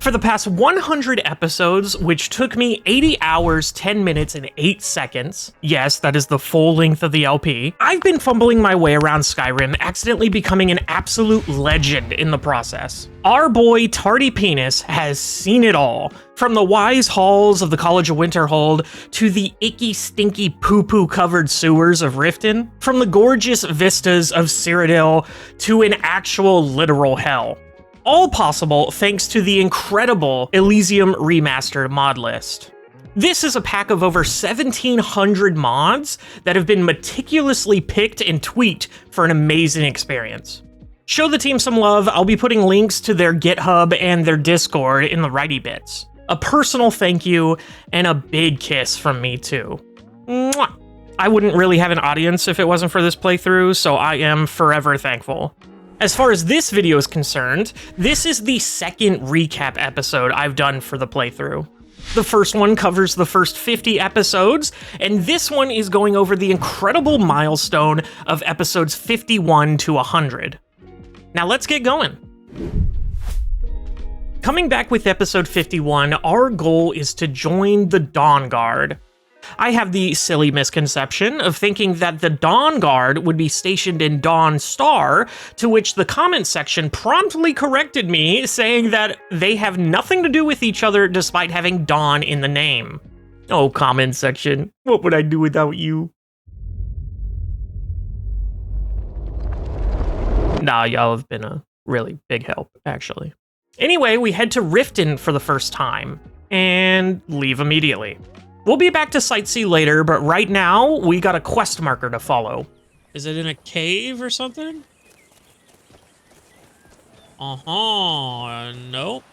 For the past 100 episodes, which took me 80 hours, 10 minutes, and 8 seconds, yes, that is the full length of the LP, I've been fumbling my way around Skyrim, accidentally becoming an absolute legend in the process. Our boy Tar-Tei Penes has seen it all, from the wise halls of the College of Winterhold to the icky, stinky, poo-poo covered sewers of Riften, from the gorgeous vistas of Cyrodiil to an actual literal hell. All possible thanks to the incredible Elysium Remastered Modlist. This is a pack of over 1,700 mods that have been meticulously picked and tweaked for an amazing experience. Show the team some love. I'll be putting links to their GitHub and their Discord in the righty bits. A personal thank you and a big kiss from me too. Mwah! I wouldn't really have an audience if it wasn't for this playthrough, so I am forever thankful. As far as this video is concerned, this is the second recap episode I've done for the playthrough. The first one covers the first 50 episodes, and this one is going over the incredible milestone of episodes 51 to 100. Now let's get going. Coming back with episode 51, our goal is to join the Dawn Guard. I have the silly misconception of thinking that the Dawn Guard would be stationed in Dawn Star, to which the comment section promptly corrected me, saying that they have nothing to do with each other despite having Dawn in the name. Oh, comment section, what would I do without you? Nah, y'all have been a really big help, actually. Anyway, we head to Riften for the first time, and leave immediately. We'll be back to sightsee later, but right now, we got a quest marker to follow. Is it in a cave or something? Nope.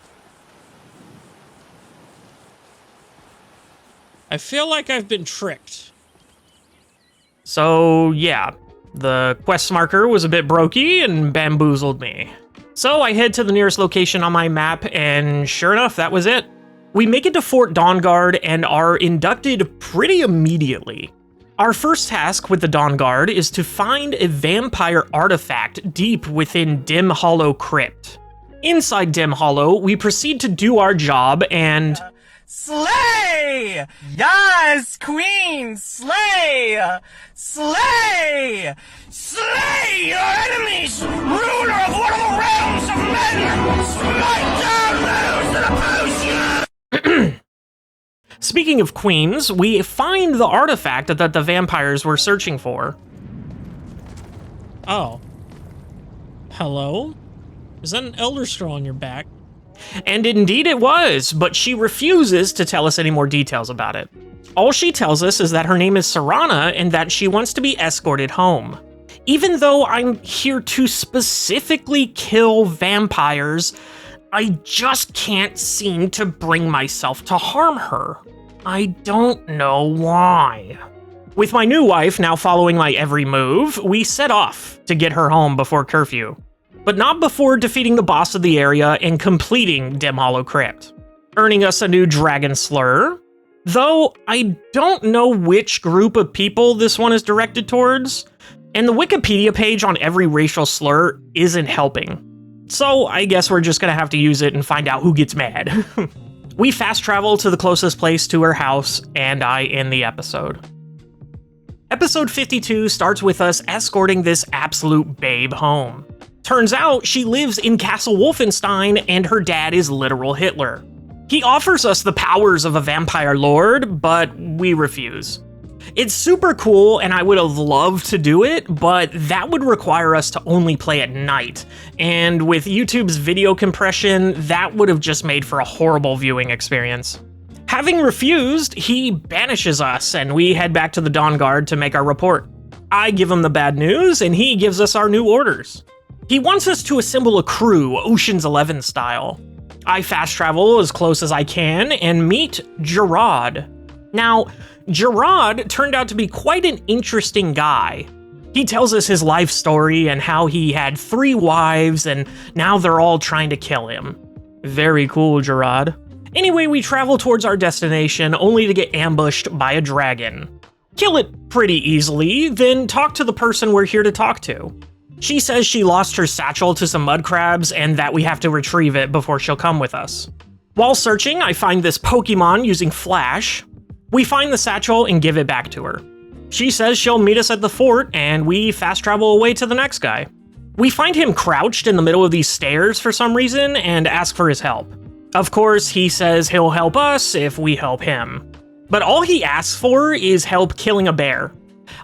I feel like I've been tricked. So, yeah, the quest marker was a bit brokey and bamboozled me. So I head to the nearest location on my map, and sure enough, that was it. We make it to Fort Dawnguard and are inducted pretty immediately. Our first task with the Dawnguard is to find a vampire artifact deep within Dim Hollow Crypt. Inside Dim Hollow, we proceed to do our job and... Slay! Yes, queen! Slay! Slay! Slay your enemies! Ruler of one of the realms of men! Smite down those that oppose you! Speaking of queens, we find the artifact that the vampires were searching for. Oh. Hello? Is that an elder scroll on your back? And indeed it was, but she refuses to tell us any more details about it. All she tells us is that her name is Serana and that she wants to be escorted home. Even though I'm here to specifically kill vampires, I just can't seem to bring myself to harm her. I don't know why. With my new wife now following my every move, we set off to get her home before curfew. But not before defeating the boss of the area and completing Dim Hollow Crypt, earning us a new dragon slur. Though I don't know which group of people this one is directed towards, and the Wikipedia page on every racial slur isn't helping. So I guess we're just gonna have to use it and find out who gets mad. We fast travel to the closest place to her house, and I end the episode. Episode 52 starts with us escorting this absolute babe home. Turns out she lives in Castle Wolfenstein and her dad is literal Hitler. He offers us the powers of a vampire lord, but we refuse. It's super cool and I would have loved to do it, but that would require us to only play at night. And with YouTube's video compression, that would have just made for a horrible viewing experience. Having refused, he banishes us and we head back to the Dawn Guard to make our report. I give him the bad news and he gives us our new orders. He wants us to assemble a crew, Ocean's 11 style. I fast travel as close as I can and meet Gerard. Now, Gerard turned out to be quite an interesting guy. He tells us his life story and how he had 3 wives and now they're all trying to kill him. Very cool, Gerard. Anyway, we travel towards our destination only to get ambushed by a dragon. Kill it pretty easily, then talk to the person we're here to talk to. She says she lost her satchel to some mud crabs and that we have to retrieve it before she'll come with us. While searching, I find this Pokemon using Flash. We find the satchel and give it back to her. She says she'll meet us at the fort, and we fast travel away to the next guy. We find him crouched in the middle of these stairs for some reason and ask for his help. Of course, he says he'll help us if we help him. But all he asks for is help killing a bear.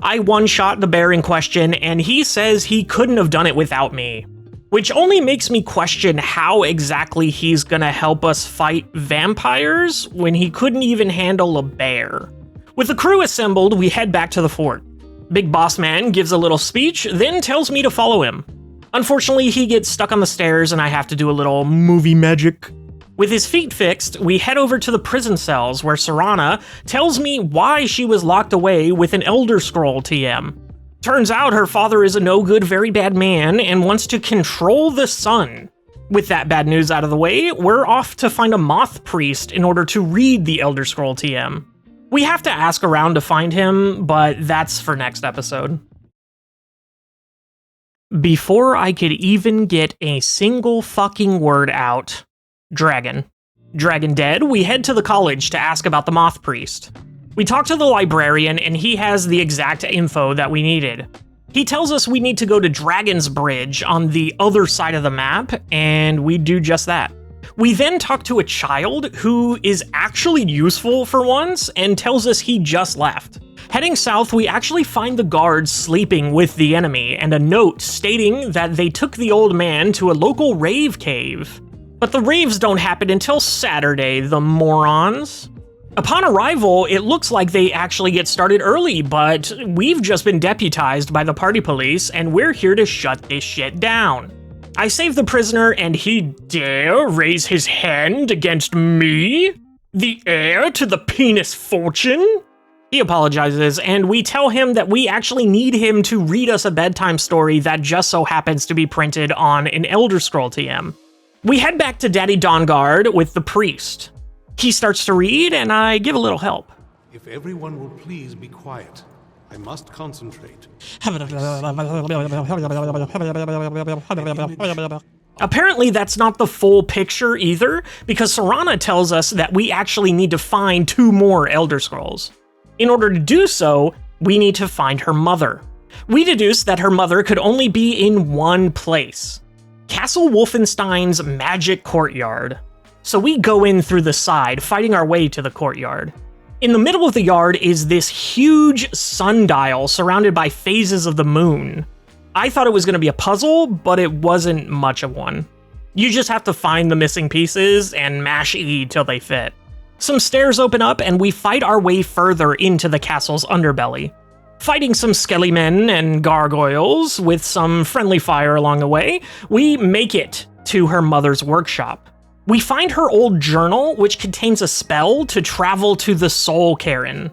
I one-shot the bear in question, and he says he couldn't have done it without me. Which only makes me question how exactly he's gonna help us fight vampires when he couldn't even handle a bear. With the crew assembled, we head back to the fort. Big Boss Man gives a little speech, then tells me to follow him. Unfortunately, he gets stuck on the stairs and I have to do a little movie magic. With his feet fixed, we head over to the prison cells where Serana tells me why she was locked away with an Elder Scroll TM. Turns out her father is a no-good, very bad man and wants to control the sun. With that bad news out of the way, we're off to find a moth priest in order to read the Elder Scroll TM. We have to ask around to find him, but that's for next episode. Before I could even get a single fucking word out, Dragon. Dragon dead, we head to the college to ask about the moth priest. We talk to the librarian and he has the exact info that we needed. He tells us we need to go to Dragon's Bridge on the other side of the map, and we do just that. We then talk to a child who is actually useful for once and tells us he just left. Heading south, we actually find the guards sleeping with the enemy and a note stating that they took the old man to a local rave cave. But the raves don't happen until Saturday, the morons. Upon arrival, it looks like they actually get started early, but we've just been deputized by the party police and we're here to shut this shit down. I save the prisoner and he dare raise his hand against me? The heir to the penis fortune? He apologizes and we tell him that we actually need him to read us a bedtime story that just so happens to be printed on an Elder Scroll TM. We head back to Daddy Dawnguard with the priest. He starts to read and I give a little help. If everyone will please be quiet, I must concentrate. Apparently that's not the full picture either, because Serana tells us that we actually need to find 2 more Elder Scrolls. In order to do so, we need to find her mother. We deduce that her mother could only be in one place: Castle Wolfenstein's magic courtyard. So we go in through the side, fighting our way to the courtyard. In the middle of the yard is this huge sundial surrounded by phases of the moon. I thought it was going to be a puzzle, but it wasn't much of one. You just have to find the missing pieces and mash E till they fit. Some stairs open up and we fight our way further into the castle's underbelly. Fighting some skellymen and gargoyles with some friendly fire along the way, we make it to her mother's workshop. We find her old journal, which contains a spell to travel to the Soul Cairn.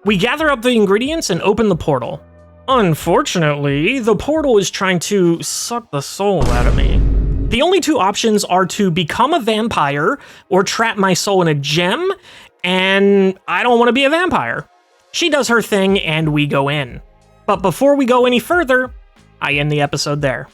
We gather up the ingredients and open the portal. Unfortunately, the portal is trying to suck the soul out of me. The only 2 options are to become a vampire or trap my soul in a gem, and I don't want to be a vampire. She does her thing and we go in. But before we go any further, I end the episode there.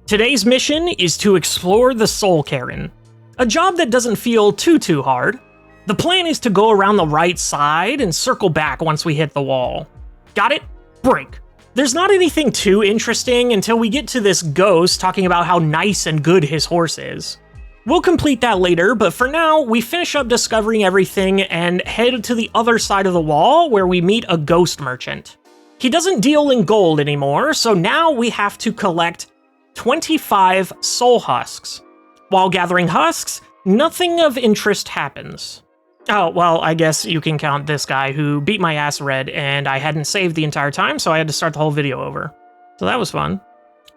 Today's mission is to explore the Soul Cairn, a job that doesn't feel too hard. The plan is to go around the right side and circle back once we hit the wall. Got it? Break. There's not anything too interesting until we get to this ghost talking about how nice and good his horse is. We'll complete that later, but for now, we finish up discovering everything and head to the other side of the wall where we meet a ghost merchant. He doesn't deal in gold anymore, so now we have to collect 25 soul husks. While gathering husks, nothing of interest happens. Oh, well, I guess you can count this guy who beat my ass red and I hadn't saved the entire time, so I had to start the whole video over. So that was fun.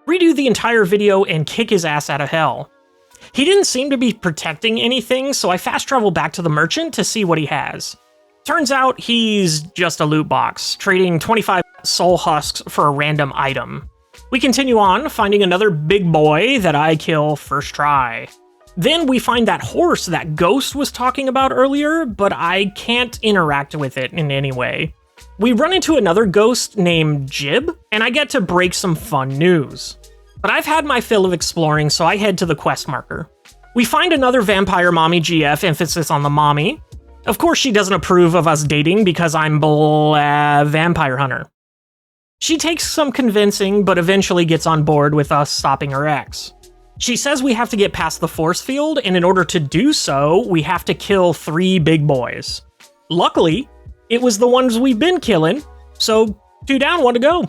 Redo the entire video and kick his ass out of hell. He didn't seem to be protecting anything, so I fast travel back to the merchant to see what he has. Turns out he's just a loot box, trading 25 soul husks for a random item. We continue on, finding another big boy that I kill first try. Then we find that horse that Ghost was talking about earlier, but I can't interact with it in any way. We run into another ghost named Jib, and I get to break some fun news. But I've had my fill of exploring, so I head to the quest marker. We find another vampire mommy GF, emphasis on the mommy. Of course, she doesn't approve of us dating because I'm vampire hunter. She takes some convincing, but eventually gets on board with us stopping her ex. She says we have to get past the force field, and in order to do so, we have to kill 3 big boys. Luckily, it was the ones we've been killing, so 2 down, 1 to go.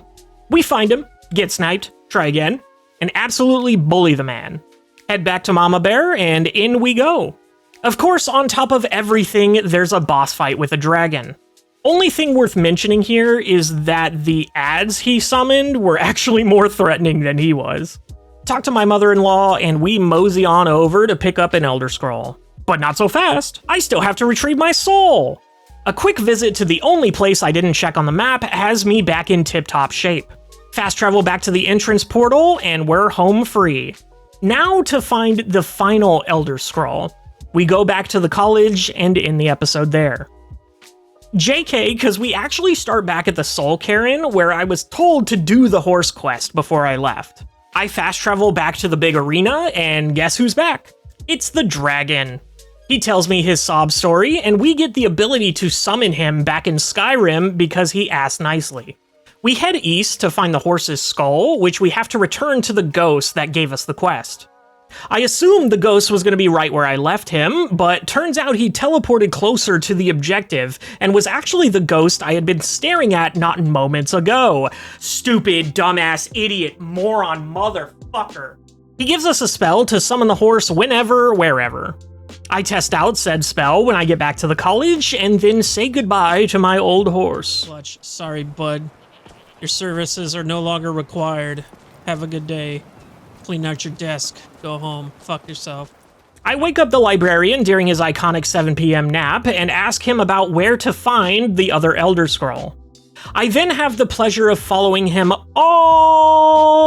We find him, get sniped, try again, and absolutely bully the man. Head back to Mama Bear, and in we go. Of course, on top of everything, there's a boss fight with a dragon. Only thing worth mentioning here is that the ads he summoned were actually more threatening than he was. Talk to my mother-in-law, and we mosey on over to pick up an Elder Scroll. But not so fast, I still have to retrieve my soul! A quick visit to the only place I didn't check on the map has me back in tip-top shape. Fast travel back to the entrance portal, and we're home free. Now to find the final Elder Scroll. We go back to the college and end the episode there. JK, because we actually start back at the Soul Cairn, where I was told to do the horse quest before I left. I fast travel back to the big arena, and guess who's back? It's the dragon. He tells me his sob story, and we get the ability to summon him back in Skyrim because he asked nicely. We head east to find the horse's skull, which we have to return to the ghost that gave us the quest. I assumed the ghost was going to be right where I left him, but turns out he teleported closer to the objective and was actually the ghost I had been staring at not moments ago. Stupid, dumbass, idiot, moron, motherfucker. He gives us a spell to summon the horse whenever, wherever. I test out said spell when I get back to the college and then say goodbye to my old horse. Clutch. Sorry, bud. Your services are no longer required. Have a good day. Clean out your desk. Go home. Fuck yourself. I wake up the librarian during his iconic 7 p.m. nap and ask him about where to find the other Elder Scroll. I then have the pleasure of following him all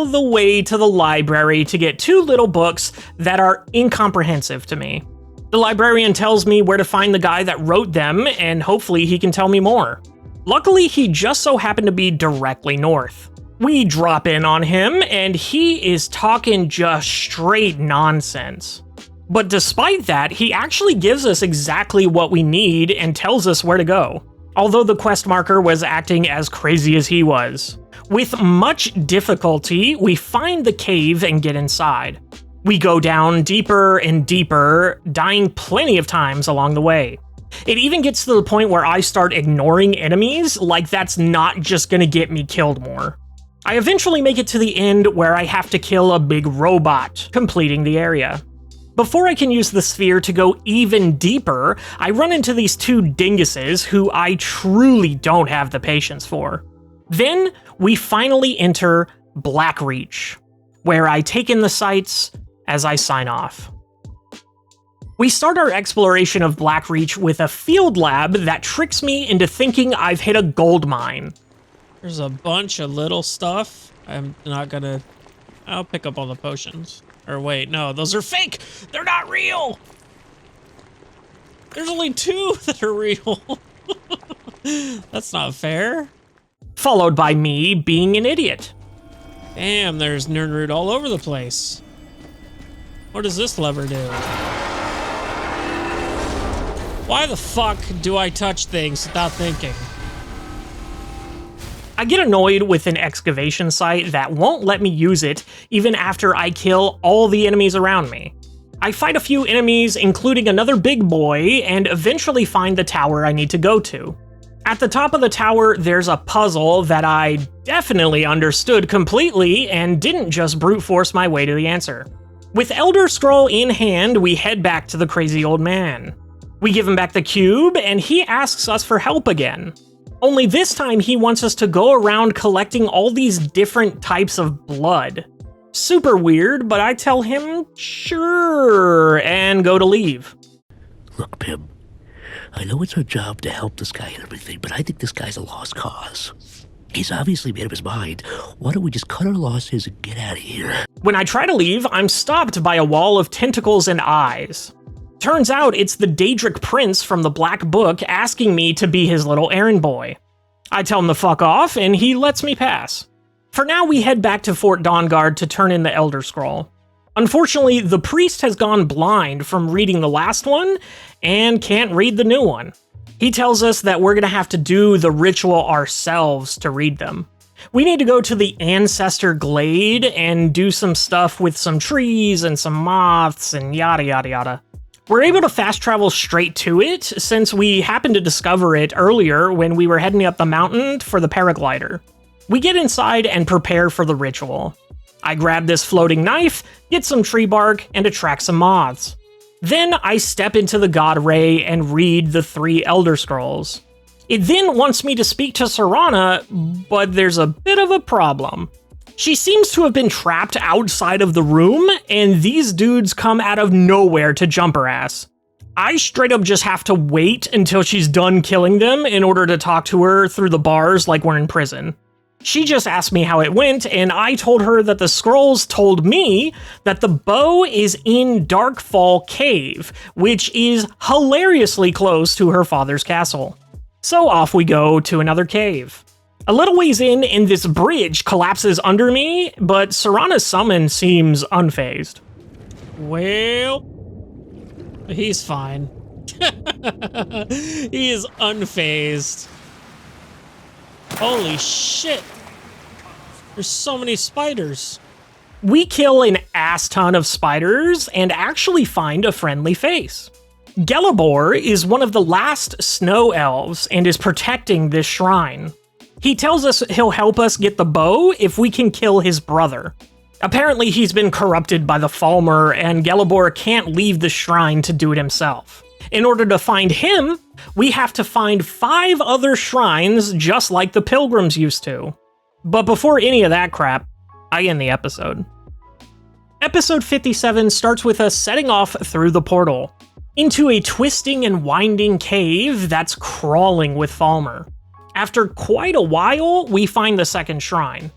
the way to the library to get 2 little books that are incomprehensive to me. The librarian tells me where to find the guy that wrote them, and hopefully he can tell me more. Luckily, he just so happened to be directly north. We drop in on him, and he is talking just straight nonsense. But despite that, he actually gives us exactly what we need and tells us where to go, although the quest marker was acting as crazy as he was. With much difficulty, we find the cave and get inside. We go down deeper and deeper, dying plenty of times along the way. It even gets to the point where I start ignoring enemies, like that's not just gonna get me killed more. I eventually make it to the end where I have to kill a big robot, completing the area. Before I can use the sphere to go even deeper, I run into these 2 dinguses who I truly don't have the patience for. Then, we finally enter Blackreach, where I take in the sights as I sign off. We start our exploration of Blackreach with a field lab that tricks me into thinking I've hit a gold mine. There's a bunch of little stuff. I'm not gonna... I'll pick up all the potions. Or wait, no, those are fake! They're not real! There's only 2 that are real. That's not fair. Followed by me being an idiot. Damn, there's Nernroot all over the place. What does this lever do? Why the fuck do I touch things without thinking? I get annoyed with an excavation site that won't let me use it even after I kill all the enemies around me. I fight a few enemies, including another big boy, and eventually find the tower I need to go to. At the top of the tower, there's a puzzle that I definitely understood completely and didn't just brute force my way to the answer. With Elder Scroll in hand, we head back to the crazy old man. We give him back the cube, and he asks us for help again. Only this time he wants us to go around collecting all these different types of blood. Super weird, but I tell him, sure, and go to leave. Look, Pim, I know it's our job to help this guy and everything, but I think this guy's a lost cause. He's obviously made up his mind. Why don't we just cut our losses and get out of here? When I try to leave, I'm stopped by a wall of tentacles and eyes. Turns out it's the Daedric Prince from the Black Book asking me to be his little errand boy. I tell him to fuck off, and he lets me pass. For now, we head back to Fort Dawnguard to turn in the Elder Scroll. Unfortunately, the priest has gone blind from reading the last one and can't read the new one. He tells us that we're gonna have to do the ritual ourselves to read them. We need to go to the Ancestor Glade and do some stuff with some trees and some moths and yada yada yada. We're able to fast travel straight to it since we happened to discover it earlier when we were heading up the mountain for the paraglider. We get inside and prepare for the ritual. I grab this floating knife, get some tree bark, and attract some moths. Then I step into the God Ray and read the 3 Elder Scrolls. It then wants me to speak to Serana, but there's a bit of a problem. She seems to have been trapped outside of the room, and these dudes come out of nowhere to jump her ass. I straight up just have to wait until she's done killing them in order to talk to her through the bars like we're in prison. She just asked me how it went, and I told her that the scrolls told me that the bow is in Darkfall Cave, which is hilariously close to her father's castle. So off we go to another cave. A little ways in, and this bridge collapses under me, but Serana's summon seems unfazed. Well, he's fine. He is unfazed. Holy shit. There's so many spiders. We kill an ass ton of spiders and actually find a friendly face. Gelibor is one of the last snow elves and is protecting this shrine. He tells us he'll help us get the bow if we can kill his brother. Apparently he's been corrupted by the Falmer, and Gelibor can't leave the shrine to do it himself. In order to find him, we have to find 5 other shrines just like the pilgrims used to. But before any of that crap, I end the episode. Episode 57 starts with us setting off through the portal, into a twisting and winding cave that's crawling with Falmer. After quite a while, we find the second shrine.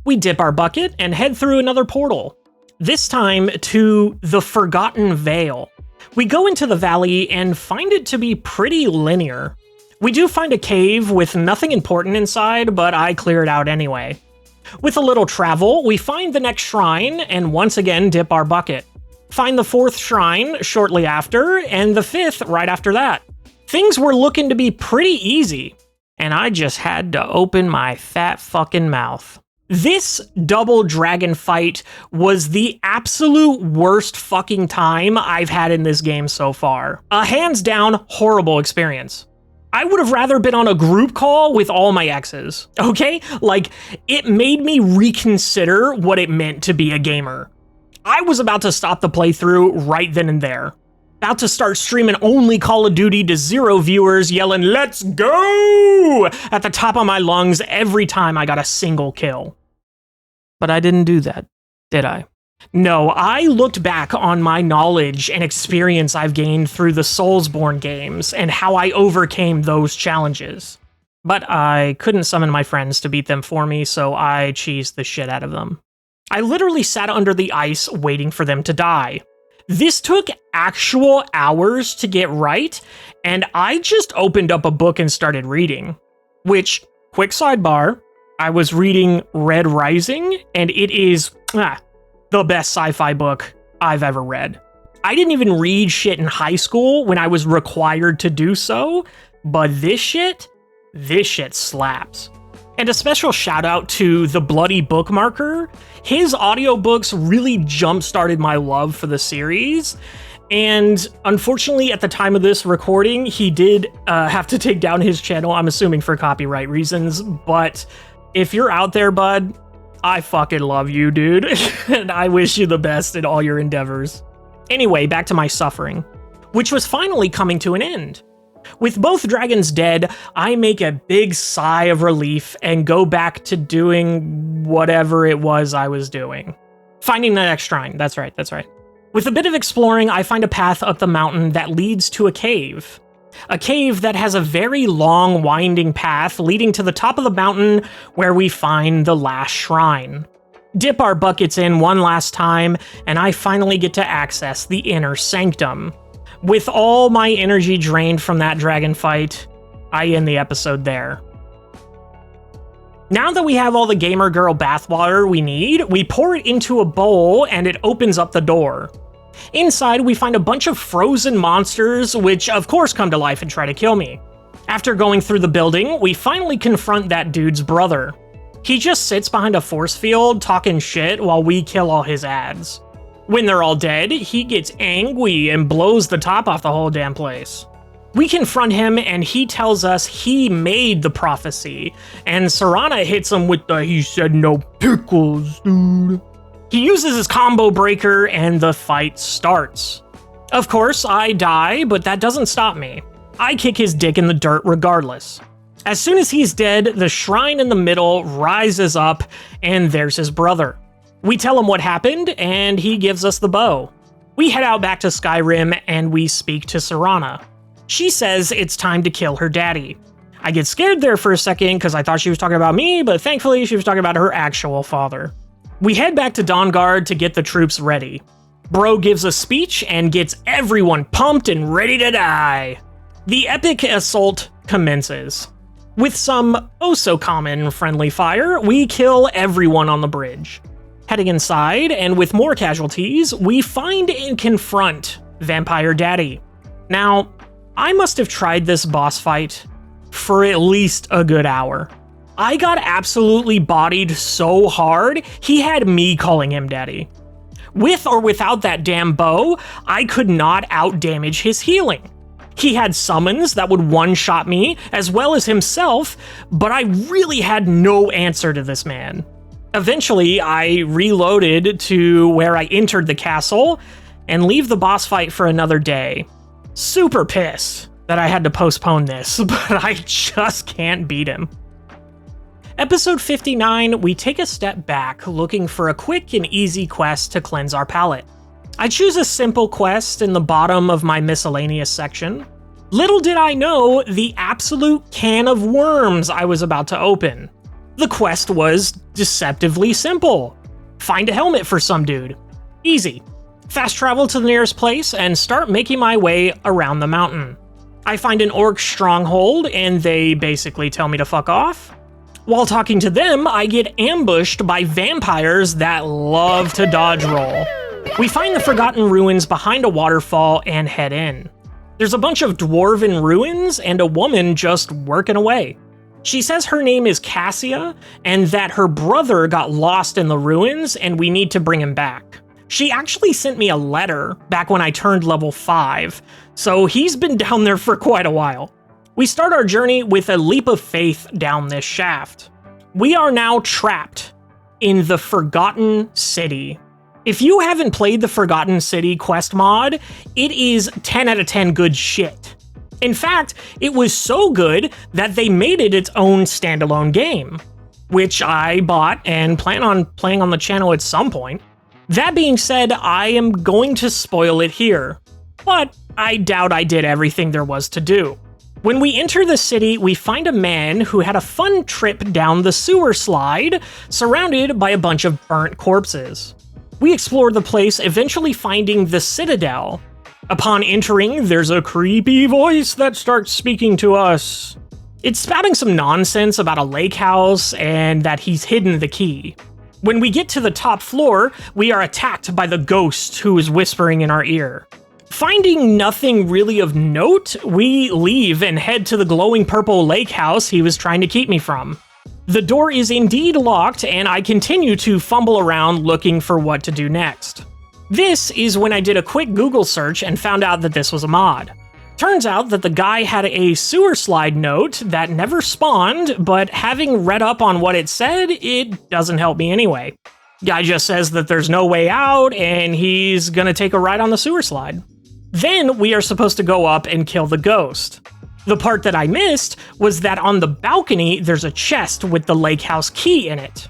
We dip our bucket and head through another portal, this time to the Forgotten Vale. We go into the valley and find it to be pretty linear. We do find a cave with nothing important inside, but I clear it out anyway. With a little travel, we find the next shrine and once again dip our bucket. Find the 4th shrine shortly after, and the 5th right after that. Things were looking to be pretty easy, and I just had to open my fat fucking mouth. This double dragon fight was the absolute worst fucking time I've had in this game so far. A hands down horrible experience. I would have rather been on a group call with all my exes, okay? Like, it made me reconsider what it meant to be a gamer. I was about to stop the playthrough right then and there. About to start streaming only Call of Duty to 0 viewers yelling, "Let's go!" at the top of my lungs every time I got a single kill. But I didn't do that, did I? No, I looked back on my knowledge and experience I've gained through the Soulsborne games and how I overcame those challenges. But I couldn't summon my friends to beat them for me, so I cheesed the shit out of them. I literally sat under the ice waiting for them to die. This took actual hours to get right, and I just opened up a book and started reading. Which, quick sidebar, I was reading Red Rising, and it is the best sci-fi book I've ever read. I didn't even read shit in high school when I was required to do so, but this shit slaps. And a special shout out to the BloodyBookmarker. His audiobooks really jump-started my love for the series. And unfortunately, at the time of this recording, he did have to take down his channel, I'm assuming for copyright reasons. But if you're out there, bud, I fucking love you, dude. And I wish you the best in all your endeavors. Anyway, back to my suffering, which was finally coming to an end. With both dragons dead, I make a big sigh of relief and go back to doing whatever it was I was doing. Finding the next shrine, that's right. With a bit of exploring, I find a path up the mountain that leads to a cave. A cave that has a very long, winding path leading to the top of the mountain where we find the last shrine. Dip our buckets in one last time, and I finally get to access the inner sanctum. With all my energy drained from that dragon fight, I end the episode there. Now that we have all the gamer girl bathwater we need, we pour it into a bowl and it opens up the door. Inside, we find a bunch of frozen monsters, which of course come to life and try to kill me. After going through the building, we finally confront that dude's brother. He just sits behind a force field talking shit while we kill all his ads. When they're all dead, he gets angry and blows the top off the whole damn place. We confront him and he tells us he made the prophecy, and Serana hits him with the "he said no pickles, dude." He uses his combo breaker and the fight starts. Of course, I die, but that doesn't stop me. I kick his dick in the dirt regardless. As soon as he's dead, the shrine in the middle rises up, and there's his brother. We tell him what happened, and he gives us the bow. We head out back to Skyrim, and we speak to Serana. She says it's time to kill her daddy. I get scared there for a second because I thought she was talking about me, but thankfully she was talking about her actual father. We head back to Dawnguard to get the troops ready. Bro gives a speech and gets everyone pumped and ready to die. The epic assault commences. With some oh-so-common friendly fire, we kill everyone on the bridge. Heading inside, and with more casualties, we find and confront Vampire Daddy. Now, I must have tried this boss fight for at least a good hour. I got absolutely bodied so hard, he had me calling him Daddy. With or without that damn bow, I could not out-damage his healing. He had summons that would one-shot me, as well as himself, but I really had no answer to this man. Eventually, I reloaded to where I entered the castle, and leave the boss fight for another day. Super pissed that I had to postpone this, but I just can't beat him. Episode 59, we take a step back, looking for a quick and easy quest to cleanse our palate. I choose a simple quest in the bottom of my miscellaneous section. Little did I know the absolute can of worms I was about to open. The quest was deceptively simple. Find a helmet for some dude. Easy. Fast travel to the nearest place and start making my way around the mountain. I find an orc stronghold and they basically tell me to fuck off. While talking to them, I get ambushed by vampires that love to dodge roll. We find the Forgotten Ruins behind a waterfall and head in. There's a bunch of dwarven ruins and a woman just working away. She says her name is Cassia and that her brother got lost in the ruins and we need to bring him back. She actually sent me a letter back when I turned level 5, so he's been down there for quite a while. We start our journey with a leap of faith down this shaft. We are now trapped in the Forgotten City. If you haven't played the Forgotten City quest mod, it is 10 out of 10 good shit. In fact, it was so good that they made it its own standalone game, which I bought and plan on playing on the channel at some point. That being said, I am going to spoil it here, but I doubt I did everything there was to do. When we enter the city, we find a man who had a fun trip down the sewer slide, surrounded by a bunch of burnt corpses. We explore the place, eventually finding the Citadel. Upon entering, there's a creepy voice that starts speaking to us. It's spouting some nonsense about a lake house and that he's hidden the key. When we get to the top floor, we are attacked by the ghost who is whispering in our ear. Finding nothing really of note, we leave and head to the glowing purple lake house he was trying to keep me from. The door is indeed locked, and I continue to fumble around looking for what to do next. This is when I did a quick Google search and found out that this was a mod. Turns out that the guy had a sewer slide note that never spawned, but having read up on what it said, it doesn't help me anyway. Guy just says that there's no way out, and he's gonna take a ride on the sewer slide. Then we are supposed to go up and kill the ghost. The part that I missed was that on the balcony, there's a chest with the lake house key in it.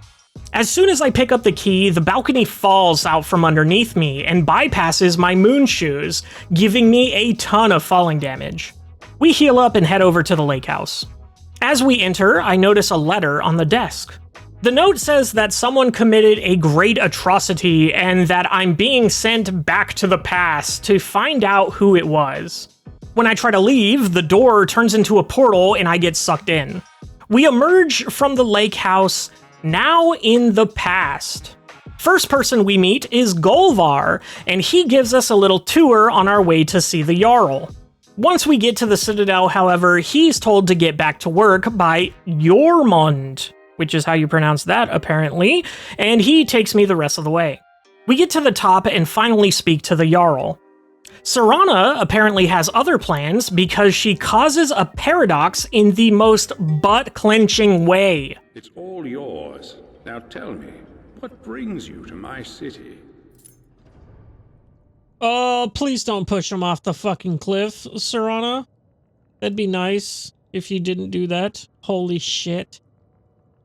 As soon as I pick up the key, the balcony falls out from underneath me and bypasses my moon shoes, giving me a ton of falling damage. We heal up and head over to the lake house. As we enter, I notice a letter on the desk. The note says that someone committed a great atrocity and that I'm being sent back to the past to find out who it was. When I try to leave, the door turns into a portal and I get sucked in. We emerge from the lake house, now in the past. First person we meet is Golvar, and he gives us a little tour on our way to see the Jarl. Once we get to the Citadel, however, he's told to get back to work by Jormund, which is how you pronounce that, apparently, and he takes me the rest of the way. We get to the top and finally speak to the Jarl. Serana apparently has other plans because she causes a paradox in the most butt-clenching way. It's all yours. Now tell me, what brings you to my city? Oh, please don't push him off the fucking cliff, Serana. That'd be nice if you didn't do that. Holy shit.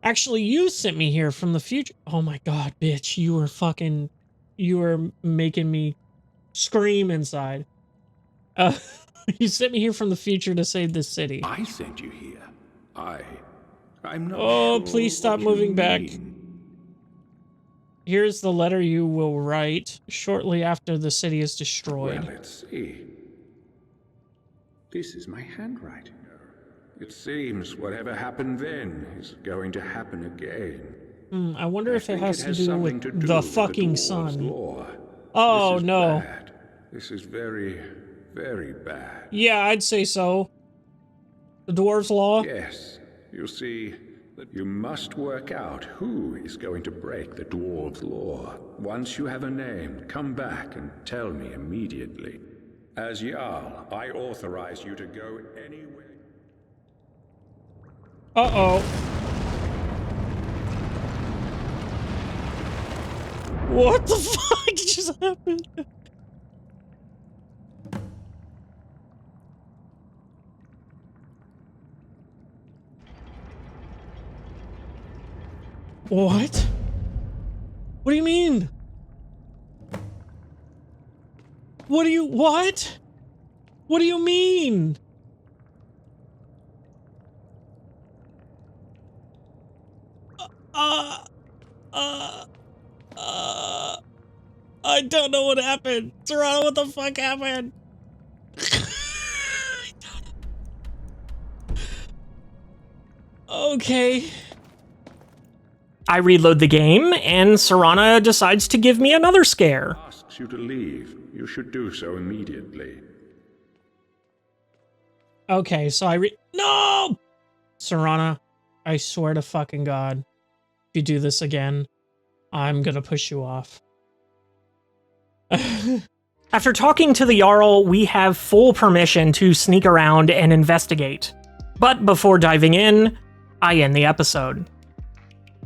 Actually, you sent me here from the future. Oh my god, bitch. You were making me scream inside. You sent me here from the future to save this city. I sent you here. I'm not Oh, sure please stop what you moving back. mean. Here's the letter you will write shortly after the city is destroyed. Well, let's see. This is my handwriting. It seems whatever happened then is going to happen again. I wonder if it think has to has do something with to do the with fucking dwarves' sun. law. Oh, This is no. bad. This is very, very bad. Yeah, I'd say so. The dwarves' law? Yes, you see, that you must work out who is going to break the dwarves' law. Once you have a name, come back and tell me immediately. As Jarl, I authorize you to go anywhere. Uh-oh. What the fuck just happened? What? What do you mean? What do you mean? I don't know what happened. Toronto, what the fuck happened? I don't know. Okay. I reload the game, and Serana decides to give me another scare. Asks you to leave. You should do so immediately. Okay, so No! Serana, I swear to fucking God, if you do this again, I'm gonna push you off. After talking to the Jarl, we have full permission to sneak around and investigate. But before diving in, I end the episode.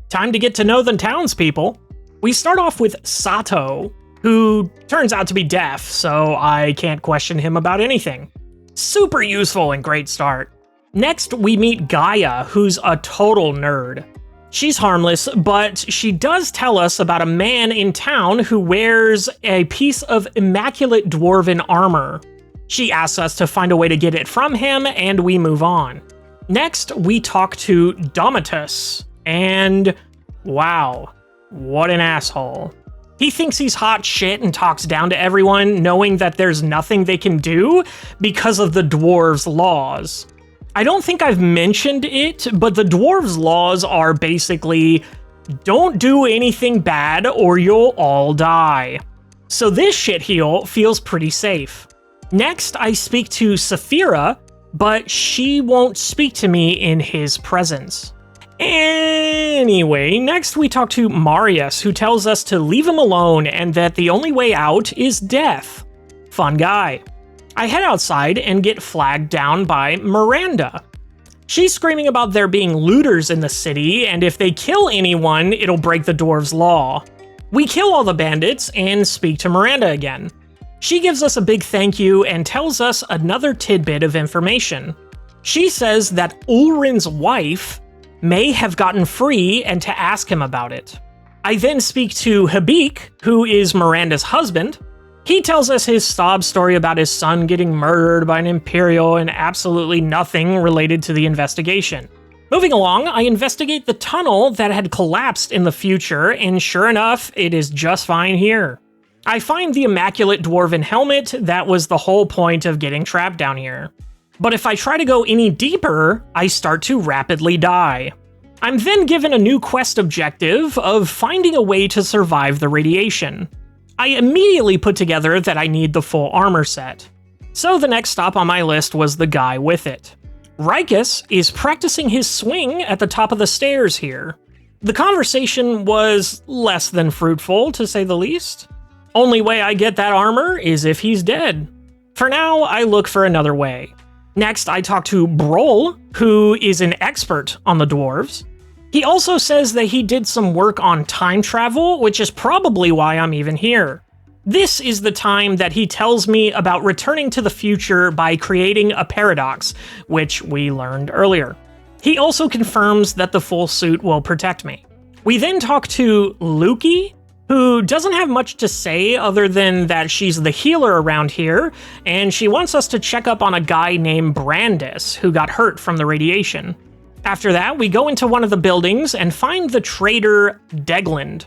Time to get to know the townspeople. We start off with Sato, who turns out to be deaf, so I can't question him about anything. Super useful and great start. Next, we meet Gaia, who's a total nerd. She's harmless, but she does tell us about a man in town who wears a piece of immaculate dwarven armor. She asks us to find a way to get it from him, and we move on. Next, we talk to Domitus, and wow, what an asshole. He thinks he's hot shit and talks down to everyone, knowing that there's nothing they can do because of the dwarves' laws. I don't think I've mentioned it, but the dwarves' laws are basically, don't do anything bad or you'll all die. So this shitheel feels pretty safe. Next, I speak to Saphira, but she won't speak to me in his presence. Anyway, next we talk to Marius, who tells us to leave him alone and that the only way out is death. Fun guy. I head outside and get flagged down by Miranda. She's screaming about there being looters in the city, and if they kill anyone, it'll break the dwarves' law. We kill all the bandits and speak to Miranda again. She gives us a big thank you and tells us another tidbit of information. She says that Ulrin's wife may have gotten free and to ask him about it. I then speak to Habik, who is Miranda's husband. He tells us his sob story about his son getting murdered by an Imperial and absolutely nothing related to the investigation. Moving along, I investigate the tunnel that had collapsed in the future, and sure enough, it is just fine here. I find the immaculate dwarven helmet that was the whole point of getting trapped down here. But if I try to go any deeper, I start to rapidly die. I'm then given a new quest objective of finding a way to survive the radiation. I immediately put together that I need the full armor set. So the next stop on my list was the guy with it. Rikus is practicing his swing at the top of the stairs here. The conversation was less than fruitful, to say the least. Only way I get that armor is if he's dead. For now, I look for another way. Next, I talk to Broll, who is an expert on the dwarves. He also says that he did some work on time travel, which is probably why I'm even here. This is the time that he tells me about returning to the future by creating a paradox, which we learned earlier. He also confirms that the full suit will protect me. We then talk to Luki, who doesn't have much to say other than that she's the healer around here, and she wants us to check up on a guy named Brandis, who got hurt from the radiation. After that, we go into one of the buildings and find the traitor Degland.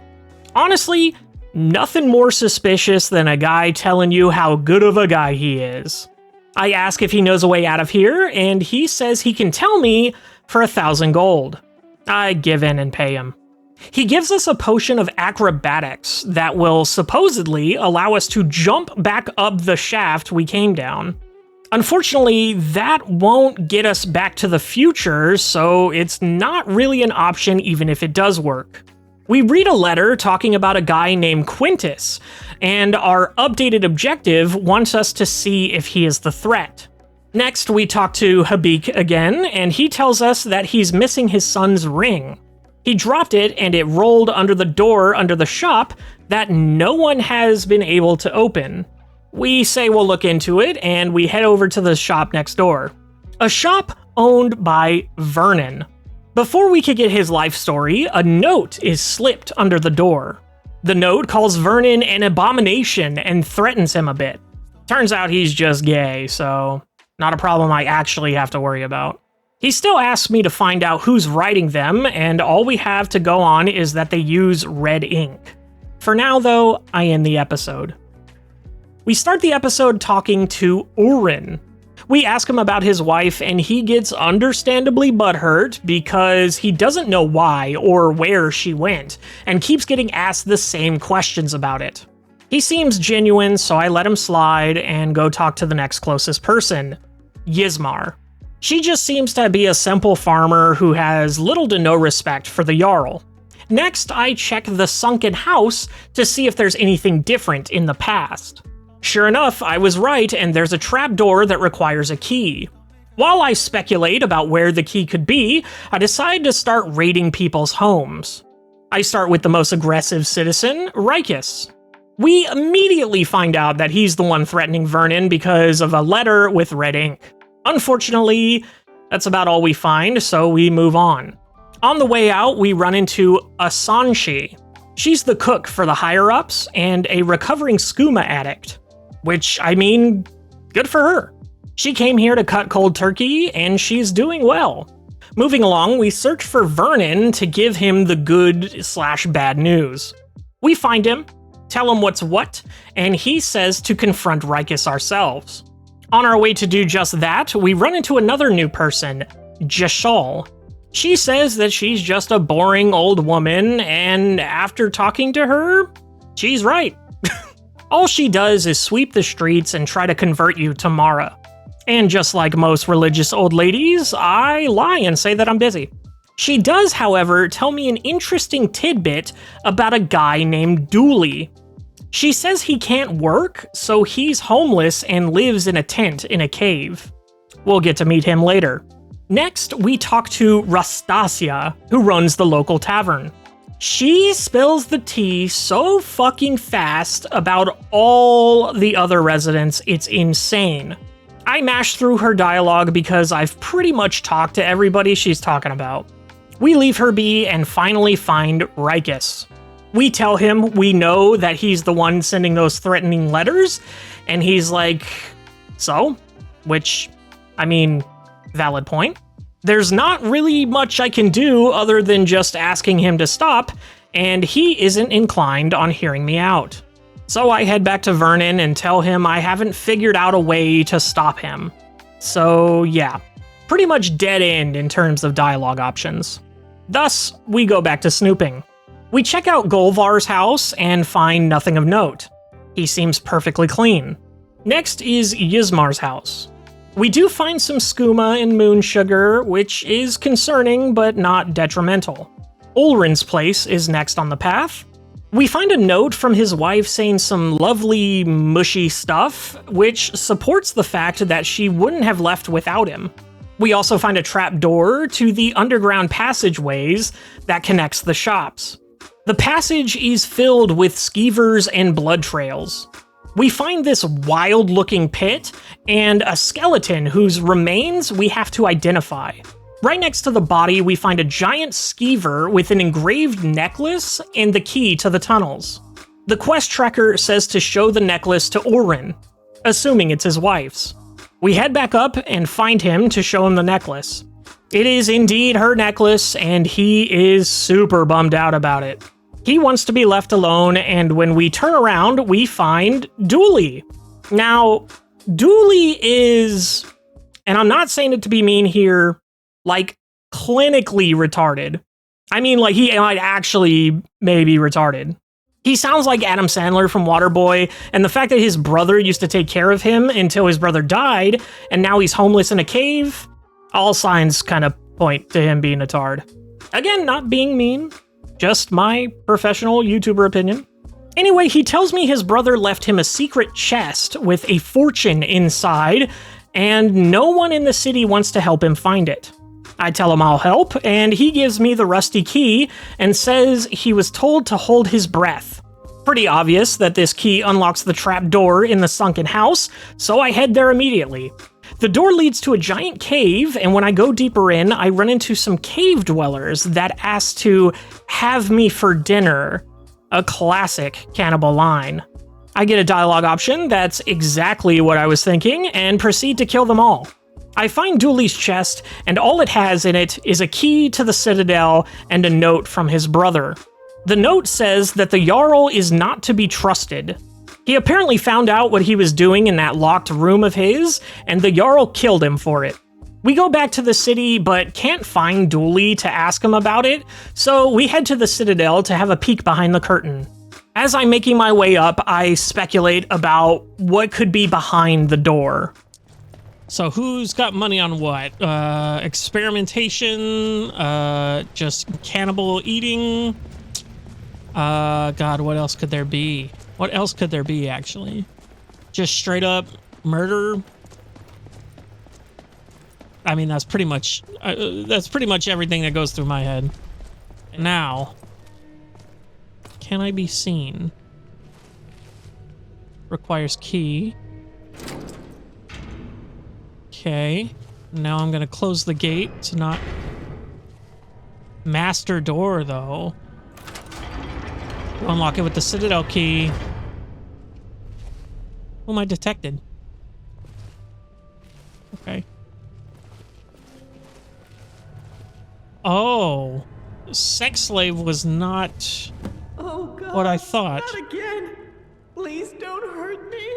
Honestly, nothing more suspicious than a guy telling you how good of a guy he is. I ask if he knows a way out of here, and he says he can tell me for 1,000 gold. I give in and pay him. He gives us a potion of acrobatics that will supposedly allow us to jump back up the shaft we came down. Unfortunately, that won't get us back to the future, so it's not really an option even if it does work. We read a letter talking about a guy named Quintus, and our updated objective wants us to see if he is the threat. Next, we talk to Habik again, and he tells us that he's missing his son's ring. He dropped it, and it rolled under the door under the shop that no one has been able to open. We say we'll look into it, and we head over to the shop next door. A shop owned by Vernon. Before we could get his life story, a note is slipped under the door. The note calls Vernon an abomination and threatens him a bit. Turns out he's just gay, so not a problem I actually have to worry about. He still asks me to find out who's writing them, and all we have to go on is that they use red ink. For now, though, I end the episode. We start the episode talking to Urin. We ask him about his wife, and he gets understandably butthurt because he doesn't know why or where she went, and keeps getting asked the same questions about it. He seems genuine, so I let him slide and go talk to the next closest person, Yzmar. She just seems to be a simple farmer who has little to no respect for the Jarl. Next, I check the sunken house to see if there's anything different in the past. Sure enough, I was right, and there's a trapdoor that requires a key. While I speculate about where the key could be, I decide to start raiding people's homes. I start with the most aggressive citizen, Rikus. We immediately find out that he's the one threatening Vernon because of a letter with red ink. Unfortunately, that's about all we find, so we move on. On the way out, we run into Asanshi. She's the cook for the higher-ups and a recovering skooma addict. Which, I mean, good for her. She came here to cut cold turkey, and she's doing well. Moving along, we search for Vernon to give him the good/bad news. We find him, tell him what's what, and he says to confront Rikus ourselves. On our way to do just that, we run into another new person, Jashal. She says that she's just a boring old woman, and after talking to her, she's right. All she does is sweep the streets and try to convert you to Mara. And just like most religious old ladies, I lie and say that I'm busy. She does, however, tell me an interesting tidbit about a guy named Dooley. She says he can't work, so he's homeless and lives in a tent in a cave. We'll get to meet him later. Next, we talk to Rastasia, who runs the local tavern. She spills the tea so fucking fast about all the other residents, it's insane. I mash through her dialogue because I've pretty much talked to everybody she's talking about. We leave her be and finally find Rikus. We tell him we know that he's the one sending those threatening letters, and he's like, so? Which, I mean, valid point. There's not really much I can do other than just asking him to stop, and he isn't inclined on hearing me out. So I head back to Vernon and tell him I haven't figured out a way to stop him. So yeah, pretty much dead end in terms of dialogue options. Thus, we go back to snooping. We check out Golvar's house and find nothing of note. He seems perfectly clean. Next is Ysmar's house. We do find some skooma and moon sugar, which is concerning but not detrimental. Ulrin's place is next on the path. We find a note from his wife saying some lovely, mushy stuff, which supports the fact that she wouldn't have left without him. We also find a trap door to the underground passageways that connects the shops. The passage is filled with skeevers and blood trails. We find this wild-looking pit and a skeleton whose remains we have to identify. Right next to the body, we find a giant skeever with an engraved necklace and the key to the tunnels. The quest tracker says to show the necklace to Ulrin, assuming it's his wife's. We head back up and find him to show him the necklace. It is indeed her necklace, and he is super bummed out about it. He wants to be left alone, and when we turn around, we find Dooley. Now, Dooley is, and I'm not saying it to be mean here, like, clinically retarded. I mean, like, he might actually maybe retarded. He sounds like Adam Sandler from Waterboy, and the fact that his brother used to take care of him until his brother died, and now he's homeless in a cave, all signs kind of point to him being a tard. Again, not being mean. Just my professional YouTuber opinion. Anyway, he tells me his brother left him a secret chest with a fortune inside, and no one in the city wants to help him find it. I tell him I'll help, and he gives me the rusty key and says he was told to hold his breath. Pretty obvious that this key unlocks the trap door in the sunken house, so I head there immediately. The door leads to a giant cave, and when I go deeper in, I run into some cave dwellers that ask to have me for dinner. A classic cannibal line. I get a dialogue option that's exactly what I was thinking, and proceed to kill them all. I find Dooley's chest, and all it has in it is a key to the Citadel and a note from his brother. The note says that the Jarl is not to be trusted. He apparently found out what he was doing in that locked room of his, and the Jarl killed him for it. We go back to the city, but can't find Dooley to ask him about it, so we head to the Citadel to have a peek behind the curtain. As I'm making my way up, I speculate about what could be behind the door. So who's got money on what? Experimentation, just cannibal eating. God, what else could there be? What else could there be, actually? Just straight up murder? I mean, that's pretty much everything that goes through my head. Now, can I be seen? Requires key. Okay. Now I'm gonna close the gate to not... Master door, though. Unlock it with the Citadel key. Who am I detected? Okay. Oh. Sex slave was not what I thought. Not again. Please don't hurt me.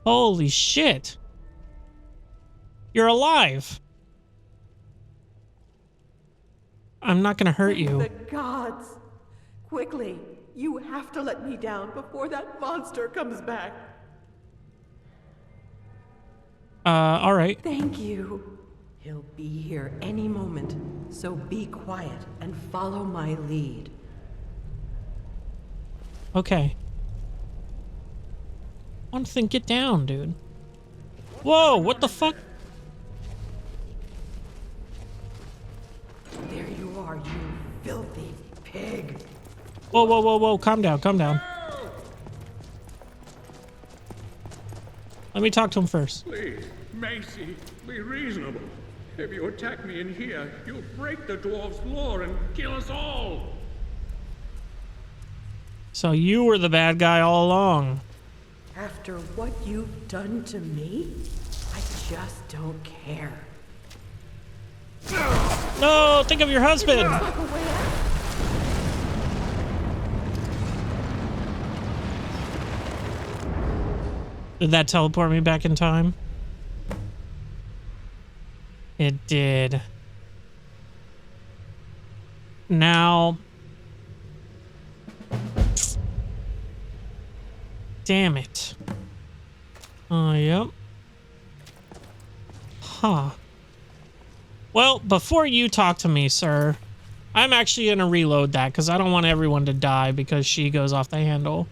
Holy shit. You're alive. I'm not gonna hurt you. The gods. Quickly, you have to let me down before that monster comes back. All right. Thank you. He'll be here any moment, so be quiet and follow my lead. Okay. One thing, get down, dude. Whoa, what the fuck? There you are, you filthy pig. Whoa, whoa, whoa, whoa, calm down, calm down. Let me talk to him first. Please, Macy, be reasonable. If you attack me in here, you'll break the dwarves' law and kill us all. So you were the bad guy all along. After what you've done to me, I just don't care. No, think of your husband. Did that teleport me back in time? It did. Now... Damn it. Yep. Huh. Well, before you talk to me, sir, I'm actually going to reload that because I don't want everyone to die because she goes off the handle.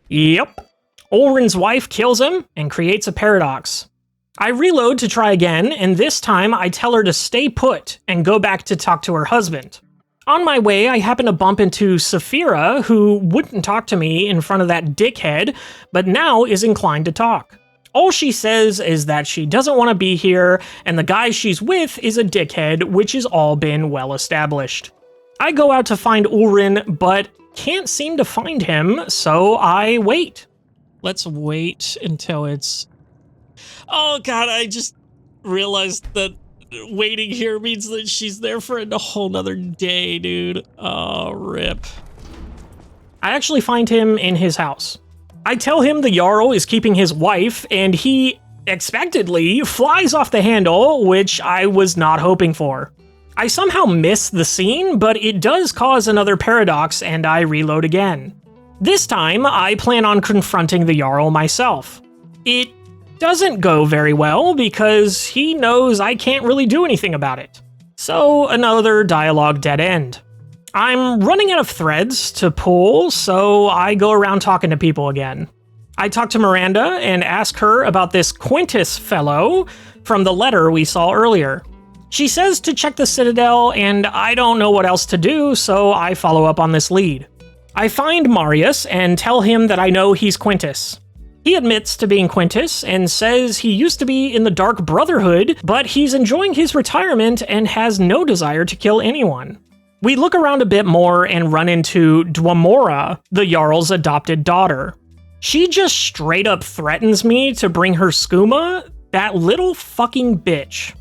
Yep. Ulrin's wife kills him and creates a paradox. I reload to try again, and this time I tell her to stay put and go back to talk to her husband. On my way, I happen to bump into Saphira, who wouldn't talk to me in front of that dickhead, but now is inclined to talk. All she says is that she doesn't want to be here, and the guy she's with is a dickhead, which has all been well established. I go out to find Ulrin, but can't seem to find him, so I wait. Let's wait until it's... Oh god, I just realized that waiting here means that she's there for a whole nother day, dude. Oh, rip. I actually find him in his house. I tell him the Jarl is keeping his wife, and he, expectedly, flies off the handle, which I was not hoping for. I somehow miss the scene, but it does cause another paradox, and I reload again. This time, I plan on confronting the Jarl myself. It doesn't go very well, because he knows I can't really do anything about it. So, another dialogue dead end. I'm running out of threads to pull, so I go around talking to people again. I talk to Miranda and ask her about this Quintus fellow from the letter we saw earlier. She says to check the Citadel, and I don't know what else to do, so I follow up on this lead. I find Marius and tell him that I know he's Quintus. He admits to being Quintus and says he used to be in the Dark Brotherhood, but he's enjoying his retirement and has no desire to kill anyone. We look around a bit more and run into Dwamora, the Jarl's adopted daughter. She just straight up threatens me to bring her skooma, that little fucking bitch.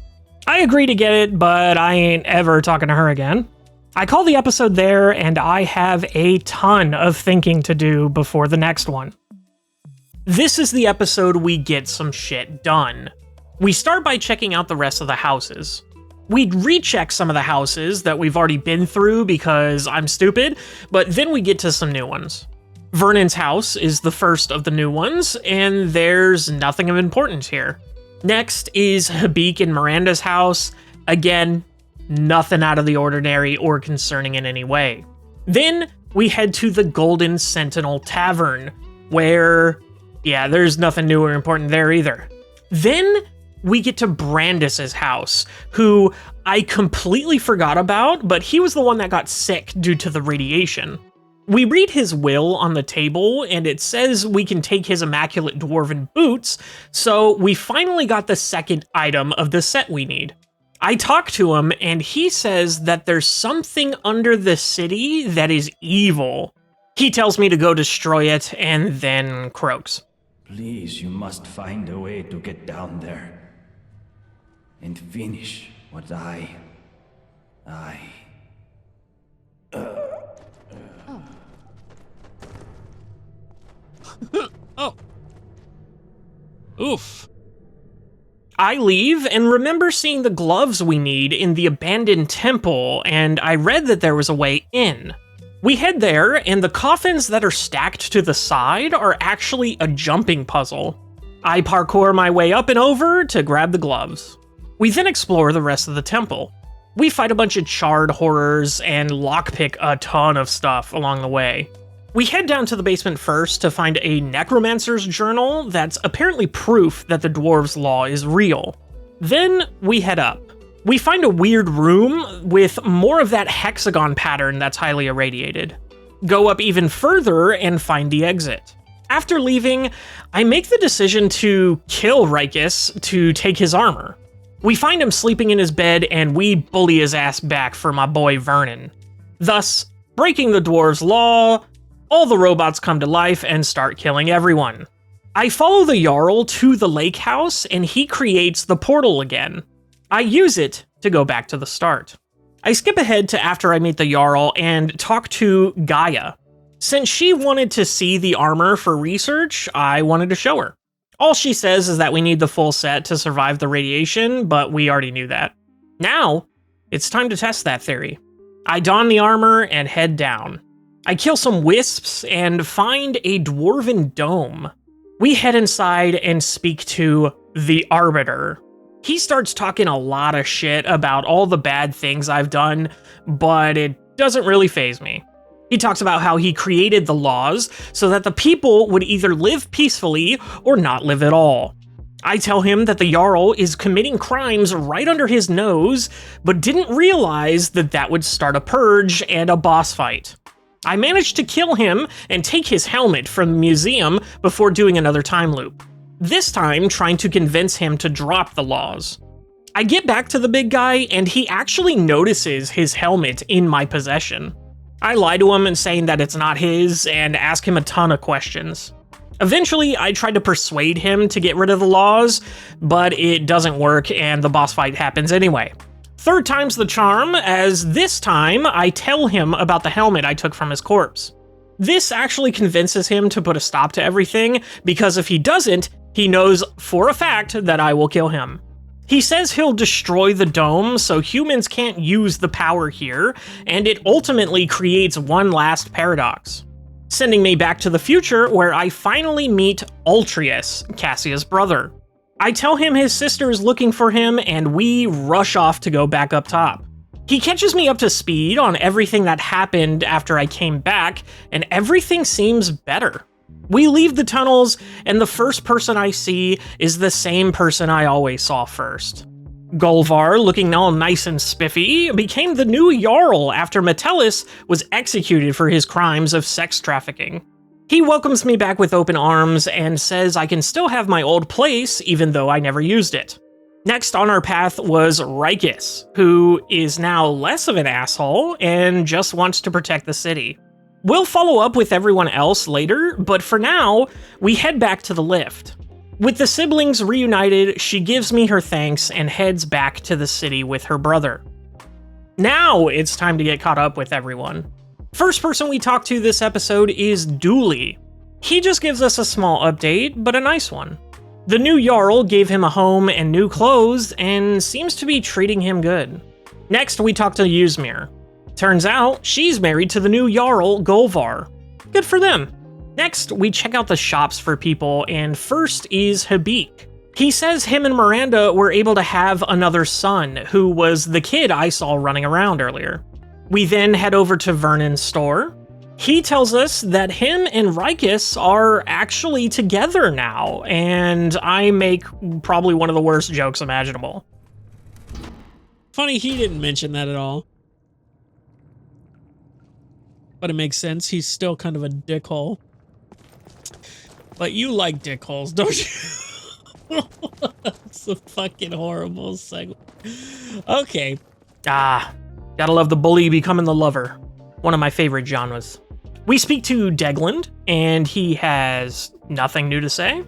I agree to get it, but I ain't ever talking to her again. I call the episode there, and I have a ton of thinking to do before the next one. This is the episode we get some shit done. We start by checking out the rest of the houses. We recheck some of the houses that we've already been through because I'm stupid, but then we get to some new ones. Vernon's house is the first of the new ones, and there's nothing of importance here. Next is Habik and Miranda's house. Again, nothing out of the ordinary or concerning in any way. Then we head to the Golden Sentinel Tavern, where, yeah, there's nothing new or important there either. Then we get to Brandis's house, who I completely forgot about, but he was the one that got sick due to the radiation. We read his will on the table, and it says we can take his immaculate dwarven boots, so we finally got the second item of the set we need. I talk to him, and he says that there's something under the city that is evil. He tells me to go destroy it, and then croaks. Please, you must find a way to get down there and finish what Oh. Oof. I leave and remember seeing the gloves we need in the abandoned temple, and I read that there was a way in. We head there, and the coffins that are stacked to the side are actually a jumping puzzle. I parkour my way up and over to grab the gloves. We then explore the rest of the temple. We fight a bunch of charred horrors and lockpick a ton of stuff along the way. We head down to the basement first to find a necromancer's journal that's apparently proof that the dwarves' law is real. Then we head up. We find a weird room with more of that hexagon pattern that's highly irradiated. Go up even further and find the exit. After leaving, I make the decision to kill Rikus to take his armor. We find him sleeping in his bed, and we bully his ass back for my boy Vernon. Thus, breaking the dwarves' law, all the robots come to life and start killing everyone. I follow the Jarl to the lake house, and he creates the portal again. I use it to go back to the start. I skip ahead to after I meet the Jarl and talk to Gaia. Since she wanted to see the armor for research, I wanted to show her. All she says is that we need the full set to survive the radiation, but we already knew that. Now, it's time to test that theory. I don the armor and head down. I kill some wisps and find a dwarven dome. We head inside and speak to the Arbiter. He starts talking a lot of shit about all the bad things I've done, but it doesn't really faze me. He talks about how he created the laws so that the people would either live peacefully or not live at all. I tell him that the Jarl is committing crimes right under his nose, but didn't realize that that would start a purge and a boss fight. I managed to kill him and take his helmet from the museum before doing another time loop. This time trying to convince him to drop the laws. I get back to the big guy and he actually notices his helmet in my possession. I lie to him and saying that it's not his and ask him a ton of questions. Eventually, I tried to persuade him to get rid of the laws, but it doesn't work and the boss fight happens anyway. Third time's the charm, as this time I tell him about the helmet I took from his corpse. This actually convinces him to put a stop to everything, because if he doesn't, he knows for a fact that I will kill him. He says he'll destroy the dome so humans can't use the power here, and it ultimately creates one last paradox. Sending me back to the future where I finally meet Ultrius, Cassia's brother. I tell him his sister is looking for him and we rush off to go back up top. He catches me up to speed on everything that happened after I came back, and everything seems better. We leave the tunnels, and the first person I see is the same person I always saw first. Golvar, looking all nice and spiffy, became the new Jarl after Metellus was executed for his crimes of sex trafficking. He welcomes me back with open arms and says I can still have my old place even though I never used it. Next on our path was Rikus, who is now less of an asshole and just wants to protect the city. We'll follow up with everyone else later, but for now, we head back to the lift. With the siblings reunited, she gives me her thanks and heads back to the city with her brother. Now it's time to get caught up with everyone. First person we talk to this episode is Dooley. He just gives us a small update, but a nice one. The new Jarl gave him a home and new clothes and seems to be treating him good. Next, we talk to Yuzmir. Turns out, she's married to the new Jarl, Golvar. Good for them. Next, we check out the shops for people, and first is Habik. He says him and Miranda were able to have another son, who was the kid I saw running around earlier. We then head over to Vernon's store. He tells us that him and Rikus are actually together now, and I make probably one of the worst jokes imaginable. Funny he didn't mention that at all. But it makes sense, he's still kind of a dickhole. But you like dickholes, don't you? That's a fucking horrible segue. Okay. Gotta love the bully becoming the lover. One of my favorite genres. We speak to Degland, and he has nothing new to say.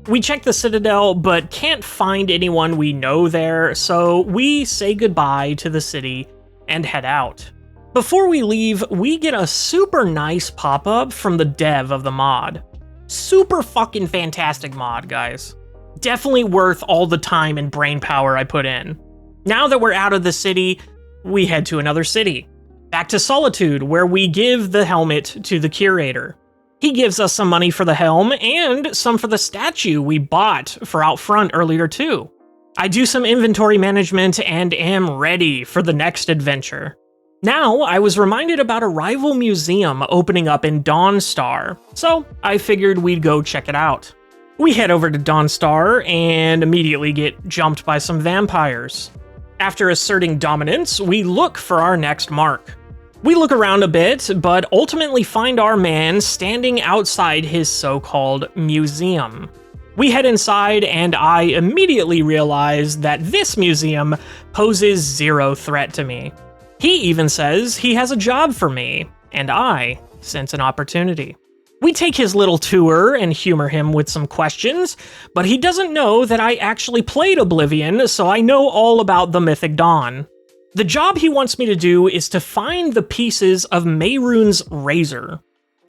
We check the Citadel, but can't find anyone we know there, so we say goodbye to the city and head out. Before we leave, we get a super nice pop-up from the dev of the mod. Super fucking fantastic mod, guys. Definitely worth all the time and brain power I put in. Now that we're out of the city, we head to another city. Back to Solitude, where we give the helmet to the curator. He gives us some money for the helm and some for the statue we bought for out front earlier too. I do some inventory management and am ready for the next adventure. Now, I was reminded about a rival museum opening up in Dawnstar, so I figured we'd go check it out. We head over to Dawnstar and immediately get jumped by some vampires. After asserting dominance, we look for our next mark. We look around a bit, but ultimately find our man standing outside his so-called museum. We head inside and I immediately realize that this museum poses zero threat to me. He even says he has a job for me, and I sense an opportunity. We take his little tour and humor him with some questions, but he doesn't know that I actually played Oblivion, so I know all about the Mythic Dawn. The job he wants me to do is to find the pieces of Mehrunes' razor.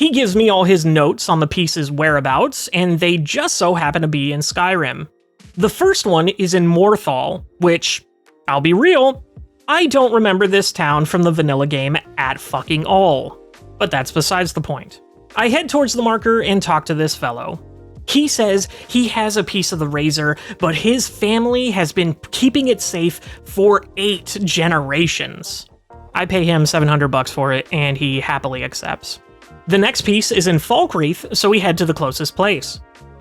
He gives me all his notes on the piece's whereabouts, and they just so happen to be in Skyrim. The first one is in Morthal, which, I'll be real, I don't remember this town from the vanilla game at fucking all. But that's besides the point. I head towards the marker and talk to this fellow. He says he has a piece of the razor, but his family has been keeping it safe for 8 generations. I pay him $700 for it, and he happily accepts. The next piece is in Falkreath, so we head to the closest place.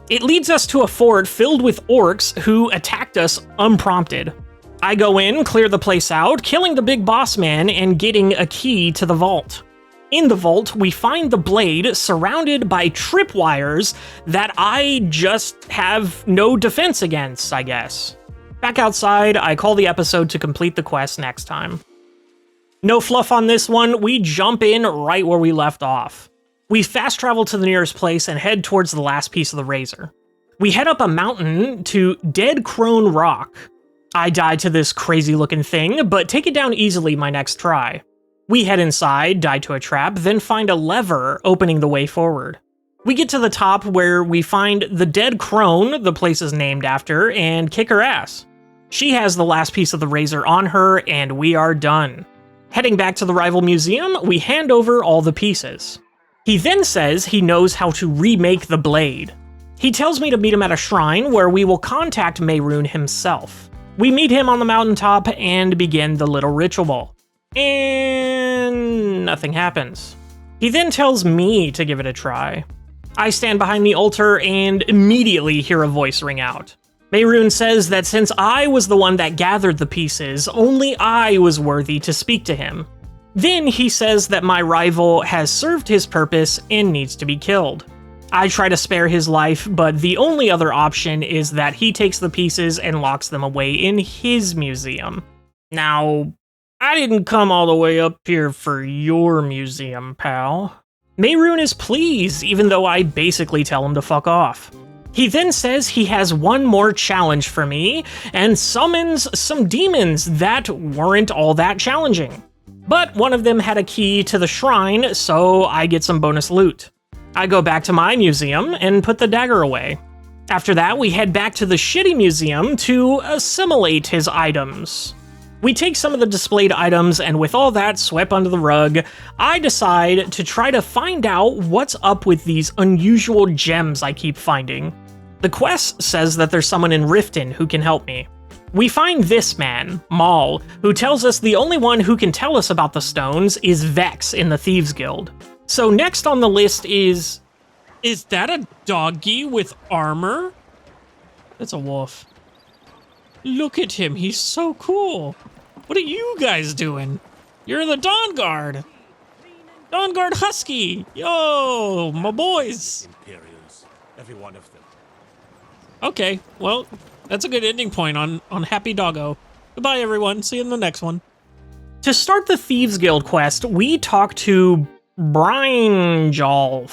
It leads us to a fort filled with orcs who attacked us unprompted. I go in, clear the place out, killing the big boss man and getting a key to the vault. In the vault, we find the blade surrounded by tripwires that I just have no defense against, I guess. Back outside, I call the episode to complete the quest next time. No fluff on this one, we jump in right where we left off. We fast travel to the nearest place and head towards the last piece of the razor. We head up a mountain to Dead Crone Rock. I die to this crazy looking thing, but take it down easily my next try. We head inside, die to a trap, then find a lever opening the way forward. We get to the top where we find the Dead Crone, the place is named after, and kick her ass. She has the last piece of the razor on her, and we are done. Heading back to the rival museum, we hand over all the pieces. He then says he knows how to remake the blade. He tells me to meet him at a shrine where we will contact Mehrunes himself. We meet him on the mountaintop and begin the little ritual. And nothing happens. He then tells me to give it a try. I stand behind the altar and immediately hear a voice ring out. Mehrunes says that since I was the one that gathered the pieces, only I was worthy to speak to him. Then he says that my rival has served his purpose and needs to be killed. I try to spare his life, but the only other option is that he takes the pieces and locks them away in his museum. Now, I didn't come all the way up here for your museum, pal. Mehrunes is pleased, even though I basically tell him to fuck off. He then says he has one more challenge for me, and summons some demons that weren't all that challenging. But one of them had a key to the shrine, so I get some bonus loot. I go back to my museum and put the dagger away. After that, we head back to the shitty museum to assimilate his items. We take some of the displayed items, and with all that swept under the rug, I decide to try to find out what's up with these unusual gems I keep finding. The quest says that there's someone in Riften who can help me. We find this man, Maul, who tells us the only one who can tell us about the stones is Vex in the Thieves Guild. So next on the list is that a doggy with armor? That's a wolf. Look at him, he's so cool. What are you guys doing? You're the Dawn Guard. Dawn Guard Husky. Yo, my boys. Imperials, every one of them. Okay, well, that's a good ending point on Happy Doggo. Goodbye, everyone. See you in the next one. To start the Thieves Guild quest, we talk to Brynjolf.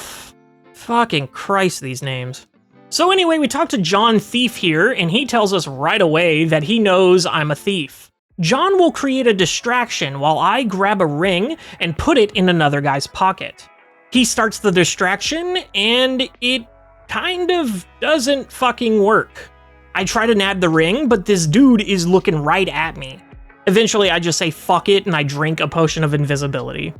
Fucking Christ, these names. So anyway, we talk to John Thief here, and he tells us right away that he knows I'm a thief. John will create a distraction while I grab a ring and put it in another guy's pocket. He starts the distraction, and it kind of doesn't fucking work. I try to nab the ring, but this dude is looking right at me. Eventually, I just say fuck it, and I drink a potion of invisibility.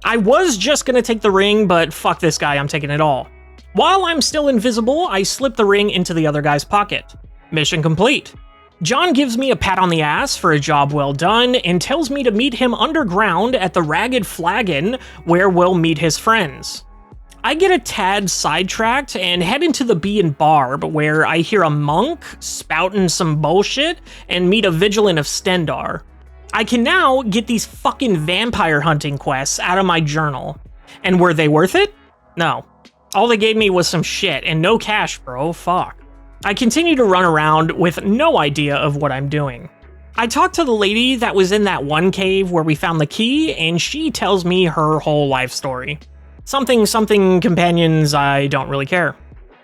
I was just gonna take the ring, but fuck this guy, I'm taking it all. While I'm still invisible, I slip the ring into the other guy's pocket. Mission complete. John gives me a pat on the ass for a job well done and tells me to meet him underground at the Ragged Flagon, where we'll meet his friends. I get a tad sidetracked and head into the Bee and Barb, where I hear a monk spouting some bullshit and meet a Vigilant of Stendar. I can now get these fucking vampire hunting quests out of my journal. And were they worth it? No. All they gave me was some shit and no cash, bro, fuck. I continue to run around with no idea of what I'm doing. I talked to the lady that was in that one cave where we found the key, and she tells me her whole life story. Something companions, I don't really care.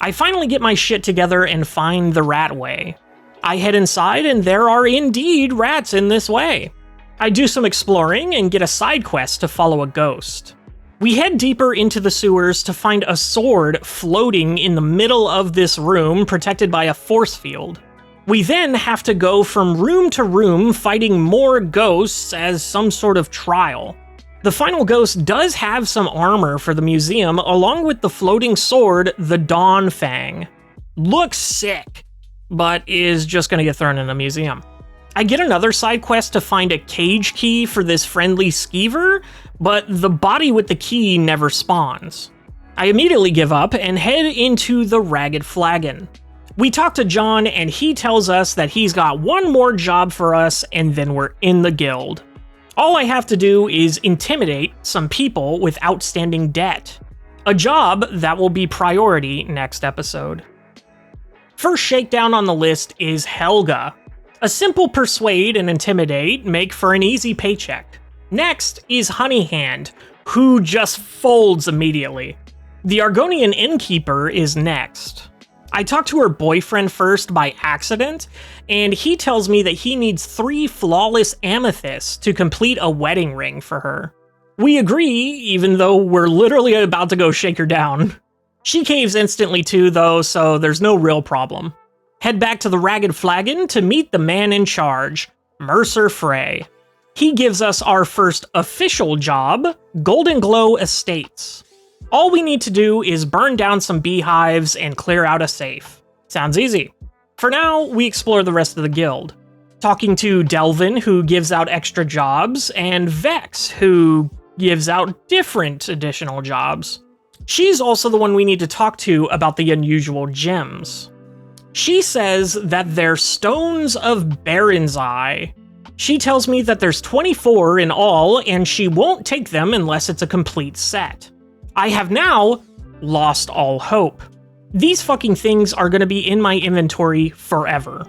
I finally get my shit together and find the rat way. I head inside and there are indeed rats in this way. I do some exploring and get a side quest to follow a ghost. We head deeper into the sewers to find a sword floating in the middle of this room, protected by a force field. We then have to go from room to room fighting more ghosts as some sort of trial. The final ghost does have some armor for the museum, along with the floating sword, the Dawn Fang. Looks sick, but is just gonna get thrown in the museum. I get another side quest to find a cage key for this friendly skeever, but the body with the key never spawns. I immediately give up and head into the Ragged Flagon. We talk to John and he tells us that he's got one more job for us and then we're in the guild. All I have to do is intimidate some people with outstanding debt. A job that will be priority next episode. First shakedown on the list is Helga. A simple persuade and intimidate make for an easy paycheck. Next is Honeyhand, who just folds immediately. The Argonian innkeeper is next. I talked to her boyfriend first by accident, and he tells me that he needs 3 flawless amethysts to complete a wedding ring for her. We agree, even though we're literally about to go shake her down. She caves instantly too, though, so there's no real problem. Head back to the Ragged Flagon to meet the man in charge, Mercer Frey. He gives us our first official job, Golden Glow Estates. All we need to do is burn down some beehives and clear out a safe. Sounds easy. For now, we explore the rest of the guild. Talking to Delvin, who gives out extra jobs, and Vex, who gives out different additional jobs. She's also the one we need to talk to about the unusual gems. She says that they're Stones of Baron's Eye. She tells me that there's 24 in all, and she won't take them unless it's a complete set. I have now lost all hope. These fucking things are gonna be in my inventory forever.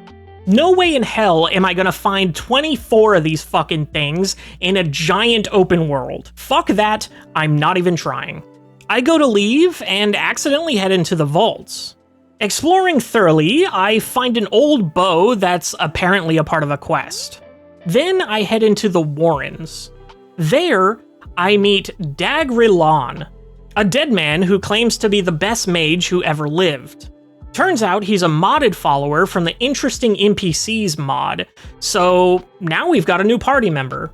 No way in hell am I gonna find 24 of these fucking things in a giant open world. Fuck that, I'm not even trying. I go to leave and accidentally head into the vaults. Exploring thoroughly, I find an old bow that's apparently a part of a quest. Then I head into the Warrens. There, I meet Dagrilan, a dead man who claims to be the best mage who ever lived. Turns out he's a modded follower from the Interesting NPCs mod, so now we've got a new party member.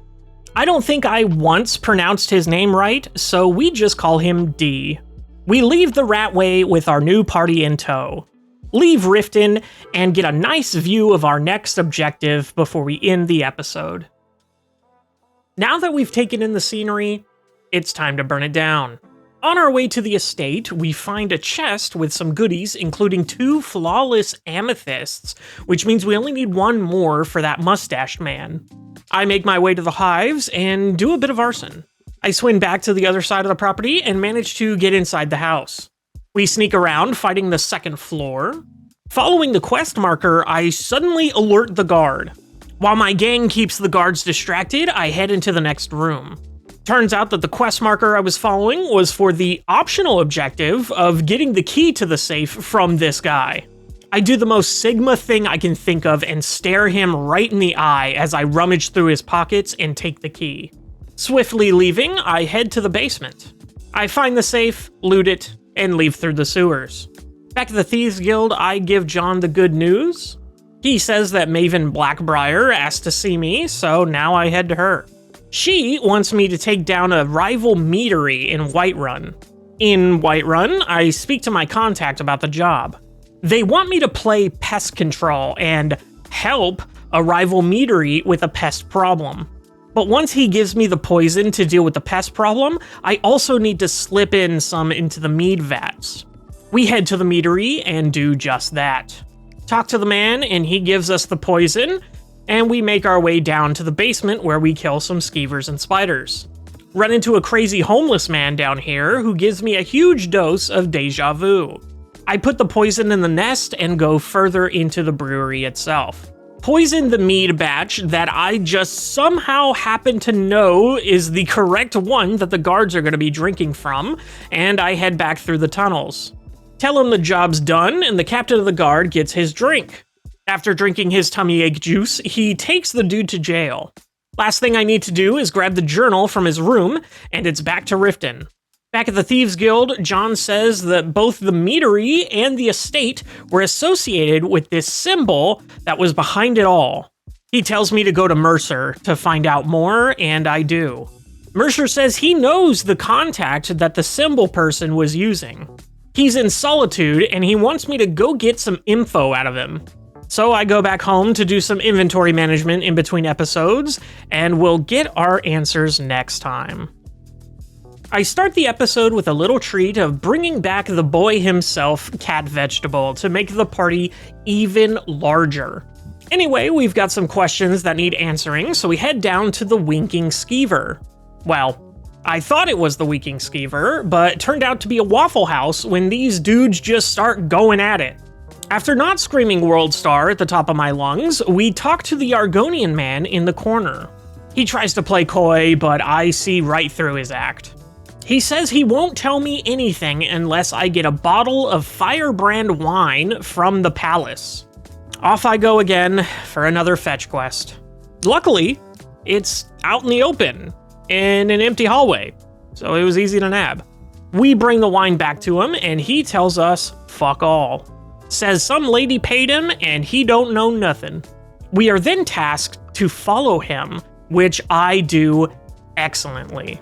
I don't think I once pronounced his name right, so we just call him D. We leave the Ratway with our new party in tow, leave Riften, and get a nice view of our next objective before we end the episode. Now that we've taken in the scenery, it's time to burn it down. On our way to the estate, we find a chest with some goodies, including 2 flawless amethysts, which means we only need 1 more for that mustached man. I make my way to the hives and do a bit of arson. I swing back to the other side of the property and manage to get inside the house. We sneak around, fighting the 2nd floor. Following the quest marker, I suddenly alert the guard. While my gang keeps the guards distracted, I head into the next room. Turns out that the quest marker I was following was for the optional objective of getting the key to the safe from this guy. I do the most Sigma thing I can think of and stare him right in the eye as I rummage through his pockets and take the key. Swiftly leaving, I head to the basement. I find the safe, loot it, and leave through the sewers. Back at the Thieves Guild, I give John the good news. He says that Maven Blackbriar asked to see me, so now I head to her. She wants me to take down a rival meadery in Whiterun. In Whiterun, I speak to my contact about the job. They want me to play pest control and help a rival meadery with a pest problem. But once he gives me the poison to deal with the pest problem, I also need to slip in some into the mead vats. We head to the meadery and do just that. Talk to the man and he gives us the poison, and we make our way down to the basement where we kill some skeevers and spiders. Run into a crazy homeless man down here who gives me a huge dose of deja vu. I put the poison in the nest and go further into the brewery itself. Poison the mead batch that I just somehow happen to know is the correct one that the guards are going to be drinking from, and I head back through the tunnels. Tell him the job's done, and the captain of the guard gets his drink. After drinking his tummy ache juice, he takes the dude to jail. Last thing I need to do is grab the journal from his room, and it's back to Riften. Back at the Thieves Guild, John says that both the meadery and the estate were associated with this symbol that was behind it all. He tells me to go to Mercer to find out more, and I do. Mercer says he knows the contact that the symbol person was using. He's in Solitude, and he wants me to go get some info out of him. So I go back home to do some inventory management in between episodes, and we'll get our answers next time. I start the episode with a little treat of bringing back the boy himself, Cat Vegetable, to make the party even larger. Anyway, we've got some questions that need answering, so we head down to the Winking Skeever. Well, I thought it was the Winking Skeever, but it turned out to be a Waffle House when these dudes just start going at it. After not screaming World Star at the top of my lungs, we talk to the Argonian man in the corner. He tries to play coy, but I see right through his act. He says he won't tell me anything unless I get a bottle of Firebrand wine from the palace. Off I go again for another fetch quest. Luckily, it's out in the open, in an empty hallway, so it was easy to nab. We bring the wine back to him, and he tells us fuck all. Says some lady paid him, and he don't know nothing. We are then tasked to follow him, which I do excellently.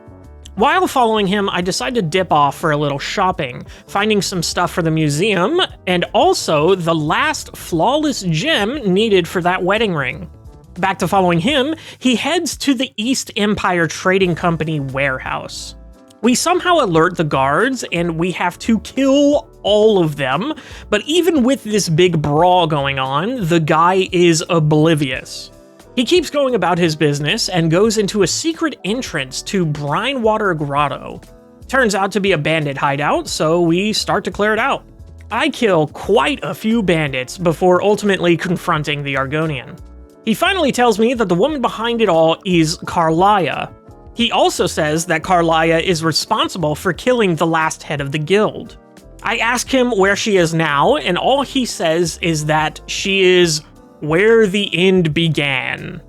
While following him, I decide to dip off for a little shopping, finding some stuff for the museum, and also the last flawless gem needed for that wedding ring. Back to following him, he heads to the East Empire Trading Company warehouse. We somehow alert the guards, and we have to kill all of them, but even with this big brawl going on, the guy is oblivious. He keeps going about his business and goes into a secret entrance to Brinewater Grotto. Turns out to be a bandit hideout, so we start to clear it out. I kill quite a few bandits before ultimately confronting the Argonian. He finally tells me that the woman behind it all is Carlia. He also says that Carlia is responsible for killing the last head of the guild. I ask him where she is now, and all he says is that she is where the end began.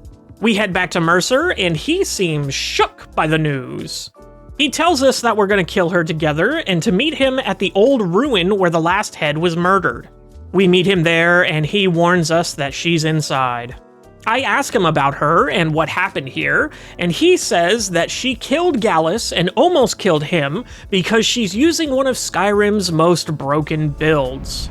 We head back to Mercer, and he seems shook by the news. He tells us that we're gonna kill her together, and to meet him at the old ruin where the last head was murdered. We meet him there, and he warns us that she's inside. I ask him about her and what happened here, and he says that she killed Gallus and almost killed him because she's using one of Skyrim's most broken builds,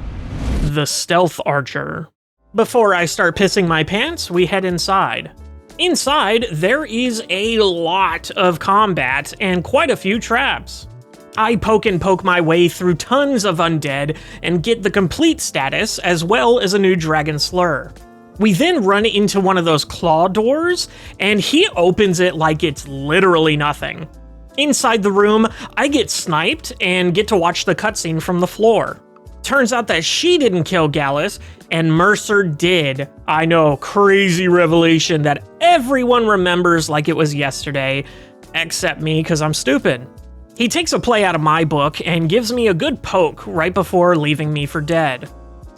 the Stealth Archer. Before I start pissing my pants, we head inside. Inside, there is a lot of combat and quite a few traps. I poke my way through tons of undead and get the complete status as well as a new dragon slur. We then run into one of those claw doors, and he opens it like it's literally nothing. Inside the room, I get sniped and get to watch the cutscene from the floor. Turns out that she didn't kill Gallus, and Mercer did. I know, crazy revelation that everyone remembers like it was yesterday, except me because I'm stupid. He takes a play out of my book and gives me a good poke right before leaving me for dead.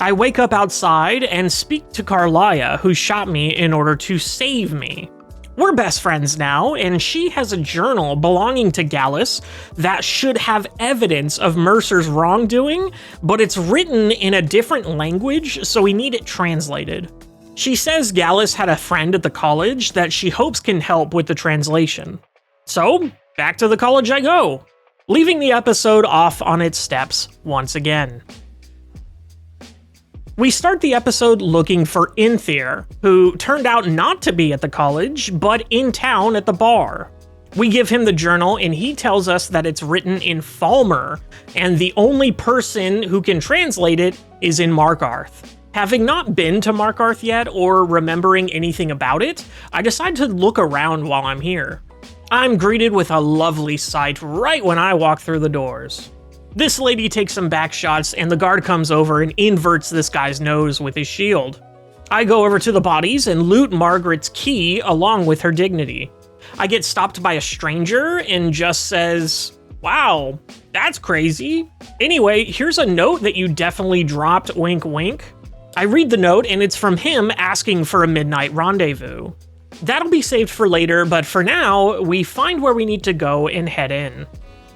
I wake up outside and speak to Carlia, who shot me in order to save me. We're best friends now, and she has a journal belonging to Gallus that should have evidence of Mercer's wrongdoing, but it's written in a different language, so we need it translated. She says Gallus had a friend at the college that she hopes can help with the translation. So, back to the college I go, leaving the episode off on its steps once again. We start the episode looking for Inthier, who turned out not to be at the college, but in town at the bar. We give him the journal, and he tells us that it's written in Falmer, and the only person who can translate it is in Markarth. Having not been to Markarth yet, or remembering anything about it, I decide to look around while I'm here. I'm greeted with a lovely sight right when I walk through the doors. This lady takes some back shots, and the guard comes over and inverts this guy's nose with his shield. I go over to the bodies and loot Margaret's key along with her dignity. I get stopped by a stranger and just says, "Wow, that's crazy. Anyway, here's a note that you definitely dropped, wink wink." I read the note, and it's from him asking for a midnight rendezvous. That'll be saved for later, but for now, we find where we need to go and head in.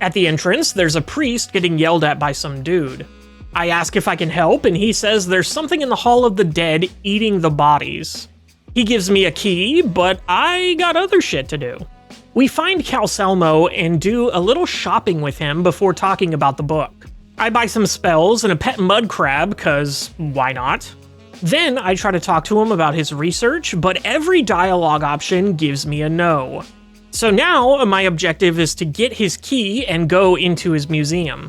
At the entrance, there's a priest getting yelled at by some dude. I ask if I can help, and he says there's something in the Hall of the Dead eating the bodies. He gives me a key, but I got other shit to do. We find Calcelmo and do a little shopping with him before talking about the book. I buy some spells and a pet mud crab, cause why not? Then I try to talk to him about his research, but every dialogue option gives me a no. So now my objective is to get his key and go into his museum.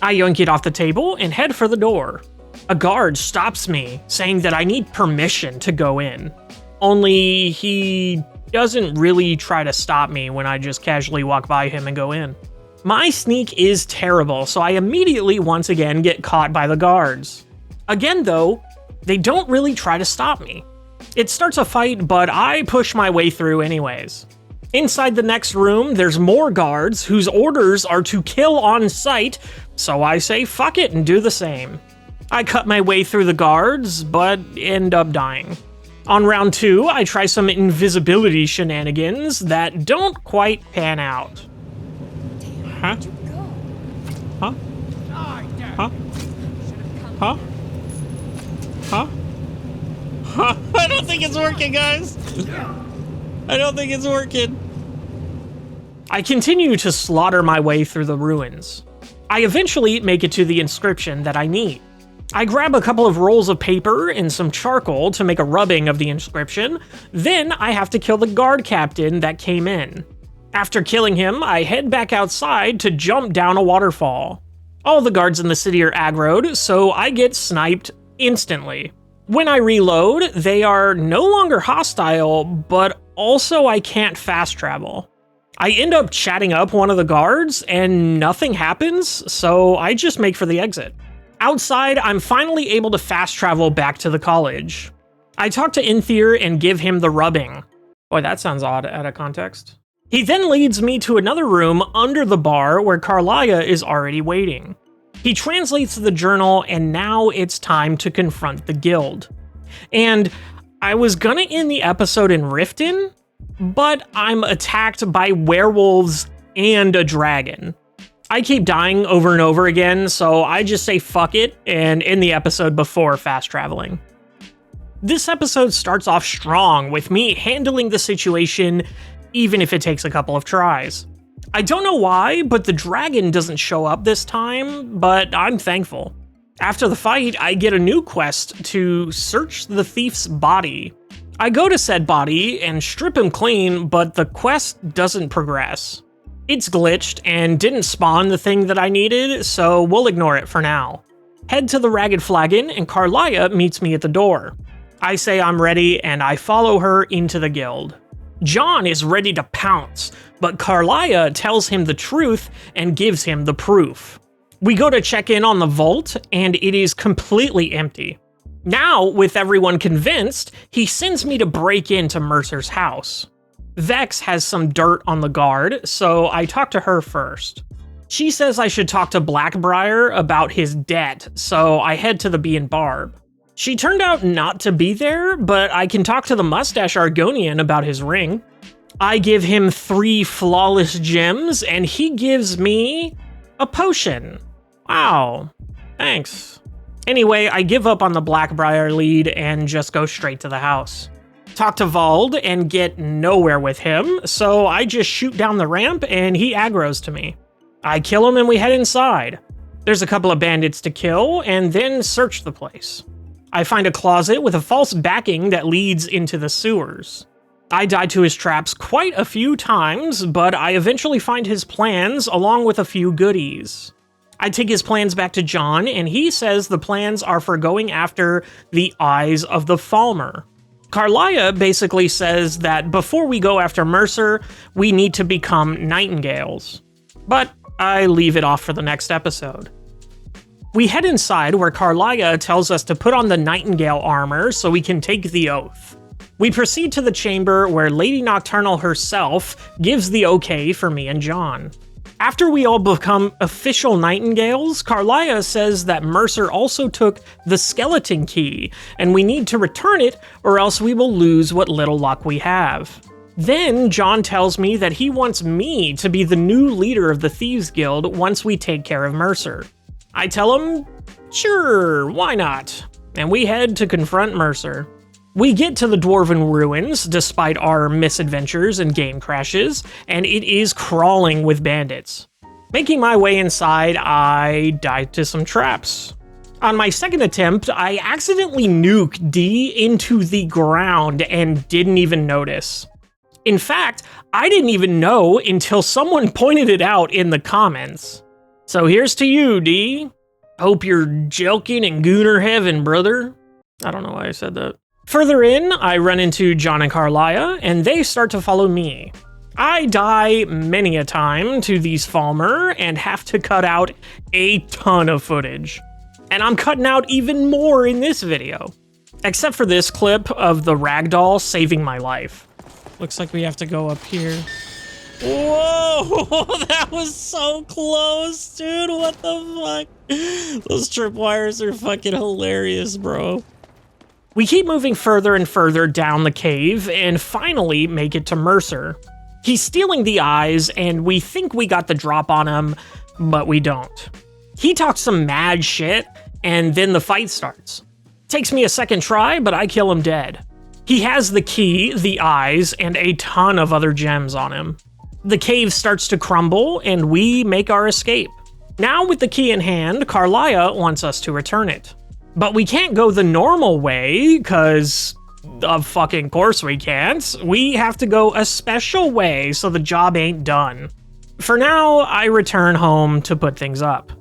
I yoink it off the table and head for the door. A guard stops me, saying that I need permission to go in. Only he doesn't really try to stop me when I just casually walk by him and go in. My sneak is terrible, so I immediately once again get caught by the guards. Again though, they don't really try to stop me. It starts a fight, but I push my way through anyways. Inside the next room, there's more guards whose orders are to kill on sight, so I say fuck it and do the same. I cut my way through the guards, but end up dying. On round 2, I try some invisibility shenanigans that don't quite pan out. Huh? Huh? Huh? Huh? Huh? Huh? I don't think it's working, guys! I don't think it's working. I continue to slaughter my way through the ruins. I eventually make it to the inscription that I need. I grab a couple of rolls of paper and some charcoal to make a rubbing of the inscription, then I have to kill the guard captain that came in. After killing him, I head back outside to jump down a waterfall. All the guards in the city are aggroed, so I get sniped instantly. When I reload, they are no longer hostile, but also I can't fast travel. I end up chatting up one of the guards, and nothing happens, so I just make for the exit. Outside, I'm finally able to fast travel back to the college. I talk to Inthier and give him the rubbing. Boy, that sounds odd out of context. He then leads me to another room under the bar where Carlia is already waiting. He translates the journal, and now it's time to confront the guild. And I was gonna end the episode in Riften, but I'm attacked by werewolves and a dragon. I keep dying over and over again, so I just say fuck it and end the episode before fast traveling. This episode starts off strong with me handling the situation, even if it takes a couple of tries. I don't know why, but the dragon doesn't show up this time, but I'm thankful. After the fight, I get a new quest to search the thief's body. I go to said body and strip him clean, but the quest doesn't progress. It's glitched and didn't spawn the thing that I needed, so we'll ignore it for now. Head to the Ragged Flagon, and Carlia meets me at the door. I say I'm ready, and I follow her into the guild. John is ready to pounce, but Carlia tells him the truth and gives him the proof. We go to check in on the vault, and it is completely empty. Now, with everyone convinced, he sends me to break into Mercer's house. Vex has some dirt on the guard, so I talk to her first. She says I should talk to Blackbriar about his debt, so I head to the Bee and Barb. She turned out not to be there, but I can talk to the Mustache Argonian about his ring. I give him 3 flawless gems, and he gives me a potion. Wow, thanks. Anyway, I give up on the Blackbriar lead and just go straight to the house. Talk to Vald and get nowhere with him, so I just shoot down the ramp and he aggroes to me. I kill him and we head inside. There's a couple of bandits to kill and then search the place. I find a closet with a false backing that leads into the sewers. I die to his traps quite a few times, but I eventually find his plans along with a few goodies. I take his plans back to John, and he says the plans are for going after the Eyes of the Falmer. Carlia basically says that before we go after Mercer, we need to become Nightingales. But I leave it off for the next episode. We head inside where Carlia tells us to put on the Nightingale armor so we can take the oath. We proceed to the chamber where Lady Nocturnal herself gives the okay for me and John. After we all become official Nightingales, Carlia says that Mercer also took the skeleton key, and we need to return it or else we will lose what little luck we have. Then John tells me that he wants me to be the new leader of the Thieves Guild once we take care of Mercer. I tell him, sure, why not? And we head to confront Mercer. We get to the Dwarven Ruins despite our misadventures and game crashes, and it is crawling with bandits. Making my way inside, I die to some traps. On my second attempt, I accidentally nuked D into the ground and didn't even notice. In fact, I didn't even know until someone pointed it out in the comments. So here's to you, D. Hope you're jelking in Gooner heaven, brother. I don't know why I said that. Further in, I run into John and Carlia, and they start to follow me. I die many a time to these Falmer and have to cut out a ton of footage. And I'm cutting out even more in this video. Except for this clip of the ragdoll saving my life. Looks like we have to go up here. Whoa, that was so close, dude. What the fuck? Those tripwires are fucking hilarious, bro. We keep moving further and further down the cave and finally make it to Mercer. He's stealing the eyes and we think we got the drop on him, but we don't. He talks some mad shit and then the fight starts. Takes me a second try, but I kill him dead. He has the key, the eyes, and a ton of other gems on him. The cave starts to crumble and we make our escape. Now with the key in hand, Carlia wants us to return it. But we can't go the normal way, cause of fucking course we can't. We have to go a special way so the job ain't done. For now, I return home to put things up.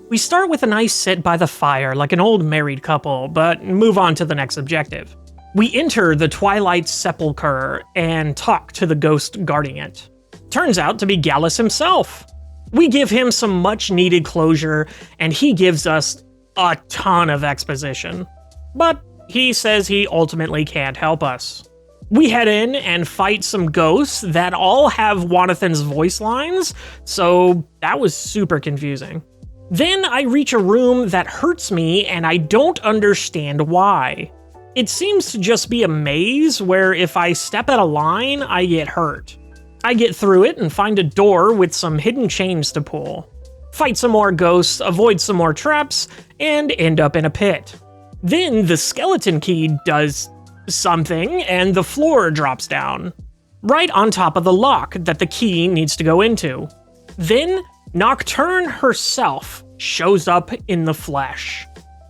We start with a nice sit by the fire like an old married couple, but move on to the next objective. We enter the Twilight Sepulchre and talk to the ghost guarding it. Turns out to be Gallus himself. We give him some much needed closure, and he gives us a ton of exposition. But he says he ultimately can't help us. We head in and fight some ghosts that all have Wanathan's voice lines, so that was super confusing. Then I reach a room that hurts me and I don't understand why. It seems to just be a maze where if I step out of line, I get hurt. I get through it and find a door with some hidden chains to pull. Fight some more ghosts, avoid some more traps, and end up in a pit. Then the skeleton key does something and the floor drops down, right on top of the lock that the key needs to go into. Then Nocturne herself shows up in the flesh.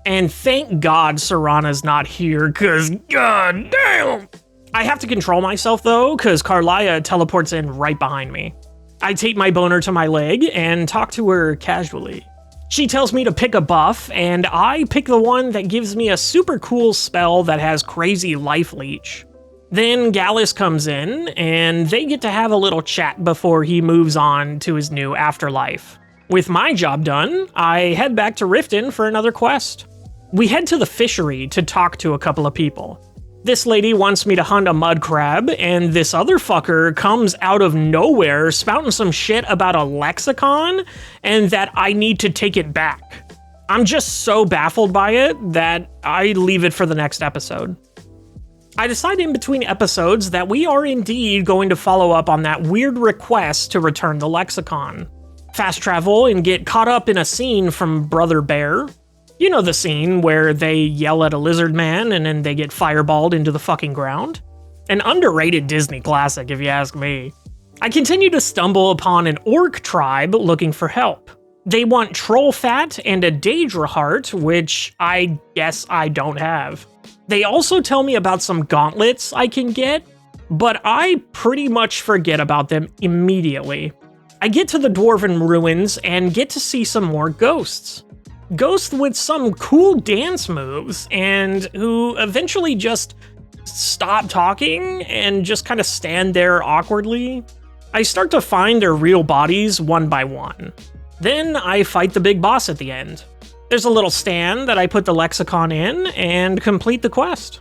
And thank God Serana's not here, cause god damn! I have to control myself though, cause Carlia teleports in right behind me. I tape my boner to my leg and talk to her casually. She tells me to pick a buff, and I pick the one that gives me a super cool spell that has crazy life leech. Then Gallus comes in, and they get to have a little chat before he moves on to his new afterlife. With my job done, I head back to Riften for another quest. We head to the fishery to talk to a couple of people. This lady wants me to hunt a mud crab, and this other fucker comes out of nowhere spouting some shit about a lexicon and that I need to take it back. I'm just so baffled by it that I leave it for the next episode. I decide in between episodes that we are indeed going to follow up on that weird request to return the lexicon. Fast travel and get caught up in a scene from Brother Bear. You know the scene where they yell at a lizard man and then they get fireballed into the fucking ground? An underrated Disney classic, if you ask me. I continue to stumble upon an orc tribe looking for help. They want troll fat and a Daedra heart, which I guess I don't have. They also tell me about some gauntlets I can get, but I pretty much forget about them immediately. I get to the Dwarven Ruins and get to see some more ghosts. Ghosts with some cool dance moves and who eventually just stop talking and just kind of stand there awkwardly. I start to find their real bodies one by one. Then I fight the big boss at the end. There's a little stand that I put the lexicon in and complete the quest.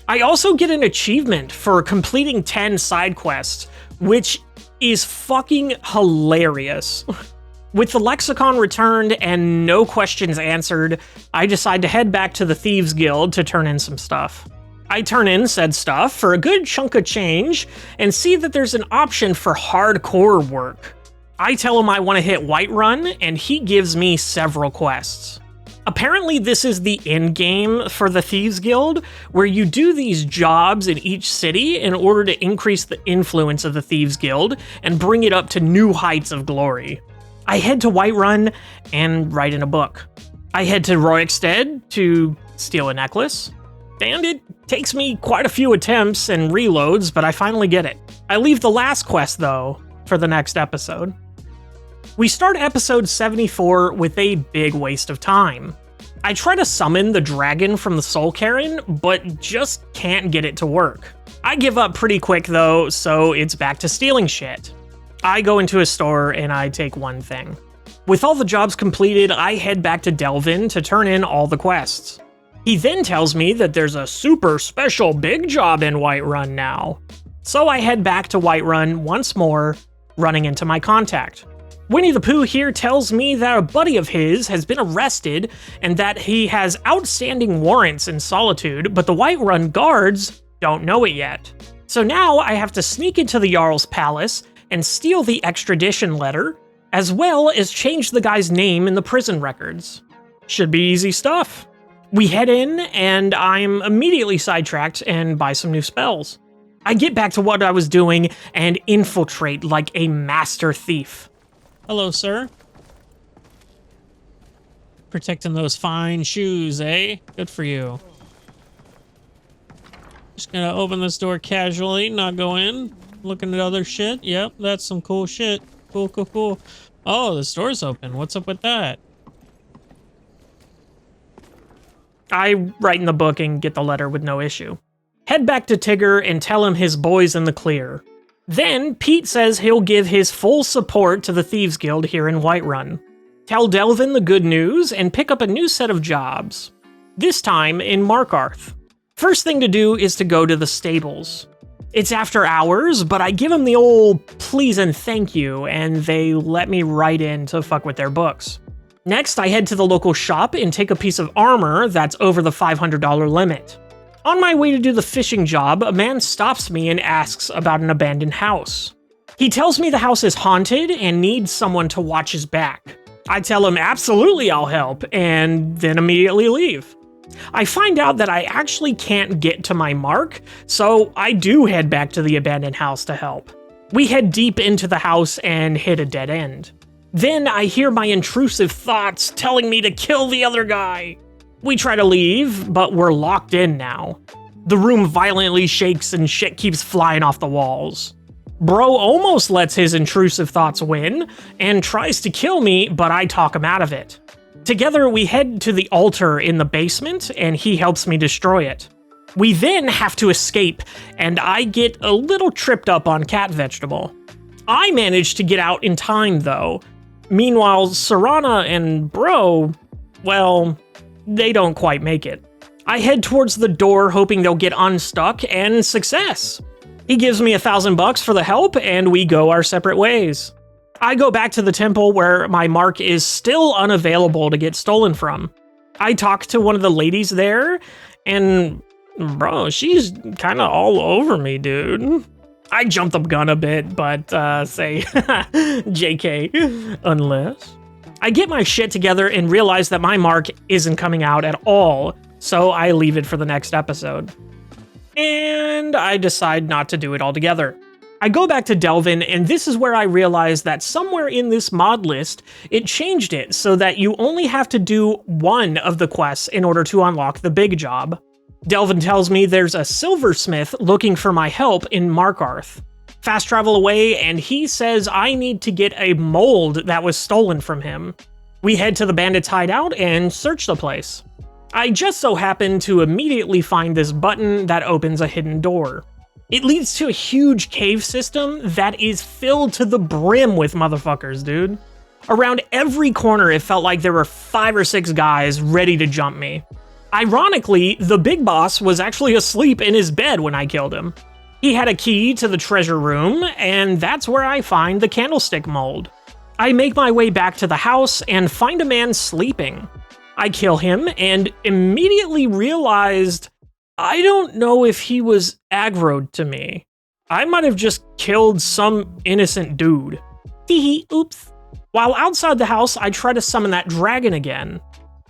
I also get an achievement for completing 10 side quests, which is fucking hilarious. With the lexicon returned and no questions answered, I decide to head back to the Thieves Guild to turn in some stuff. I turn in said stuff for a good chunk of change and see that there's an option for hardcore work. I tell him I want to hit Whiterun, and he gives me several quests. Apparently this is the endgame for the Thieves Guild, where you do these jobs in each city in order to increase the influence of the Thieves Guild and bring it up to new heights of glory. I head to Whiterun and write in a book. I head to Royxstead to steal a necklace, and it takes me quite a few attempts and reloads, but I finally get it. I leave the last quest, though, for the next episode. We start episode 74 with a big waste of time. I try to summon the dragon from the Soul Cairn, but just can't get it to work. I give up pretty quick though, so it's back to stealing shit. I go into a store and I take one thing. With all the jobs completed, I head back to Delvin to turn in all the quests. He then tells me that there's a super special big job in Whiterun now. So I head back to Whiterun once more, running into my contact. Winnie the Pooh here tells me that a buddy of his has been arrested and that he has outstanding warrants in Solitude, but the Whiterun guards don't know it yet. So now I have to sneak into the Jarl's palace and steal the extradition letter, as well as change the guy's name in the prison records. Should be easy stuff. We head in, and I'm immediately sidetracked and buy some new spells. I get back to what I was doing and infiltrate like a master thief. Hello, sir. Protecting those fine shoes, eh? Good for you. Just gonna open this door casually, not go in. Looking at other shit. Yep, that's some cool shit. Cool, cool, cool. Oh, this door's open. What's up with that? I write in the book and get the letter with no issue. Head back to Tigger and tell him his boy's in the clear. Then, Pete says he'll give his full support to the Thieves Guild here in Whiterun. Tell Delvin the good news and pick up a new set of jobs. This time in Markarth. First thing to do is to go to the stables. It's after hours, but I give them the old please and thank you, and they let me right in to fuck with their books. Next, I head to the local shop and take a piece of armor that's over the $500 limit. On my way to do the fishing job, a man stops me and asks about an abandoned house. He tells me the house is haunted and needs someone to watch his back. I tell him absolutely I'll help, and then immediately leave. I find out that I actually can't get to my mark, so I do head back to the abandoned house to help. We head deep into the house and hit a dead end. Then I hear my intrusive thoughts telling me to kill the other guy. We try to leave, but we're locked in now. The room violently shakes and shit keeps flying off the walls. Bro almost lets his intrusive thoughts win and tries to kill me, but I talk him out of it. Together, we head to the altar in the basement, and he helps me destroy it. We then have to escape, and I get a little tripped up on cat vegetable. I manage to get out in time, though. Meanwhile, Serana and Bro, well, they don't quite make it. I head towards the door hoping they'll get unstuck, and success! He gives me $1,000 for the help, and we go our separate ways. I go back to the temple where my mark is still unavailable to get stolen from. I talk to one of the ladies there, and bro, she's kinda all over me, dude. I jump the gun a bit, but say JK, unless. I get my shit together and realize that my mark isn't coming out at all, so I leave it for the next episode. And I decide not to do it altogether. I go back to Delvin, and this is where I realize that somewhere in this mod list, it changed it so that you only have to do one of the quests in order to unlock the big job. Delvin tells me there's a silversmith looking for my help in Markarth. Fast travel away, and he says I need to get a mold that was stolen from him. We head to the bandits' hideout and search the place. I just so happen to immediately find this button that opens a hidden door. It leads to a huge cave system that is filled to the brim with motherfuckers, dude. Around every corner, it felt like there were 5 or 6 guys ready to jump me. Ironically, the big boss was actually asleep in his bed when I killed him. He had a key to the treasure room, and that's where I find the candlestick mold. I make my way back to the house and find a man sleeping. I kill him and immediately realized I don't know if he was aggroed to me. I might have just killed some innocent dude. Hee oops. While outside the house, I try to summon that dragon again.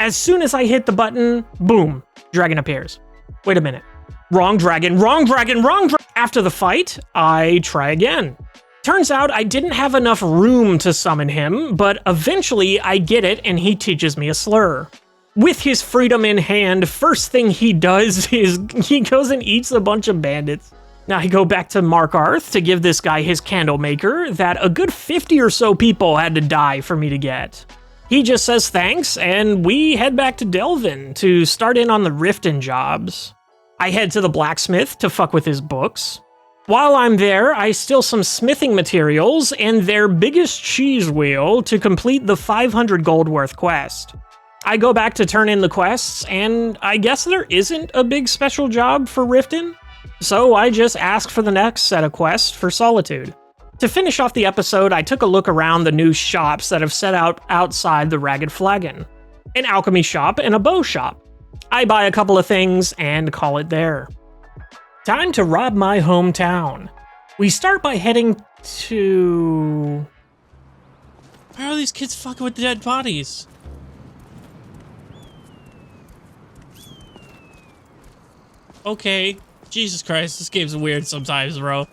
As soon as I hit the button, boom, dragon appears. Wait a minute. Wrong dragon, wrong dragon, wrong dragon. After the fight, I try again. Turns out I didn't have enough room to summon him, but eventually I get it and he teaches me a slur. With his freedom in hand, first thing he does is he goes and eats a bunch of bandits. Now I go back to Markarth to give this guy his candle maker that a good 50 or so people had to die for me to get. He just says thanks, and we head back to Delvin to start in on the Riften jobs. I head to the blacksmith to fuck with his books. While I'm there, I steal some smithing materials and their biggest cheese wheel to complete the 500 gold worth quest. I go back to turn in the quests, and I guess there isn't a big special job for Riften, so I just ask for the next set of quests for Solitude. To finish off the episode, I took a look around the new shops that have set out outside the Ragged Flagon. An alchemy shop and a bow shop. I buy a couple of things and call it there. Time to rob my hometown. We start by heading to... Why are these kids fucking with the dead bodies? Okay. Jesus Christ, this game's weird sometimes, bro.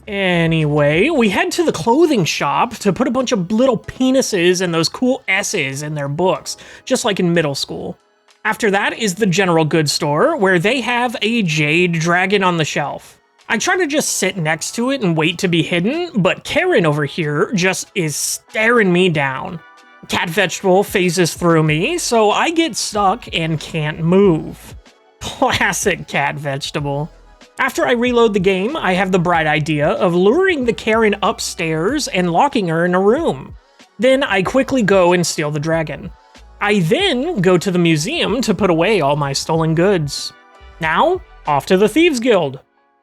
Anyway, we head to the clothing shop to put a bunch of little penises and those cool S's in their books, just like in middle school. After that is the general goods store, where they have a jade dragon on the shelf. I try to just sit next to it and wait to be hidden, but Karen over here just is staring me down. Cat Vegetable phases through me, so I get stuck and can't move. Classic Cat Vegetable. After I reload the game, I have the bright idea of luring the Karen upstairs and locking her in a room. Then I quickly go and steal the dragon. I then go to the museum to put away all my stolen goods. Now, off to the Thieves Guild.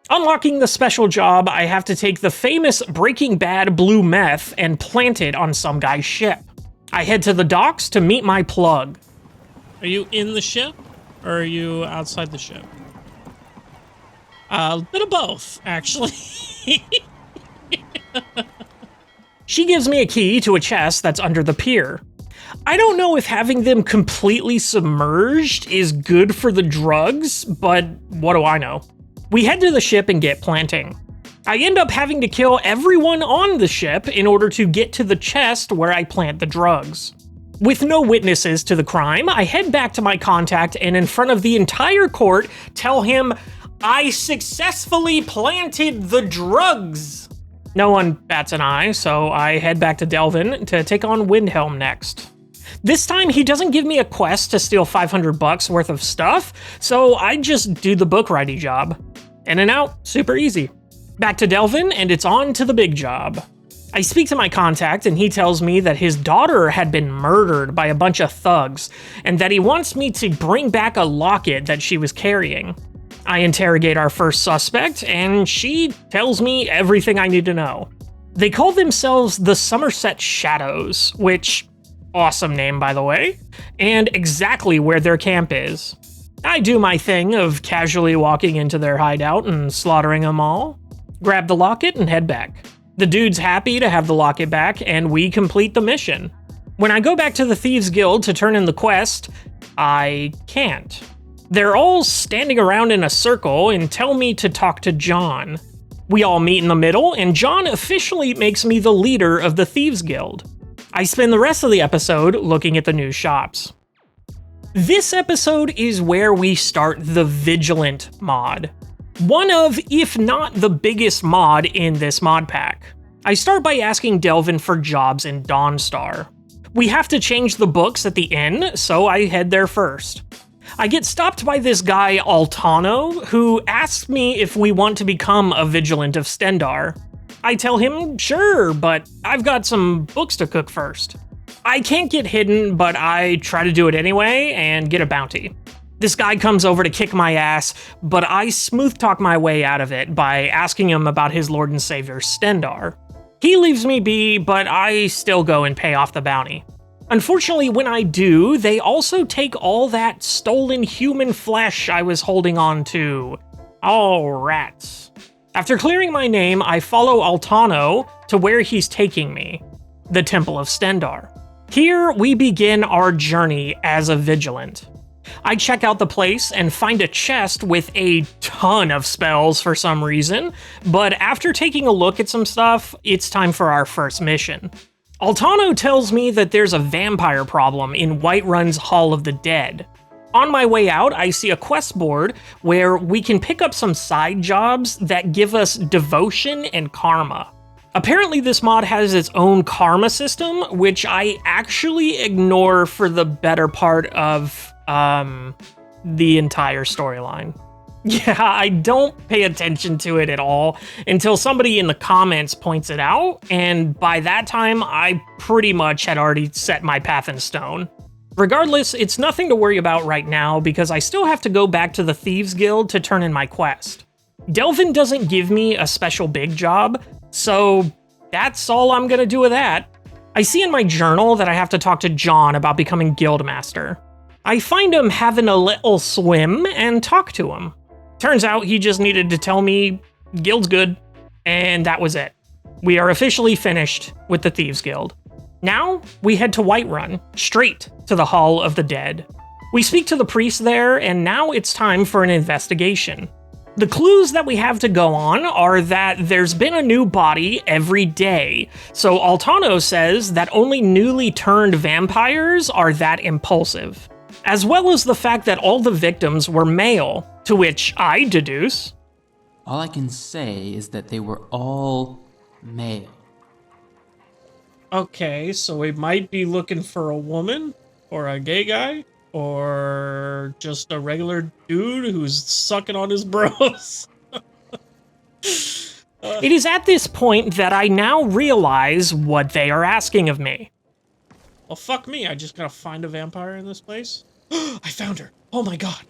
Unlocking the special job, I have to take the famous Breaking Bad blue meth and plant it on some guy's ship. I head to the docks to meet my plug. Are you in the ship, or are you outside the ship? A bit of both, actually. She gives me a key to a chest that's under the pier. I don't know if having them completely submerged is good for the drugs, but what do I know? We head to the ship and get planting. I end up having to kill everyone on the ship in order to get to the chest where I plant the drugs. With no witnesses to the crime, I head back to my contact and in front of the entire court tell him I successfully planted the drugs. No one bats an eye, so I head back to Delvin to take on Windhelm next. This time, he doesn't give me a quest to steal 500 bucks worth of stuff, so I just do the book righty job. In and out, super easy. Back to Delvin, and it's on to the big job. I speak to my contact, and he tells me that his daughter had been murdered by a bunch of thugs, and that he wants me to bring back a locket that she was carrying. I interrogate our first suspect, and she tells me everything I need to know. They call themselves the Somerset Shadows, which... awesome name, by the way, and exactly where their camp is. I do my thing of casually walking into their hideout and slaughtering them all, grab the locket, and head back. The dude's happy to have the locket back, and we complete the mission. When I go back to the Thieves Guild to turn in the quest, I can't. They're all standing around in a circle and tell me to talk to John. We all meet in the middle, and John officially makes me the leader of the Thieves Guild. I spend the rest of the episode looking at the new shops. This episode is where we start the Vigilant mod. One of, if not the biggest mod in this mod pack. I start by asking Delvin for jobs in Dawnstar. We have to change the books at the inn, so I head there first. I get stopped by this guy Altano, who asks me if we want to become a Vigilant of Stendar. I tell him, sure, but I've got some books to cook first. I can't get hidden, but I try to do it anyway and get a bounty. This guy comes over to kick my ass, but I smooth talk my way out of it by asking him about his Lord and Savior Stendar. He leaves me be, but I still go and pay off the bounty. Unfortunately, when I do, they also take all that stolen human flesh I was holding on to. Oh, rats. After clearing my name, I follow Altano to where he's taking me, the Temple of Stendarr. Here, we begin our journey as a vigilant. I check out the place and find a chest with a ton of spells for some reason, but after taking a look at some stuff, it's time for our first mission. Altano tells me that there's a vampire problem in Whiterun's Hall of the Dead. On my way out, I see a quest board where we can pick up some side jobs that give us devotion and karma. Apparently this mod has its own karma system, which I actually ignore for the better part of, the entire storyline. Yeah, I don't pay attention to it at all until somebody in the comments points it out, and by that time, I pretty much had already set my path in stone. Regardless, it's nothing to worry about right now because I still have to go back to the Thieves Guild to turn in my quest. Delvin doesn't give me a special big job, so that's all I'm gonna do with that. I see in my journal that I have to talk to John about becoming Guildmaster. I find him having a little swim and talk to him. Turns out he just needed to tell me Guild's good, and that was it. We are officially finished with the Thieves Guild. Now, we head to Whiterun, straight to the Hall of the Dead. We speak to the priest there, and now it's time for an investigation. The clues that we have to go on are that there's been a new body every day, so Altano says that only newly turned vampires are that impulsive, as well as the fact that all the victims were male, to which I deduce, all I can say is that they were all male. Okay, so we might be looking for a woman, or a gay guy, or just a regular dude who's sucking on his bros. It is at this point that I now realize what they are asking of me. Well, fuck me, I just gotta find a vampire in this place. I found her. Oh my god.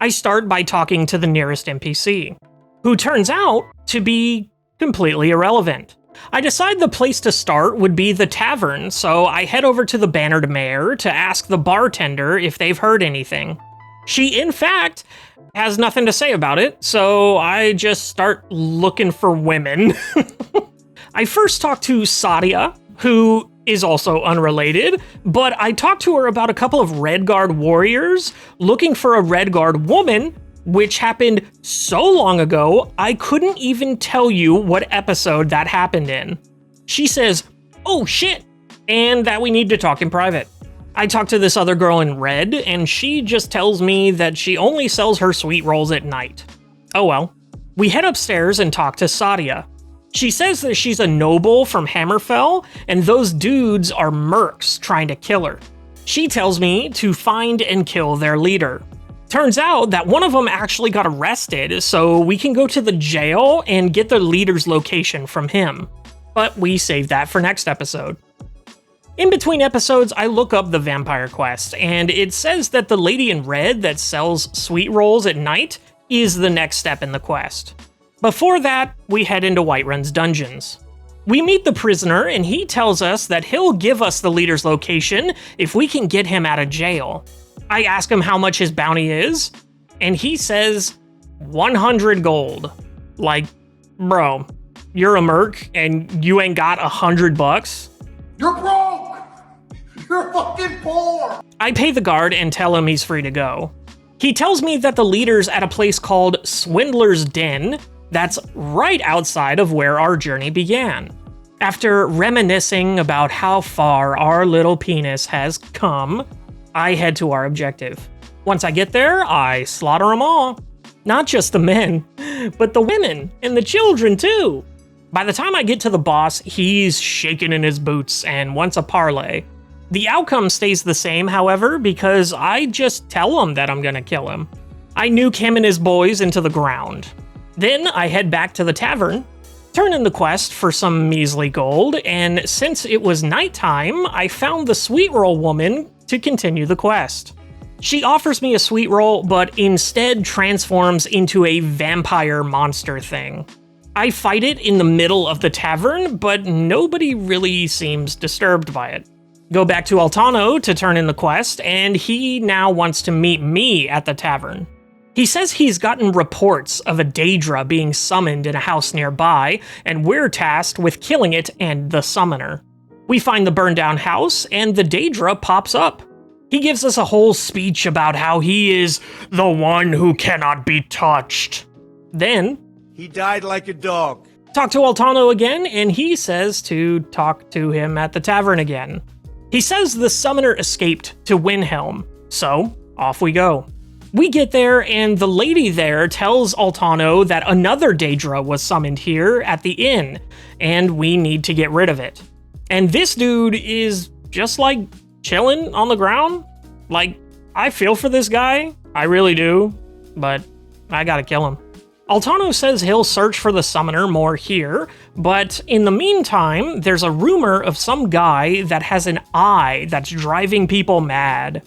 I start by talking to the nearest NPC, who turns out to be completely irrelevant. I decide the place to start would be the tavern, so I head over to the Bannered Mare to ask the bartender if they've heard anything. She, in fact, has nothing to say about it, so I just start looking for women. I first talk to Sadia, who is also unrelated, but I talked to her about a couple of Redguard warriors looking for a Redguard woman, which happened so long ago, I couldn't even tell you what episode that happened in. She says, "Oh shit," and that we need to talk in private. I talk to this other girl in red, and she just tells me that she only sells her sweet rolls at night. Oh well. We head upstairs and talk to Sadia. She says that she's a noble from Hammerfell, and those dudes are mercs trying to kill her. She tells me to find and kill their leader. Turns out that one of them actually got arrested, so we can go to the jail and get the leader's location from him. But we save that for next episode. In between episodes, I look up the vampire quest, and it says that the lady in red that sells sweet rolls at night is the next step in the quest. Before that, we head into Whiterun's dungeons. We meet the prisoner, and he tells us that he'll give us the leader's location if we can get him out of jail. I ask him how much his bounty is, and he says 100 gold. Like, bro, you're a merc and you ain't got $100? You're broke! You're fucking poor! I pay the guard and tell him he's free to go. He tells me that the leader's at a place called Swindler's Den that's right outside of where our journey began. After reminiscing about how far our little penis has come, I head to our objective. Once I get there, I slaughter them all. Not just the men, but the women and the children too. By the time I get to the boss, he's shaking in his boots and wants a parlay. The outcome stays the same, however, because I just tell him that I'm gonna kill him. I nuke him and his boys into the ground. Then I head back to the tavern, turn in the quest for some measly gold, and since it was nighttime, I found the sweet roll woman to continue the quest. She offers me a sweet roll, but instead transforms into a vampire monster thing. I fight it in the middle of the tavern, but nobody really seems disturbed by it. Go back to Altano to turn in the quest, and he now wants to meet me at the tavern. He says he's gotten reports of a Daedra being summoned in a house nearby, and we're tasked with killing it and the summoner. We find the burned down house, and the Daedra pops up. He gives us a whole speech about how he is the one who cannot be touched. Then, he died like a dog. Talk to Altano again, and he says to talk to him at the tavern again. He says the summoner escaped to Windhelm, so off we go. We get there, and the lady there tells Altano that another Daedra was summoned here at the inn, and we need to get rid of it. And this dude is just like chilling on the ground. Like, I feel for this guy, I really do, but I gotta kill him. Altano says he'll search for the summoner more here, but in the meantime, there's a rumor of some guy that has an eye that's driving people mad.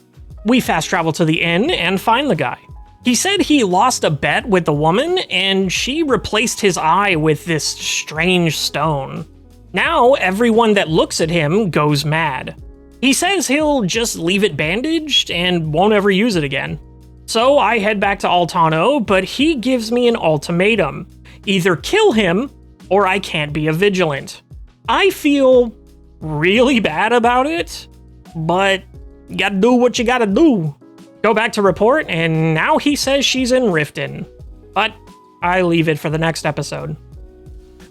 We fast travel to the inn and find the guy. He said he lost a bet with the woman, and she replaced his eye with this strange stone. Now, everyone that looks at him goes mad. He says he'll just leave it bandaged and won't ever use it again. So I head back to Altano, but he gives me an ultimatum. Either kill him, or I can't be a vigilant. I feel really bad about it, but you gotta do what you gotta do. Go back to report, and now he says she's in Riften. But I leave it for the next episode.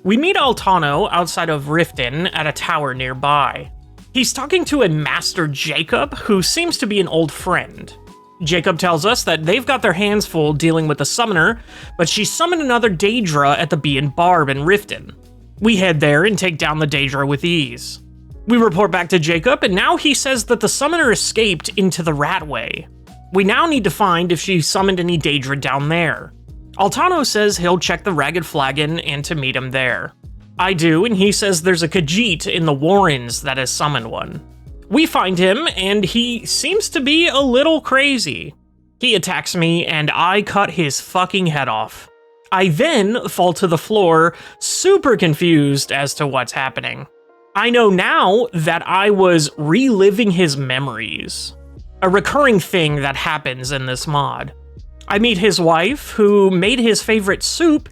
We meet Altano outside of Riften at a tower nearby. He's talking to a Master Jacob, who seems to be an old friend. Jacob tells us that they've got their hands full dealing with the summoner, but she summoned another Daedra at the Bee and Barb in Riften. We head there and take down the Daedra with ease. We report back to Jacob, and now he says that the summoner escaped into the Ratway. We now need to find if she summoned any Daedra down there. Altano says he'll check the Ragged Flagon and to meet him there. I do, and he says there's a Khajiit in the Warrens that has summoned one. We find him, and he seems to be a little crazy. He attacks me, and I cut his fucking head off. I then fall to the floor, super confused as to what's happening. I know now that I was reliving his memories, a recurring thing that happens in this mod. I meet his wife, who made his favorite soup,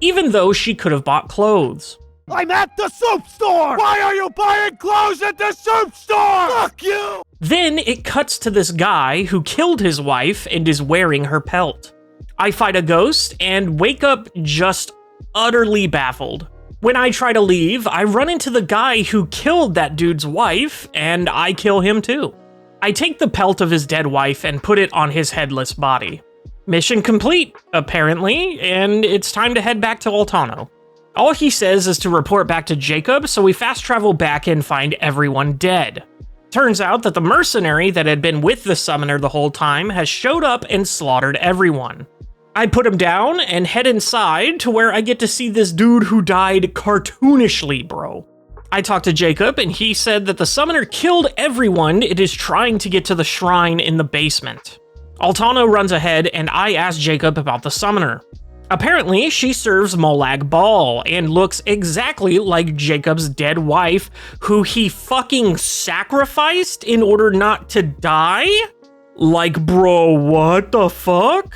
even though she could have bought clothes. I'm at the soup store! Why are you buying clothes at the soup store? Fuck you! Then it cuts to this guy who killed his wife and is wearing her pelt. I fight a ghost and wake up just utterly baffled. When I try to leave, I run into the guy who killed that dude's wife, and I kill him too. I take the pelt of his dead wife and put it on his headless body. Mission complete, apparently, and it's time to head back to Altano. All he says is to report back to Jacob, so we fast travel back and find everyone dead. Turns out that the mercenary that had been with the summoner the whole time has showed up and slaughtered everyone. I put him down and head inside to where I get to see this dude who died cartoonishly, bro. I talked to Jacob, and he said that the summoner killed everyone it is trying to get to the shrine in the basement. Altano runs ahead, and I ask Jacob about the summoner. Apparently, she serves Molag Bal and looks exactly like Jacob's dead wife, who he fucking sacrificed in order not to die? Like, bro, what the fuck?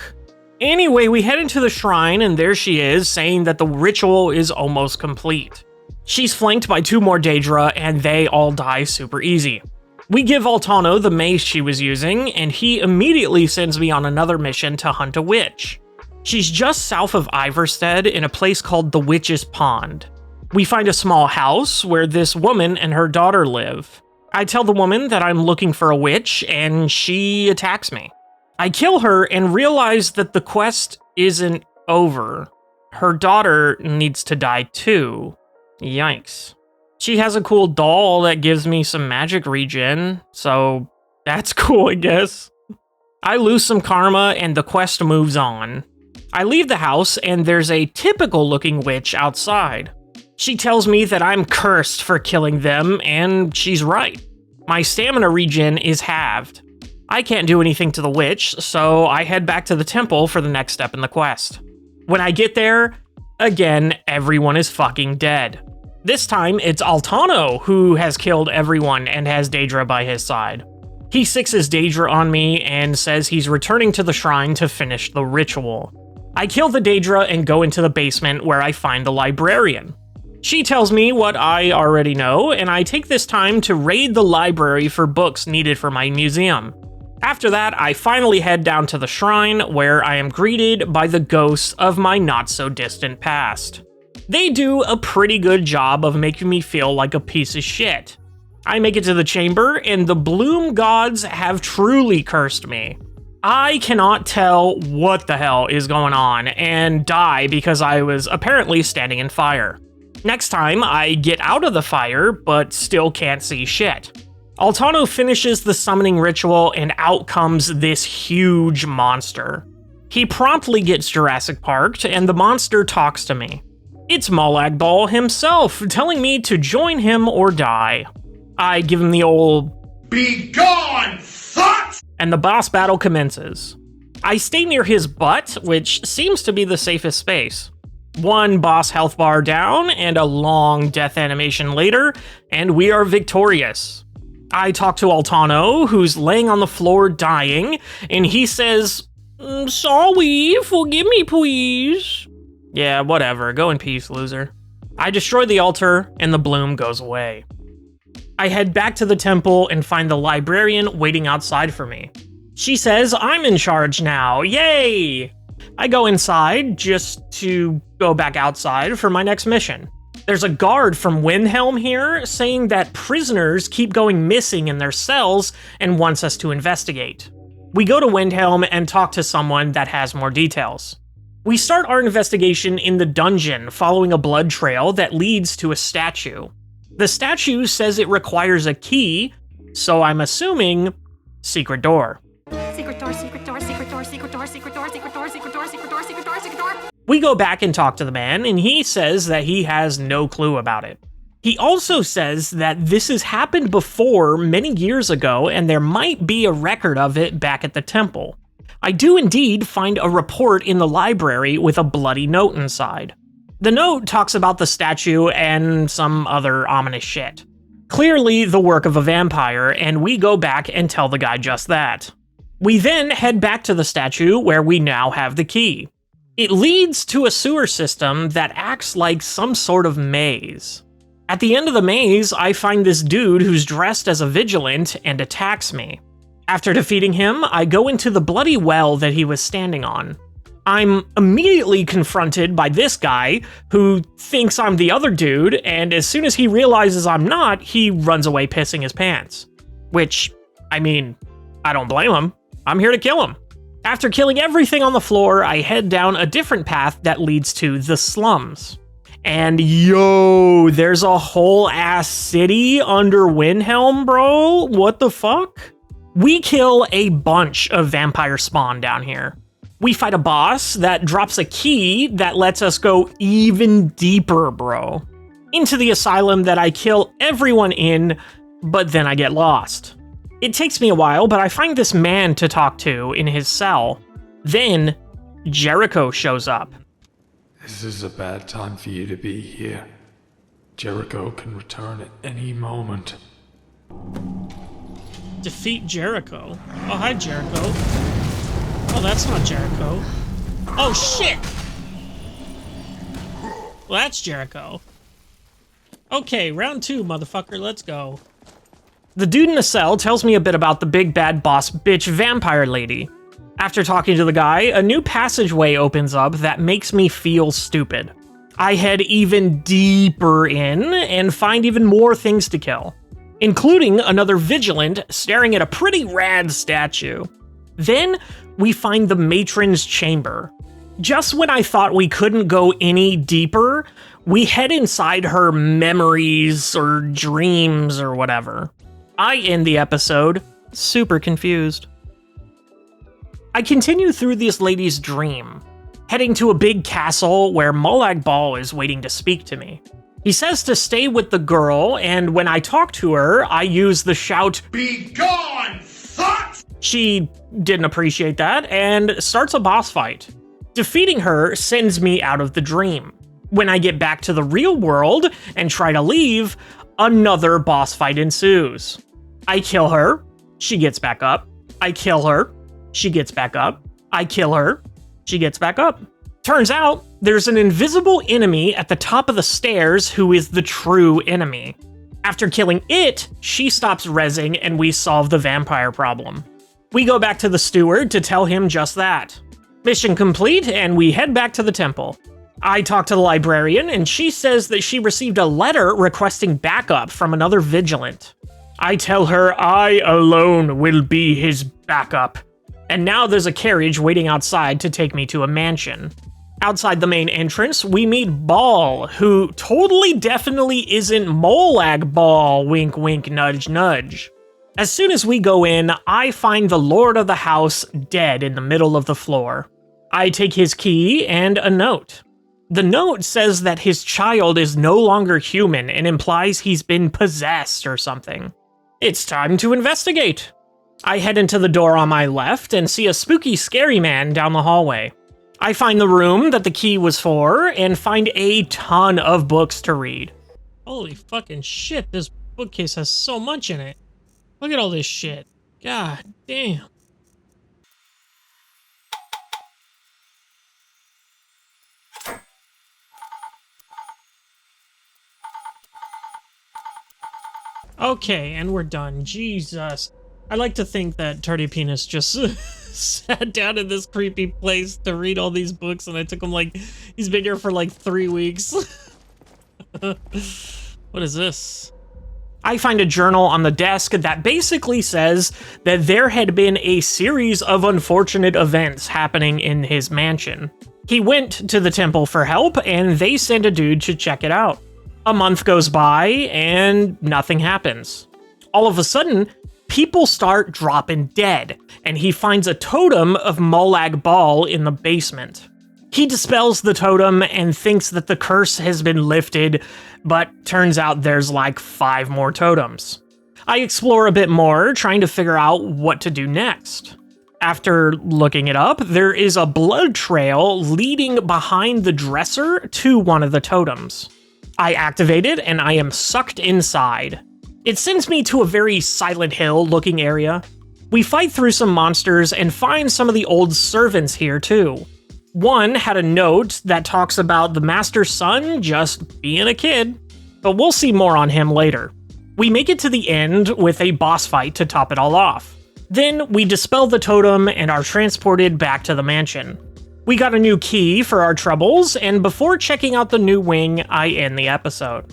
Anyway, we head into the shrine, and there she is, saying that the ritual is almost complete. She's flanked by 2 more Daedra, and they all die super easy. We give Altano the mace she was using, and he immediately sends me on another mission to hunt a witch. She's just south of Iverstead in a place called the Witch's Pond. We find a small house where this woman and her daughter live. I tell the woman that I'm looking for a witch, and she attacks me. I kill her and realize that the quest isn't over. Her daughter needs to die too. Yikes. She has a cool doll that gives me some magic regen, so that's cool, I guess. I lose some karma and the quest moves on. I leave the house and there's a typical looking witch outside. She tells me that I'm cursed for killing them, and she's right. My stamina regen is halved. I can't do anything to the witch, so I head back to the temple for the next step in the quest. When I get there, again, everyone is fucking dead. This time, it's Altano who has killed everyone and has Daedra by his side. He sixes Daedra on me and says he's returning to the shrine to finish the ritual. I kill the Daedra and go into the basement where I find the librarian. She tells me what I already know, and I take this time to raid the library for books needed for my museum. After that, I finally head down to the shrine, where I am greeted by the ghosts of my not-so-distant past. They do a pretty good job of making me feel like a piece of shit. I make it to the chamber, and the Bloom gods have truly cursed me. I cannot tell what the hell is going on, and die because I was apparently standing in fire. Next time, I get out of the fire, but still can't see shit. Altano finishes the summoning ritual, and out comes this huge monster. He promptly gets Jurassic Parked, and the monster talks to me. It's Molag Bal himself, telling me to join him or die. I give him the old "Be gone, fuck!" and the boss battle commences. I stay near his butt, which seems to be the safest space. One boss health bar down, and a long death animation later, and we are victorious. I talk to Altano, who's laying on the floor dying, and he says, "Sorry, forgive me please." Yeah, whatever, go in peace, loser. I destroy the altar, and the bloom goes away. I head back to the temple and find the librarian waiting outside for me. She says I'm in charge now, yay! I go inside just to go back outside for my next mission. There's a guard from Windhelm here saying that prisoners keep going missing in their cells and wants us to investigate. We go to Windhelm and talk to someone that has more details. We start our investigation in the dungeon following a blood trail that leads to a statue. The statue says it requires a key, so I'm assuming secret door. Secret door, secret door, secret door, secret door, secret door, secret door, secret door, secret door, secret door, secret door. We go back and talk to the man, and he says that he has no clue about it. He also says that this has happened before many years ago, and there might be a record of it back at the temple. I do indeed find a report in the library with a bloody note inside. The note talks about the statue and some other ominous shit. Clearly the work of a vampire, and we go back and tell the guy just that. We then head back to the statue where we now have the key. It leads to a sewer system that acts like some sort of maze. At the end of the maze, I find this dude who's dressed as a vigilant and attacks me. After defeating him, I go into the bloody well that he was standing on. I'm immediately confronted by this guy who thinks I'm the other dude, and as soon as he realizes I'm not, he runs away pissing his pants. Which, I mean, I don't blame him. I'm here to kill him. After killing everything on the floor, I head down a different path that leads to the slums. And yo, there's a whole ass city under Windhelm, bro. What the fuck? We kill a bunch of vampire spawn down here. We fight a boss that drops a key that lets us go even deeper, bro. Into the asylum that I kill everyone in, but then I get lost. It takes me a while, but I find this man to talk to in his cell. Then, Jericho shows up. This is a bad time for you to be here. Jericho can return at any moment. Defeat Jericho. Oh, hi, Jericho. Oh, that's not Jericho. Oh, shit! Well, that's Jericho. Okay, round 2, motherfucker. Let's go. The dude in the cell tells me a bit about the big bad boss bitch vampire lady. After talking to the guy, a new passageway opens up that makes me feel stupid. I head even deeper in and find even more things to kill, including another vigilant staring at a pretty rad statue. Then we find the matron's chamber. Just when I thought we couldn't go any deeper, we head inside her memories or dreams or whatever. I end the episode super confused. I continue through this lady's dream, heading to a big castle where Molag Bal is waiting to speak to me. He says to stay with the girl, and when I talk to her, I use the shout, "Be gone, fuck!" She didn't appreciate that and starts a boss fight. Defeating her sends me out of the dream. When I get back to the real world and try to leave, another boss fight ensues. I kill her, she gets back up. I kill her, she gets back up. I kill her, she gets back up. Turns out, there's an invisible enemy at the top of the stairs who is the true enemy. After killing it, she stops rezzing and we solve the vampire problem. We go back to the steward to tell him just that. Mission complete, and we head back to the temple. I talk to the librarian, and she says that she received a letter requesting backup from another vigilant. I tell her I alone will be his backup. And now there's a carriage waiting outside to take me to a mansion. Outside the main entrance, we meet Ball, who totally definitely isn't Molag Ball, wink wink nudge nudge. As soon as we go in, I find the lord of the house dead in the middle of the floor. I take his key and a note. The note says that his child is no longer human and implies he's been possessed or something. It's time to investigate. I head into the door on my left and see a spooky, scary man down the hallway. I find the room that the key was for and find a ton of books to read. Holy fucking shit, this bookcase has so much in it. Look at all this shit. God damn. Okay, and we're done. Jesus. I like to think that Tar-Tei Penes just sat down in this creepy place to read all these books, and I took him like, he's been here for like 3 weeks. What is this? I find a journal on the desk that basically says that there had been a series of unfortunate events happening in his mansion. He went to the temple for help, and they sent a dude to check it out. A month goes by, and nothing happens. All of a sudden, people start dropping dead, and he finds a totem of Molag Bal in the basement. He dispels the totem and thinks that the curse has been lifted, but turns out there's like 5 more totems. I explore a bit more, trying to figure out what to do next. After looking it up, there is a blood trail leading behind the dresser to one of the totems. I activate it, and I am sucked inside. It sends me to a very Silent Hill looking area. We fight through some monsters and find some of the old servants here too. One had a note that talks about the master's son just being a kid, but we'll see more on him later. We make it to the end with a boss fight to top it all off. Then we dispel the totem and are transported back to the mansion. We got a new key for our troubles, and before checking out the new wing, I end the episode.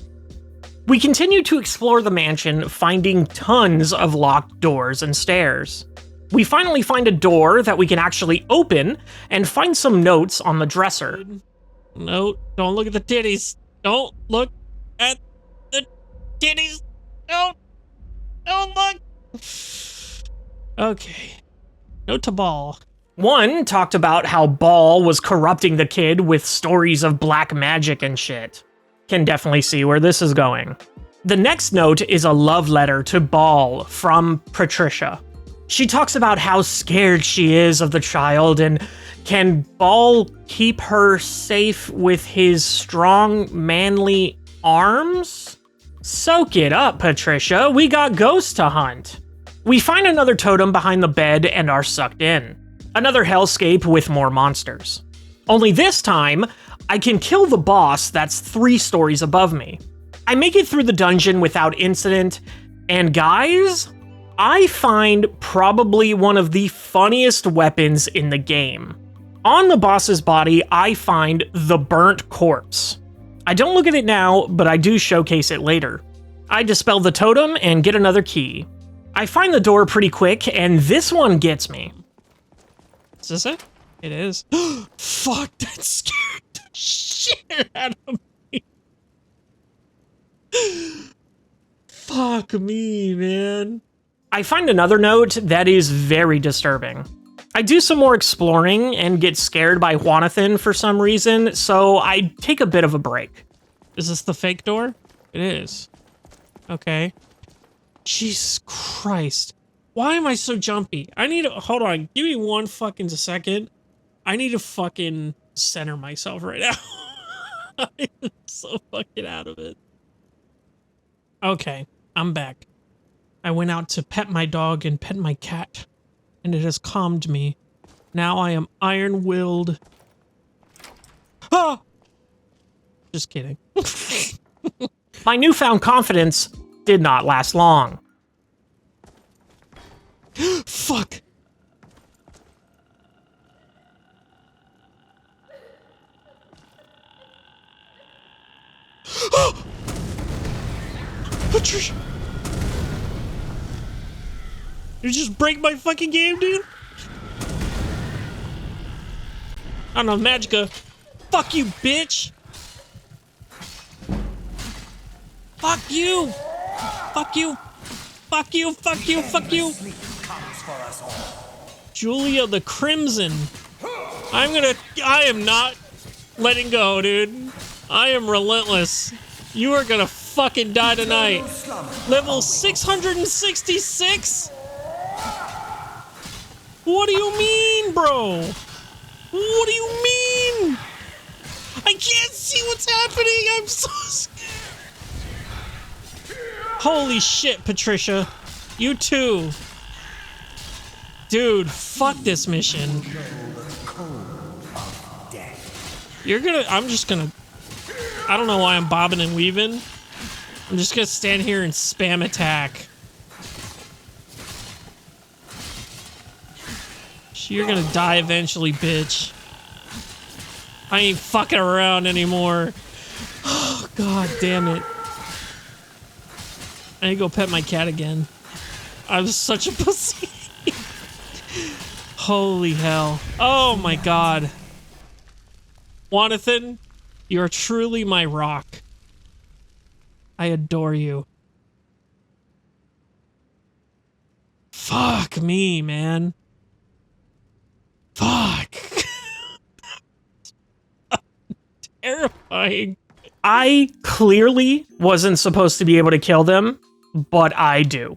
We continue to explore the mansion, finding tons of locked doors and stairs. We finally find a door that we can actually open, and find some notes on the dresser. No, don't look at the titties. Don't look at the titties. Don't look. Okay. Note to Ball. One talked about how Ball was corrupting the kid with stories of black magic and shit. Can definitely see where this is going. The next note is a love letter to Ball from Patricia. She talks about how scared she is of the child and can Ball keep her safe with his strong, manly arms? Soak it up, Patricia. We got ghosts to hunt. We find another totem behind the bed and are sucked in. Another hellscape with more monsters. Only this time, I can kill the boss that's 3 stories above me. I make it through the dungeon without incident, and guys, I find probably one of the funniest weapons in the game. On the boss's body, I find the burnt corpse. I don't look at it now, but I do showcase it later. I dispel the totem and get another key. I find the door pretty quick, and this one gets me. Is this it? It is. Fuck, that scared the shit out of me. Fuck me, man. I find another note that is very disturbing. I do some more exploring and get scared by Juanathan for some reason, so I take a bit of a break. Is this the fake door? It is. Okay. Jesus Christ. Why am I so jumpy? I need to, hold on, give me 1 fucking second. I need to fucking center myself right now. I'm so fucking out of it. Okay, I'm back. I went out to pet my dog and pet my cat, and it has calmed me. Now I am iron-willed. Ah! Just kidding. My newfound confidence did not last long. Fuck! Patricia! You just break my fucking game, dude? I don't know, Magica. Fuck you, bitch! Fuck you! Fuck you! Fuck you! Fuck you! Fuck you! Julia the Crimson. I am not letting go, dude. I am relentless. You are gonna fucking die tonight. Level 666? What do you mean, bro? What do you mean? I can't see what's happening. I'm so scared. Holy shit, Patricia. You too. Dude, fuck this mission. I'm just gonna, I don't know why I'm bobbing and weaving. I'm just gonna stand here and spam attack. You're gonna die eventually, bitch. I ain't fucking around anymore. Oh, god damn it. I need to go pet my cat again. I was such a pussy. Holy hell. Oh my god. Jonathan, you are truly my rock. I adore you. Fuck me, man. Fuck. Terrifying. I clearly wasn't supposed to be able to kill them, but I do.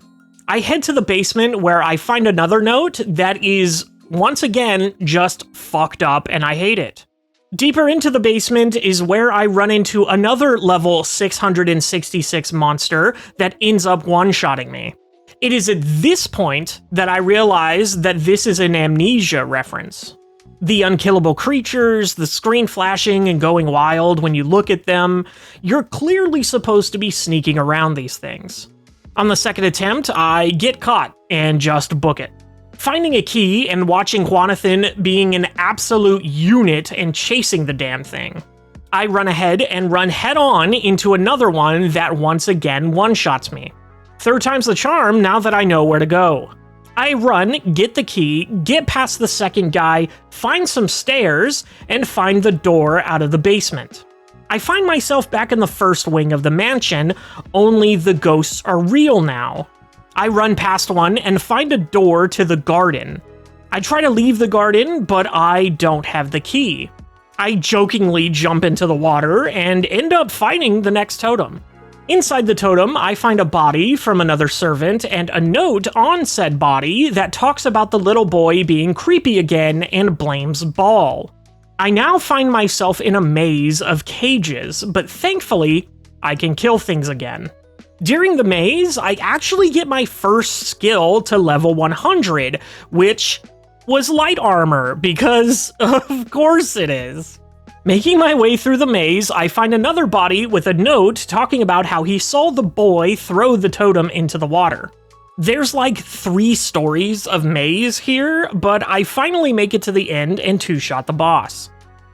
I head to the basement where I find another note that is, once again, just fucked up and I hate it. Deeper into the basement is where I run into another level 666 monster that ends up one-shotting me. It is at this point that I realize that this is an Amnesia reference. The unkillable creatures, the screen flashing and going wild when you look at them, you're clearly supposed to be sneaking around these things. On the second attempt, I get caught and just book it. Finding a key and watching Jonathan being an absolute unit and chasing the damn thing. I run ahead and run head-on into another one that once again one-shots me. Third time's the charm now that I know where to go. I run, get the key, get past the second guy, find some stairs, and find the door out of the basement. I find myself back in the first wing of the mansion, only the ghosts are real now. I run past one and find a door to the garden. I try to leave the garden, but I don't have the key. I jokingly jump into the water and end up fighting the next totem. Inside the totem, I find a body from another servant and a note on said body that talks about the little boy being creepy again and blames Ball. I now find myself in a maze of cages, but thankfully, I can kill things again. During the maze, I actually get my first skill to level 100, which was light armor, because of course it is. Making my way through the maze, I find another body with a note talking about how he saw the boy throw the totem into the water. There's like 3 stories of maze here, but I finally make it to the end and two-shot the boss.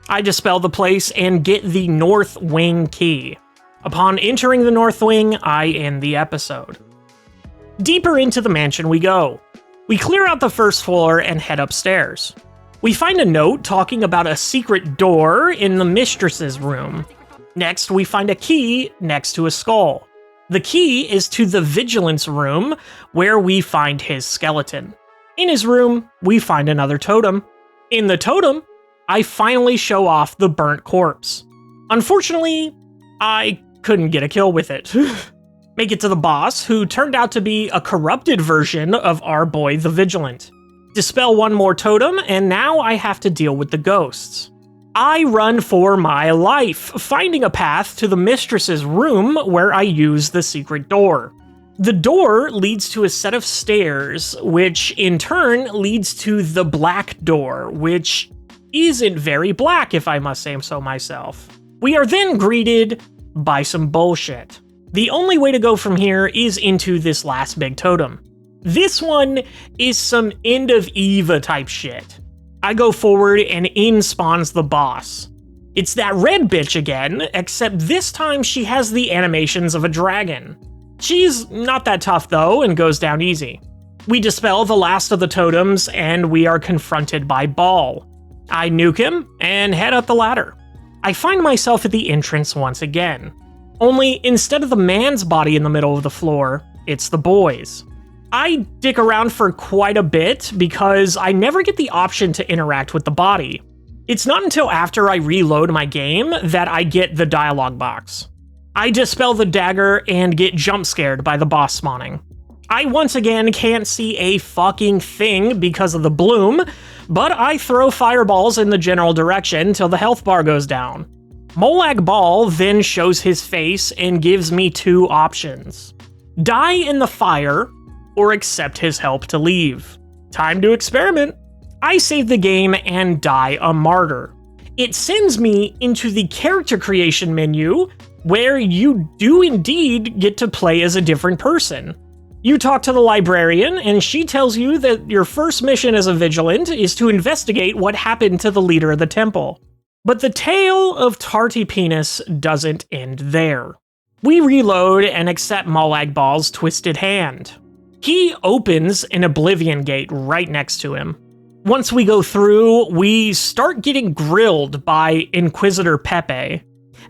I dispel the place and get the North Wing key. Upon entering the North Wing, I end the episode. Deeper into the mansion we go. We clear out the first floor and head upstairs. We find a note talking about a secret door in the mistress's room. Next, we find a key next to a skull. The key is to the vigilance room, where we find his skeleton. In his room, we find another totem. In the totem, I finally show off the burnt corpse. Unfortunately, I couldn't get a kill with it. Make it to the boss, who turned out to be a corrupted version of our boy the Vigilant. Dispel one more totem, and now I have to deal with the ghosts. I run for my life, finding a path to the mistress's room where I use the secret door. The door leads to a set of stairs, which in turn leads to the black door, which isn't very black if I must say so myself. We are then greeted by some bullshit. The only way to go from here is into this last big totem. This one is some end of Eva type shit. I go forward and in spawns the boss. It's that red bitch again, except this time she has the animations of a dragon. She's not that tough though and goes down easy. We dispel the last of the totems and we are confronted by Ball. I nuke him and head up the ladder. I find myself at the entrance once again. Only instead of the man's body in the middle of the floor, it's the boy's. I dick around for quite a bit because I never get the option to interact with the body. It's not until after I reload my game that I get the dialogue box. I dispel the dagger and get jump scared by the boss spawning. I once again can't see a fucking thing because of the bloom, but I throw fireballs in the general direction till the health bar goes down. Molag Ball then shows his face and gives me two options. Die in the fire, or accept his help to leave. Time to experiment. I save the game and die a martyr. It sends me into the character creation menu, where you do indeed get to play as a different person. You talk to the librarian, and she tells you that your first mission as a vigilant is to investigate what happened to the leader of the temple. But the tale of Tar-Tei Penes doesn't end there. We reload and accept Molag Ball's twisted hand. He opens an Oblivion gate right next to him. Once we go through, we start getting grilled by Inquisitor Pepe.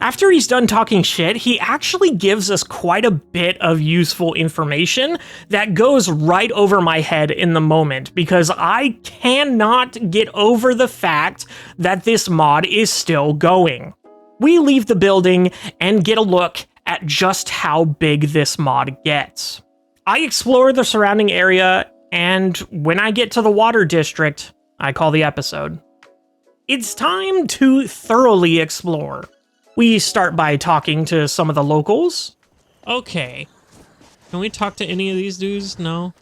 After he's done talking shit, he actually gives us quite a bit of useful information that goes right over my head in the moment because I cannot get over the fact that this mod is still going. We leave the building and get a look at just how big this mod gets. I explore the surrounding area, and when I get to the water district, I call the episode. It's time to thoroughly explore. We start by talking to some of the locals. Okay. Can we talk to any of these dudes? No?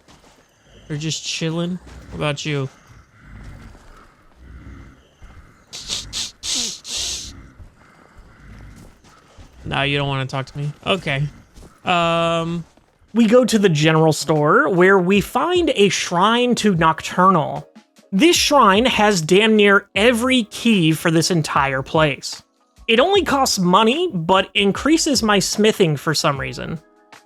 They're just chilling? What about you? No, you don't want to talk to me? Okay. We go to the general store where we find a shrine to Nocturnal. This shrine has damn near every key for this entire place. It only costs money, but increases my smithing for some reason.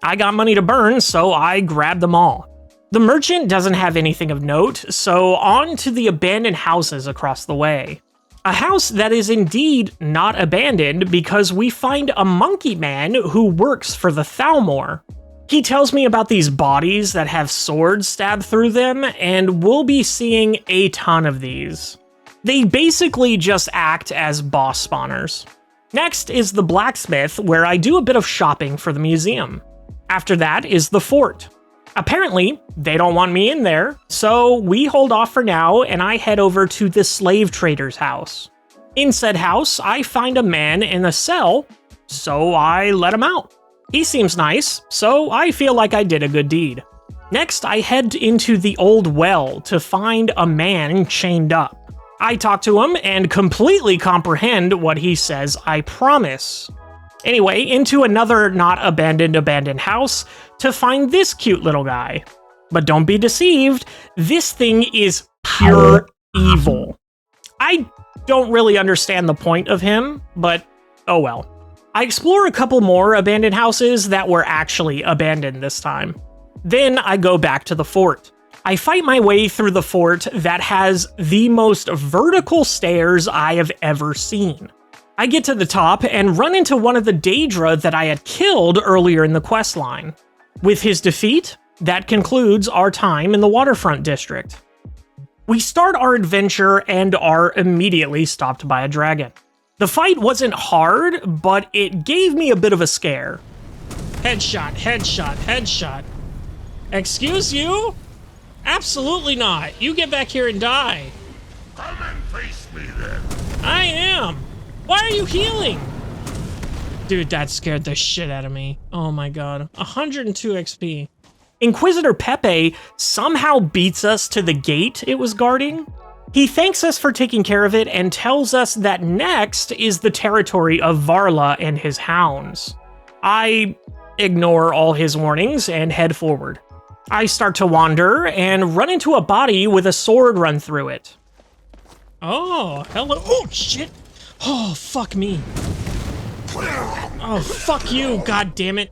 I got money to burn, so I grabbed them all. The merchant doesn't have anything of note, so on to the abandoned houses across the way. A house that is indeed not abandoned because we find a monkey man who works for the Thalmor. He tells me about these bodies that have swords stabbed through them, and we'll be seeing a ton of these. They basically just act as boss spawners. Next is the blacksmith, where I do a bit of shopping for the museum. After that is the fort. Apparently, they don't want me in there, so we hold off for now and I head over to the slave trader's house. In said house, I find a man in a cell, so I let him out. He seems nice, so I feel like I did a good deed. Next, I head into the old well to find a man chained up. I talk to him and completely comprehend what he says, I promise. Anyway, into another not abandoned house to find this cute little guy. But don't be deceived, this thing is pure evil. I don't really understand the point of him, but oh well. I explore a couple more abandoned houses that were actually abandoned this time. Then I go back to the fort. I fight my way through the fort that has the most vertical stairs I have ever seen. I get to the top and run into one of the Daedra that I had killed earlier in the questline. With his defeat, that concludes our time in the waterfront district. We start our adventure and are immediately stopped by a dragon. The fight wasn't hard, but it gave me a bit of a scare. Headshot, headshot, headshot. Excuse you? Absolutely not. You get back here and die. Come and face me then. I am. Why are you healing? Dude, that scared the shit out of me. Oh my god. 102 XP. Inquisitor Pepe somehow beats us to the gate it was guarding. He thanks us for taking care of it and tells us that next is the territory of Varla and his hounds. I ignore all his warnings and head forward. I start to wander and run into a body with a sword run through it. Oh, hello. Oh, shit. Oh, fuck me. Oh, fuck you, god damn it.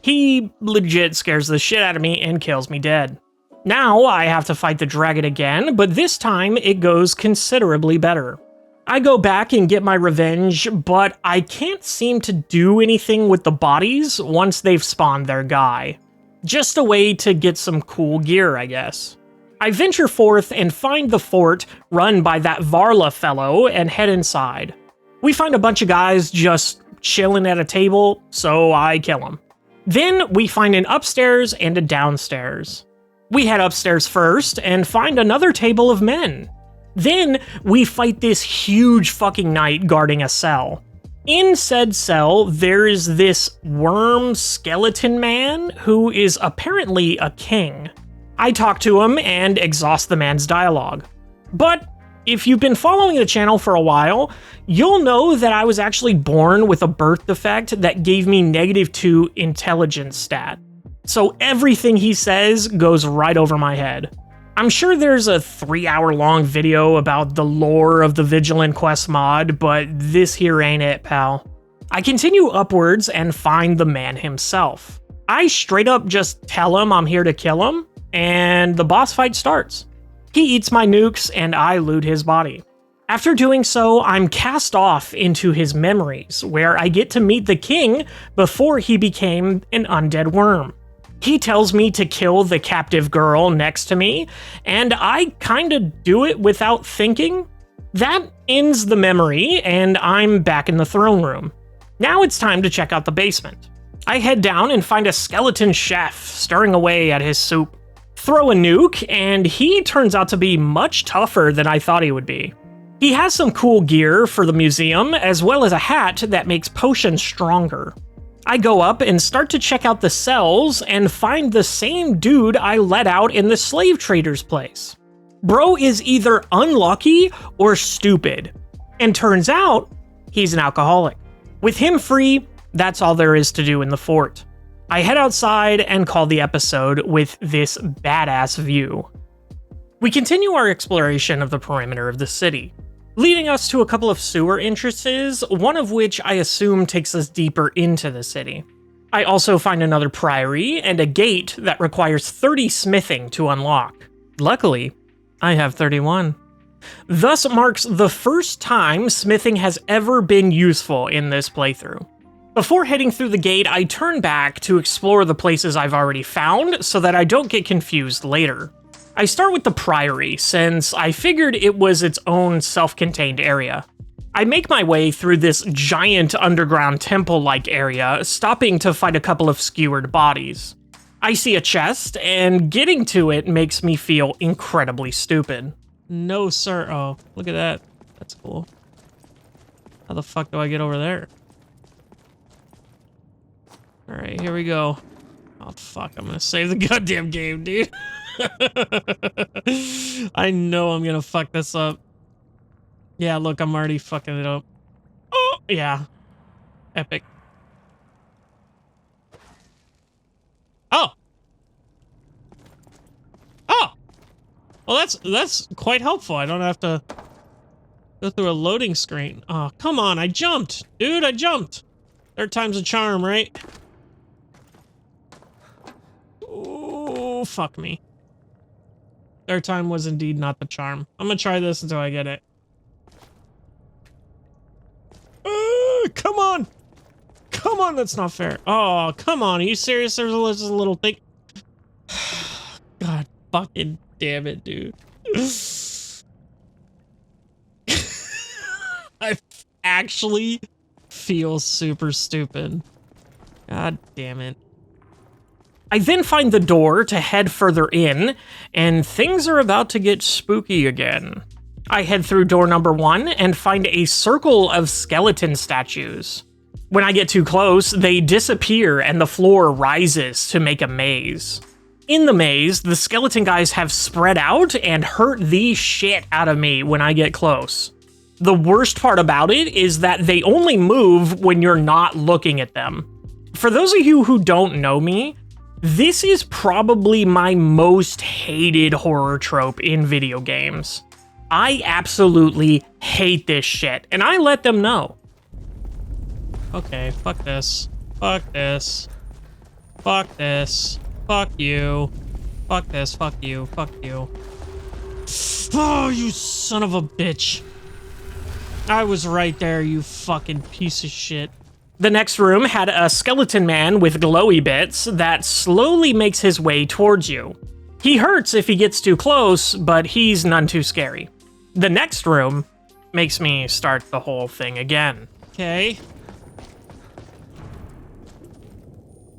He legit scares the shit out of me and kills me dead. Now I have to fight the dragon again, but this time it goes considerably better. I go back and get my revenge, but I can't seem to do anything with the bodies once they've spawned their guy. Just a way to get some cool gear, I guess. I venture forth and find the fort run by that Varla fellow and head inside. We find a bunch of guys just chilling at a table, so I kill them. Then we find an upstairs and a downstairs. We head upstairs first and find another table of men. Then we fight this huge fucking knight guarding a cell. In said cell, there is this worm skeleton man who is apparently a king. I talk to him and exhaust the man's dialogue. But if you've been following the channel for a while, you'll know that I was actually born with a birth defect that gave me -2 intelligence stat. So everything he says goes right over my head. I'm sure there's a 3-hour-long video about the lore of the Vigilant Quest mod, but this here ain't it, pal. I continue upwards and find the man himself. I straight up just tell him I'm here to kill him, and the boss fight starts. He eats my nukes, and I loot his body. After doing so, I'm cast off into his memories, where I get to meet the king before he became an undead worm. He tells me to kill the captive girl next to me, and I kinda do it without thinking. That ends the memory, and I'm back in the throne room. Now it's time to check out the basement. I head down and find a skeleton chef stirring away at his soup. Throw a nuke, and he turns out to be much tougher than I thought he would be. He has some cool gear for the museum, as well as a hat that makes potions stronger. I go up and start to check out the cells and find the same dude I let out in the slave trader's place. Bro is either unlucky or stupid, and turns out he's an alcoholic. With him free, that's all there is to do in the fort. I head outside and call the episode with this badass view. We continue our exploration of the perimeter of the city, leading us to a couple of sewer entrances, one of which I assume takes us deeper into the city. I also find another priory and a gate that requires 30 smithing to unlock. Luckily, I have 31. Thus marks the first time smithing has ever been useful in this playthrough. Before heading through the gate, I turn back to explore the places I've already found so that I don't get confused later. I start with the priory, since I figured it was its own self-contained area. I make my way through this giant underground temple-like area, stopping to fight a couple of skewered bodies. I see a chest, and getting to it makes me feel incredibly stupid. No, sir. Oh, look at that. That's cool. How the fuck do I get over there? Alright, here we go. Oh, fuck. I'm gonna save the goddamn game, dude. I know I'm gonna fuck this up. Yeah, look, I'm already fucking it up. Oh, yeah. Epic. Oh! Oh! Well, that's quite helpful. I don't have to go through a loading screen. Oh, come on, I jumped! Dude, I jumped! Third time's a charm, right? Oh, fuck me. Third time was indeed not the charm. I'm gonna try this until I get it. Come on! Come on, that's not fair. Oh, come on, are you serious? There's a little thing. God fucking damn it, dude. I actually feel super stupid. God damn it. I then find the door to head further in, and things are about to get spooky again. I head through door number 1 and find a circle of skeleton statues. When I get too close, they disappear and the floor rises to make a maze. In the maze, the skeleton guys have spread out and hurt the shit out of me when I get close. The worst part about it is that they only move when you're not looking at them. For those of you who don't know me, this is probably my most hated horror trope in video games. I absolutely hate this shit, and I let them know. Okay, fuck this. Fuck this. Fuck this. Fuck you. Fuck this. Fuck you. Fuck you. Oh, you son of a bitch. I was right there, you fucking piece of shit. The next room had a skeleton man with glowy bits that slowly makes his way towards you. He hurts if he gets too close, but he's none too scary. The next room makes me start the whole thing again. Okay.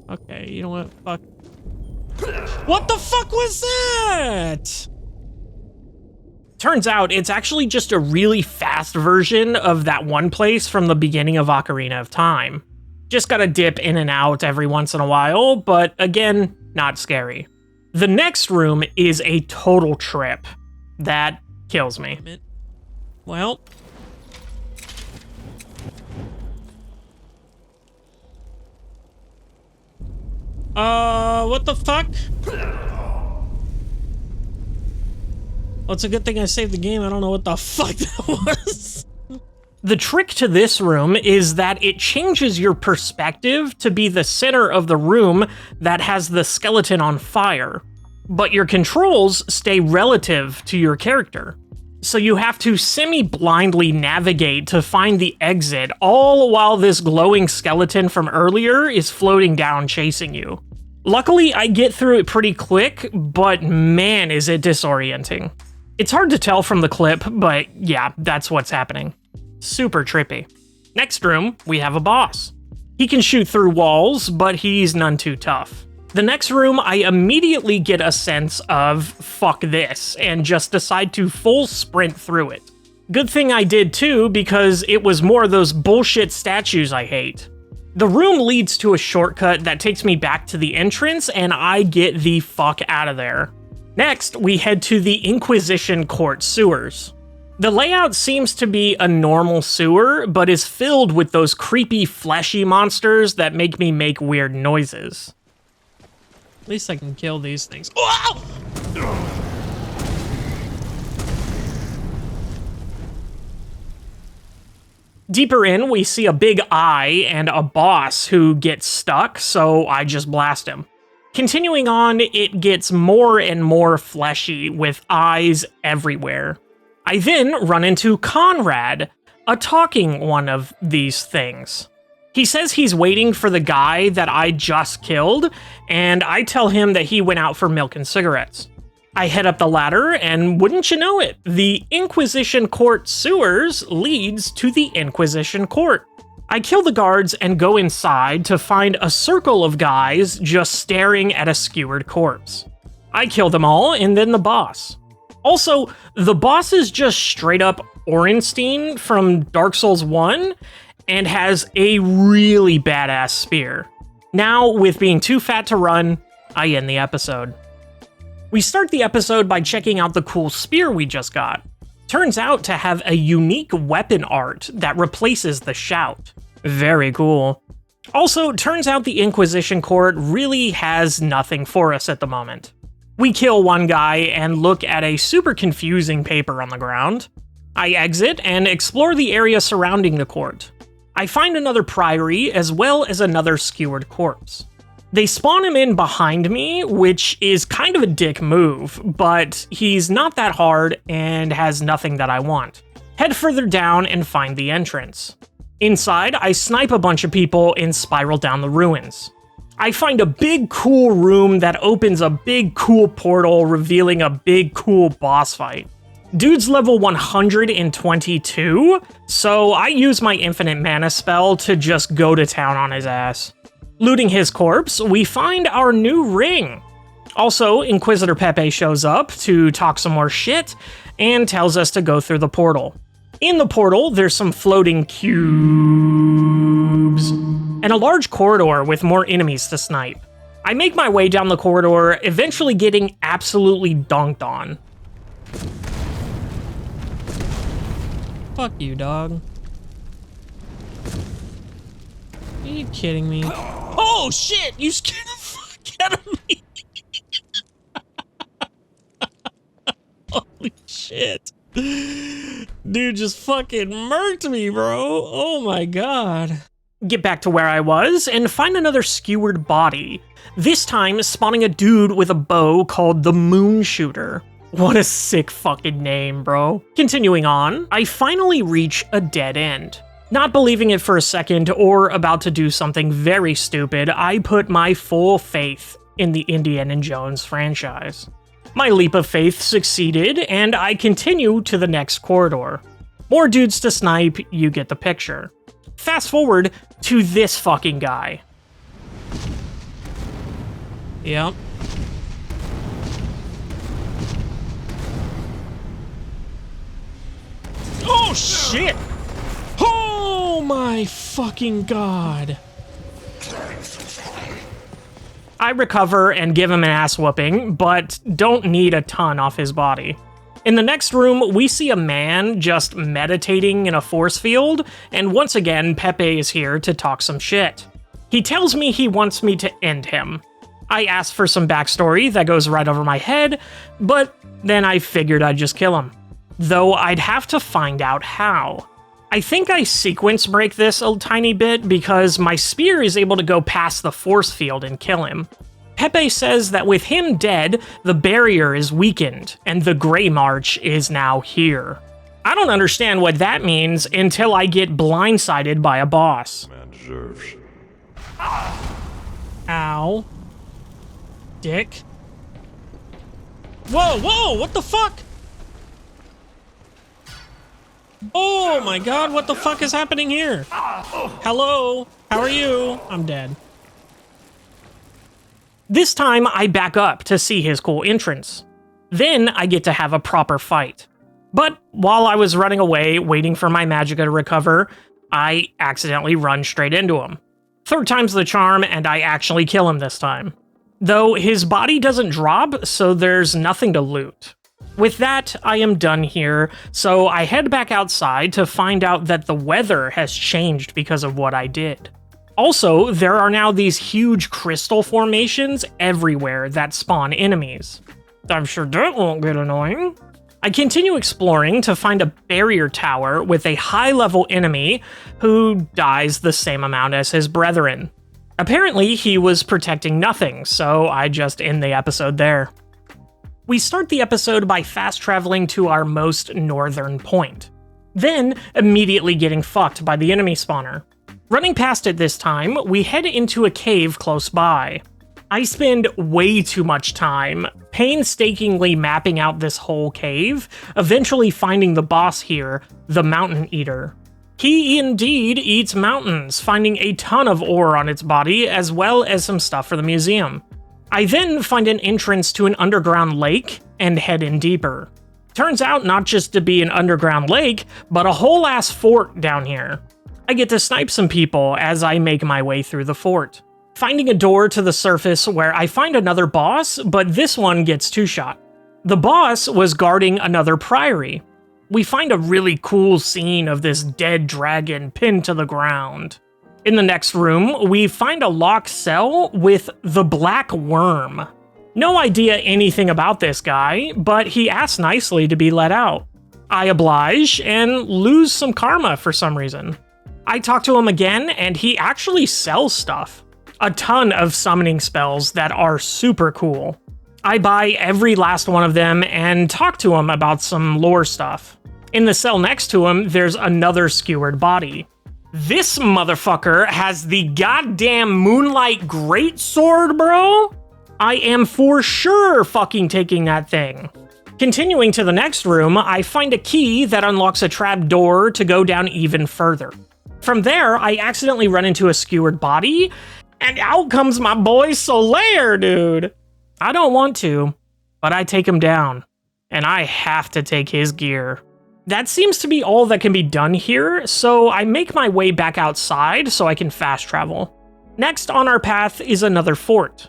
Okay, you know what? Fuck. What the fuck was that? Turns out it's actually just a really fast version of that one place from the beginning of Ocarina of Time. Just gotta dip in and out every once in a while, but again, not scary. The next room is a total trip. That kills me. Well. What the fuck? Well, it's a good thing I saved the game. I don't know what the fuck that was. The trick to this room is that it changes your perspective to be the center of the room that has the skeleton on fire, but your controls stay relative to your character. So you have to semi-blindly navigate to find the exit, all while this glowing skeleton from earlier is floating down chasing you. Luckily, I get through it pretty quick, but man, is it disorienting. It's hard to tell from the clip, but yeah, that's what's happening. Super trippy. Next room, we have a boss. He can shoot through walls, but he's none too tough. The next room, I immediately get a sense of fuck this, and just decide to full sprint through it. Good thing I did too, because it was more of those bullshit statues I hate. The room leads to a shortcut that takes me back to the entrance, and I get the fuck out of there. Next, we head to the Inquisition Court sewers. The layout seems to be a normal sewer, but is filled with those creepy, fleshy monsters that make me make weird noises. At least I can kill these things. Oh! Deeper in, we see a big eye and a boss who gets stuck, so I just blast him. Continuing on, it gets more and more fleshy, with eyes everywhere. I then run into Conrad, a talking one of these things. He says he's waiting for the guy that I just killed, and I tell him that he went out for milk and cigarettes. I head up the ladder, and wouldn't you know it, the Inquisition Court sewers leads to the Inquisition Court. I kill the guards and go inside to find a circle of guys just staring at a skewered corpse. I kill them all, and then the boss. Also, the boss is just straight up Orenstein from Dark Souls 1, and has a really badass spear. Now, with being too fat to run, I end the episode. We start the episode by checking out the cool spear we just got. Turns out to have a unique weapon art that replaces the shout. Very cool. Also, turns out the Inquisition Court really has nothing for us at the moment. We kill one guy and look at a super confusing paper on the ground. I exit and explore the area surrounding the court. I find another priory as well as another skewered corpse. They spawn him in behind me, which is kind of a dick move, but he's not that hard and has nothing that I want. Head further down and find the entrance. Inside, I snipe a bunch of people and spiral down the ruins. I find a big cool room that opens a big cool portal revealing a big cool boss fight. Dude's level 122, so I use my infinite mana spell to just go to town on his ass. Looting his corpse, we find our new ring. Also, Inquisitor Pepe shows up to talk some more shit and tells us to go through the portal. In the portal, there's some floating cubes and a large corridor with more enemies to snipe. I make my way down the corridor, eventually getting absolutely dunked on. Fuck you, dog. Are you kidding me? Oh shit! You scared the fuck out of me! Holy shit. Dude just fucking murked me, bro. Oh my god. Get back to where I was and find another skewered body. This time spawning a dude with a bow called the Moon Shooter. What a sick fucking name, bro. Continuing on, I finally reach a dead end. Not believing it for a second or about to do something very stupid, I put my full faith in the Indiana Jones franchise. My leap of faith succeeded, and I continue to the next corridor. More dudes to snipe, you get the picture. Fast forward to this fucking guy. Yep. Oh shit! Oh my fucking god. I recover and give him an ass whooping, but don't need a ton off his body. In the next room, we see a man just meditating in a force field, and once again, Pepe is here to talk some shit. He tells me he wants me to end him. I ask for some backstory that goes right over my head, but then I figured I'd just kill him. Though I'd have to find out how. I think I sequence break this a tiny bit because my spear is able to go past the force field and kill him. Pepe says that with him dead, the barrier is weakened, and the Grey March is now here. I don't understand what that means until I get blindsided by a boss. Man deserves. Ow. Dick. Whoa, whoa, what the fuck? Oh my god, what the fuck is happening here? Hello, how are you? I'm dead. This time, I back up to see his cool entrance. Then I get to have a proper fight. But while I was running away, waiting for my magicka to recover, I accidentally run straight into him. Third time's the charm, and I actually kill him this time. Though his body doesn't drop, so there's nothing to loot. With that, I am done here, so I head back outside to find out that the weather has changed because of what I did. Also, there are now these huge crystal formations everywhere that spawn enemies. I'm sure that won't get annoying. I continue exploring to find a barrier tower with a high-level enemy who dies the same amount as his brethren. Apparently, he was protecting nothing, so I just end the episode there. We start the episode by fast-traveling to our most northern point, then immediately getting fucked by the enemy spawner. Running past it this time, we head into a cave close by. I spend way too much time painstakingly mapping out this whole cave, eventually finding the boss here, the Mountain Eater. He indeed eats mountains, finding a ton of ore on its body, as well as some stuff for the museum. I then find an entrance to an underground lake and head in deeper. Turns out not just to be an underground lake, but a whole ass fort down here. I get to snipe some people as I make my way through the fort. Finding a door to the surface where I find another boss, but this one gets two-shot. The boss was guarding another priory. We find a really cool scene of this dead dragon pinned to the ground. In the next room, we find a locked cell with the Black Worm. No idea anything about this guy, but he asks nicely to be let out. I oblige and lose some karma for some reason. I talk to him again, and he actually sells stuff. A ton of summoning spells that are super cool. I buy every last one of them and talk to him about some lore stuff. In the cell next to him, there's another skewered body. This motherfucker has the goddamn Moonlight Greatsword, bro? I am for sure fucking taking that thing. Continuing to the next room, I find a key that unlocks a trap door to go down even further. From there, I accidentally run into a skewered body, and out comes my boy Solaire, dude. I don't want to, but I take him down, and I have to take his gear. That seems to be all that can be done here, so I make my way back outside so I can fast travel. Next on our path is another fort.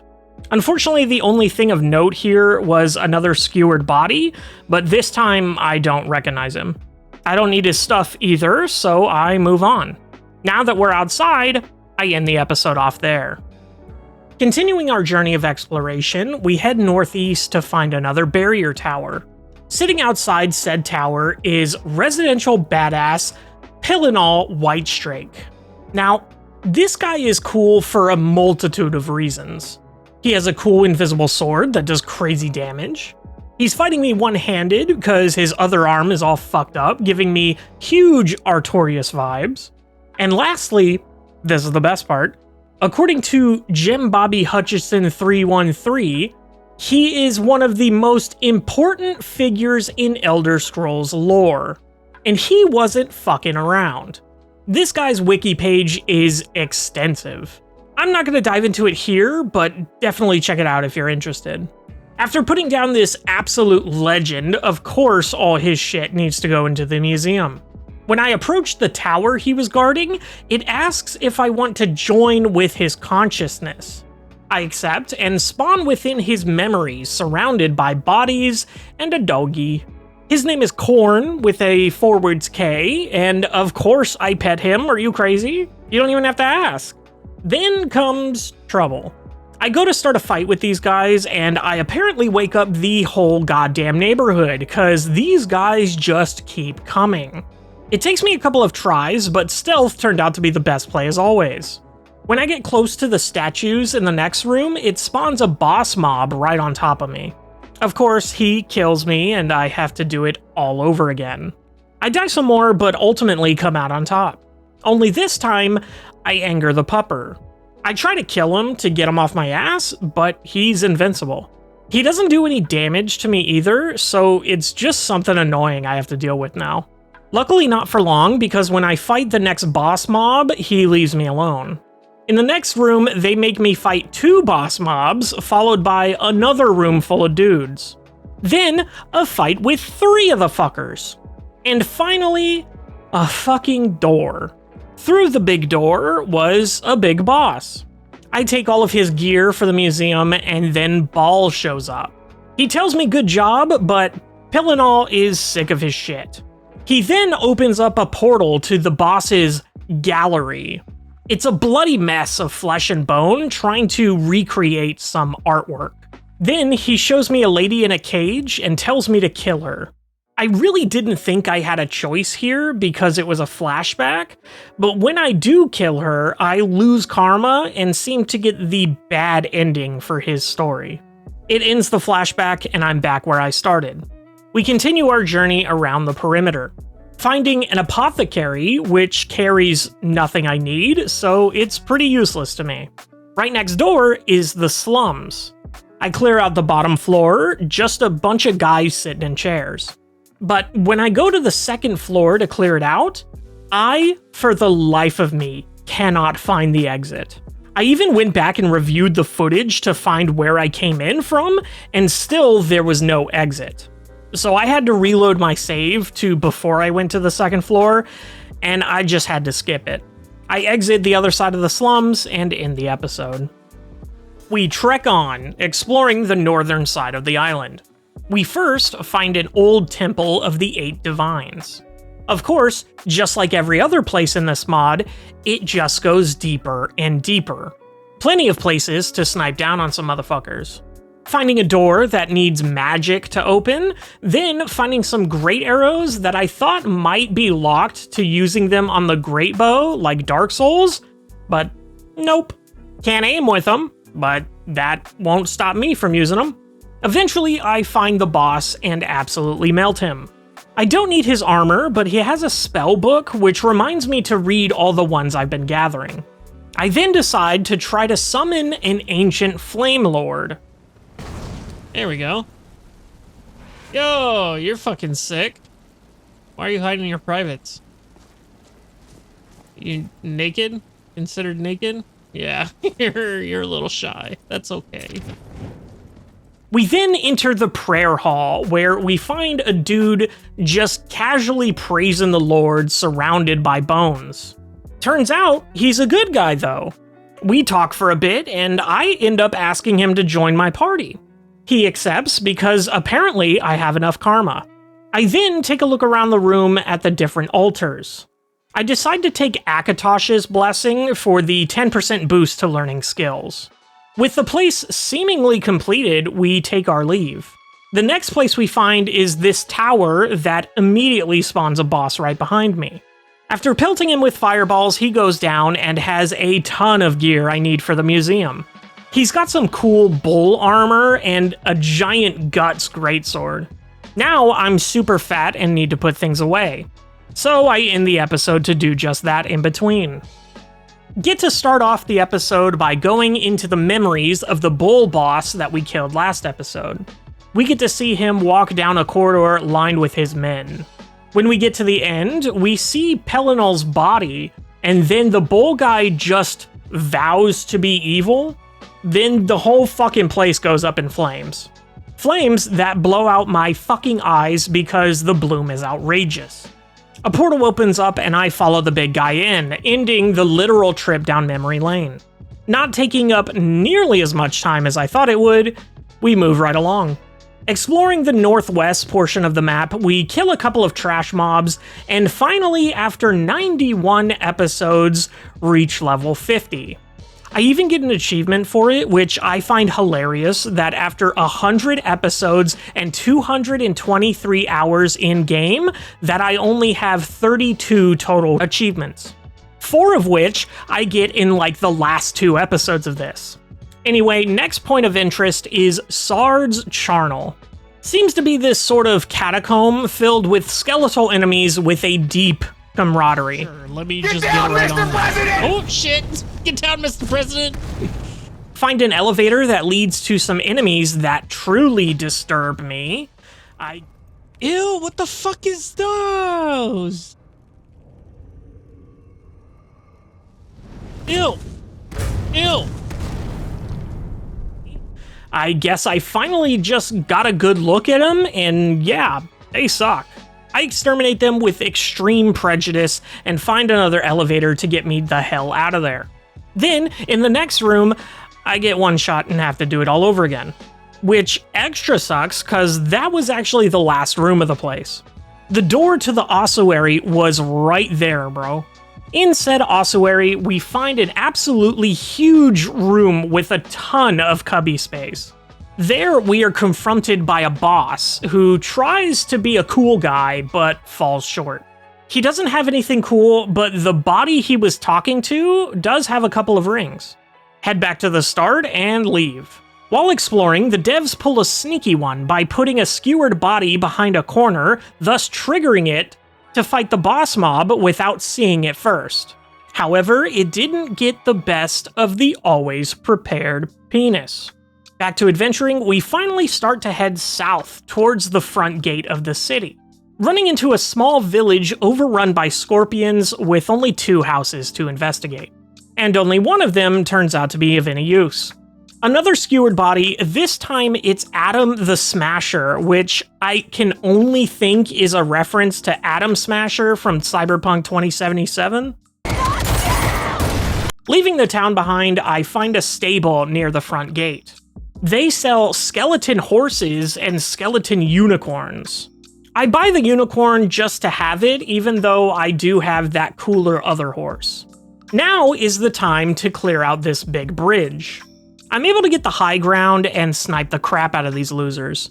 Unfortunately, the only thing of note here was another skewered body, but this time I don't recognize him. I don't need his stuff either, so I move on. Now that we're outside, I end the episode off there. Continuing our journey of exploration, we head northeast to find another barrier tower. Sitting outside said tower is residential badass Pillinall Whitestrake. Now, this guy is cool for a multitude of reasons. He has a cool invisible sword that does crazy damage. He's fighting me one-handed because his other arm is all fucked up, giving me huge Artorias vibes. And lastly, this is the best part, according to Jim Bobby Hutchison 313, he is one of the most important figures in Elder Scrolls lore. And he wasn't fucking around. This guy's wiki page is extensive. I'm not going to dive into it here, but definitely check it out if you're interested. After putting down this absolute legend, of course all his shit needs to go into the museum. When I approach the tower he was guarding, it asks if I want to join with his consciousness. I accept and spawn within his memories, surrounded by bodies and a doggy. His name is Korn with a forwards K, and of course I pet him. Are you crazy? You don't even have to ask. Then comes trouble. I go to start a fight with these guys, and I apparently wake up the whole goddamn neighborhood, cause these guys just keep coming. It takes me a couple of tries, but stealth turned out to be the best play as always. When I get close to the statues in the next room, it spawns a boss mob right on top of me. Of course, he kills me, and I have to do it all over again. I die some more, but ultimately come out on top. Only this time, I anger the pupper. I try to kill him to get him off my ass, but he's invincible. He doesn't do any damage to me either, so it's just something annoying I have to deal with now. Luckily not for long, because when I fight the next boss mob, he leaves me alone. In the next room, they make me fight 2 boss mobs, followed by another room full of dudes. Then, a fight with 3 of the fuckers. And finally, a fucking door. Through the big door was a big boss. I take all of his gear for the museum, and then Ball shows up. He tells me good job, but Pillinall is sick of his shit. He then opens up a portal to the boss's gallery. It's a bloody mess of flesh and bone trying to recreate some artwork. Then he shows me a lady in a cage and tells me to kill her. I really didn't think I had a choice here because it was a flashback, but when I do kill her, I lose karma and seem to get the bad ending for his story. It ends the flashback and I'm back where I started. We continue our journey around the perimeter, finding an apothecary, which carries nothing I need, so it's pretty useless to me. Right next door is the slums. I clear out the bottom floor, just a bunch of guys sitting in chairs. But when I go to the second floor to clear it out, I, for the life of me, cannot find the exit. I even went back and reviewed the footage to find where I came in from, and still there was no exit. So I had to reload my save to before I went to the second floor, and I just had to skip it. I exit the other side of the slums and end the episode. We trek on, exploring the northern side of the island. We first find an old temple of the 8 divines. Of course, just like every other place in this mod, it just goes deeper and deeper. Plenty of places to snipe down on some motherfuckers. Finding a door that needs magic to open, then finding some great arrows that I thought might be locked to using them on the great bow like Dark Souls, but nope. Can't aim with them, but that won't stop me from using them. Eventually, I find the boss and absolutely melt him. I don't need his armor, but he has a spell book, which reminds me to read all the ones I've been gathering. I then decide to try to summon an ancient flame lord. There we go. Yo, you're fucking sick. Why are you hiding your privates? You naked? Considered naked? Yeah, you're a little shy. That's okay. We then enter the prayer hall, where we find a dude just casually praising the Lord surrounded by bones. Turns out, he's a good guy though. We talk for a bit, and I end up asking him to join my party. He accepts because apparently I have enough karma. I then take a look around the room at the different altars. I decide to take Akatosh's blessing for the 10% boost to learning skills. With the place seemingly completed, we take our leave. The next place we find is this tower that immediately spawns a boss right behind me. After pelting him with fireballs, he goes down and has a ton of gear I need for the museum. He's got some cool bull armor and a giant guts greatsword. Now I'm super fat and need to put things away. So I end the episode to do just that in between. Get to start off the episode by going into the memories of the bull boss that we killed last episode. We get to see him walk down a corridor lined with his men. When we get to the end, we see Pelinal's body, and then the bull guy just vows to be evil. Then the whole fucking place goes up in flames. Flames that blow out my fucking eyes because the bloom is outrageous. A portal opens up and I follow the big guy in, ending the literal trip down memory lane. Not taking up nearly as much time as I thought it would, we move right along. Exploring the northwest portion of the map, we kill a couple of trash mobs, and finally, after 91 episodes, reach level 50. I even get an achievement for it, which I find hilarious that after 100 episodes and 223 hours in-game, that I only have 32 total achievements. 4 of which I get in like the last 2 episodes of this. Anyway, next point of interest is Sard's Charnel. Seems to be this sort of catacomb filled with skeletal enemies with a deep camaraderie. Sure, let me just get right on that. Oh shit! Get down, Mr. President! Find an elevator that leads to some enemies that truly disturb me. Ew, what the fuck is those? Ew! Ew! I guess I finally just got a good look at them, and yeah, they suck. I exterminate them with extreme prejudice and find another elevator to get me the hell out of there. Then, in the next room, I get one shot and have to do it all over again. Which extra sucks, cause that was actually the last room of the place. The door to the ossuary was right there, bro. In said ossuary, we find an absolutely huge room with a ton of cubby space. There, we are confronted by a boss who tries to be a cool guy, but falls short. He doesn't have anything cool, but the body he was talking to does have a couple of rings. Head back to the start and leave. While exploring, the devs pull a sneaky one by putting a skewered body behind a corner, thus triggering it to fight the boss mob without seeing it first. However, it didn't get the best of the always prepared penis. Back to adventuring, we finally start to head south towards the front gate of the city, running into a small village overrun by scorpions with only 2 houses to investigate. And only one of them turns out to be of any use. Another skewered body, this time it's Adam the Smasher, which I can only think is a reference to Adam Smasher from Cyberpunk 2077. Leaving the town behind, I find a stable near the front gate. They sell skeleton horses and skeleton unicorns. I buy the unicorn just to have it, even though I do have that cooler other horse. Now is the time to clear out this big bridge. I'm able to get the high ground and snipe the crap out of these losers.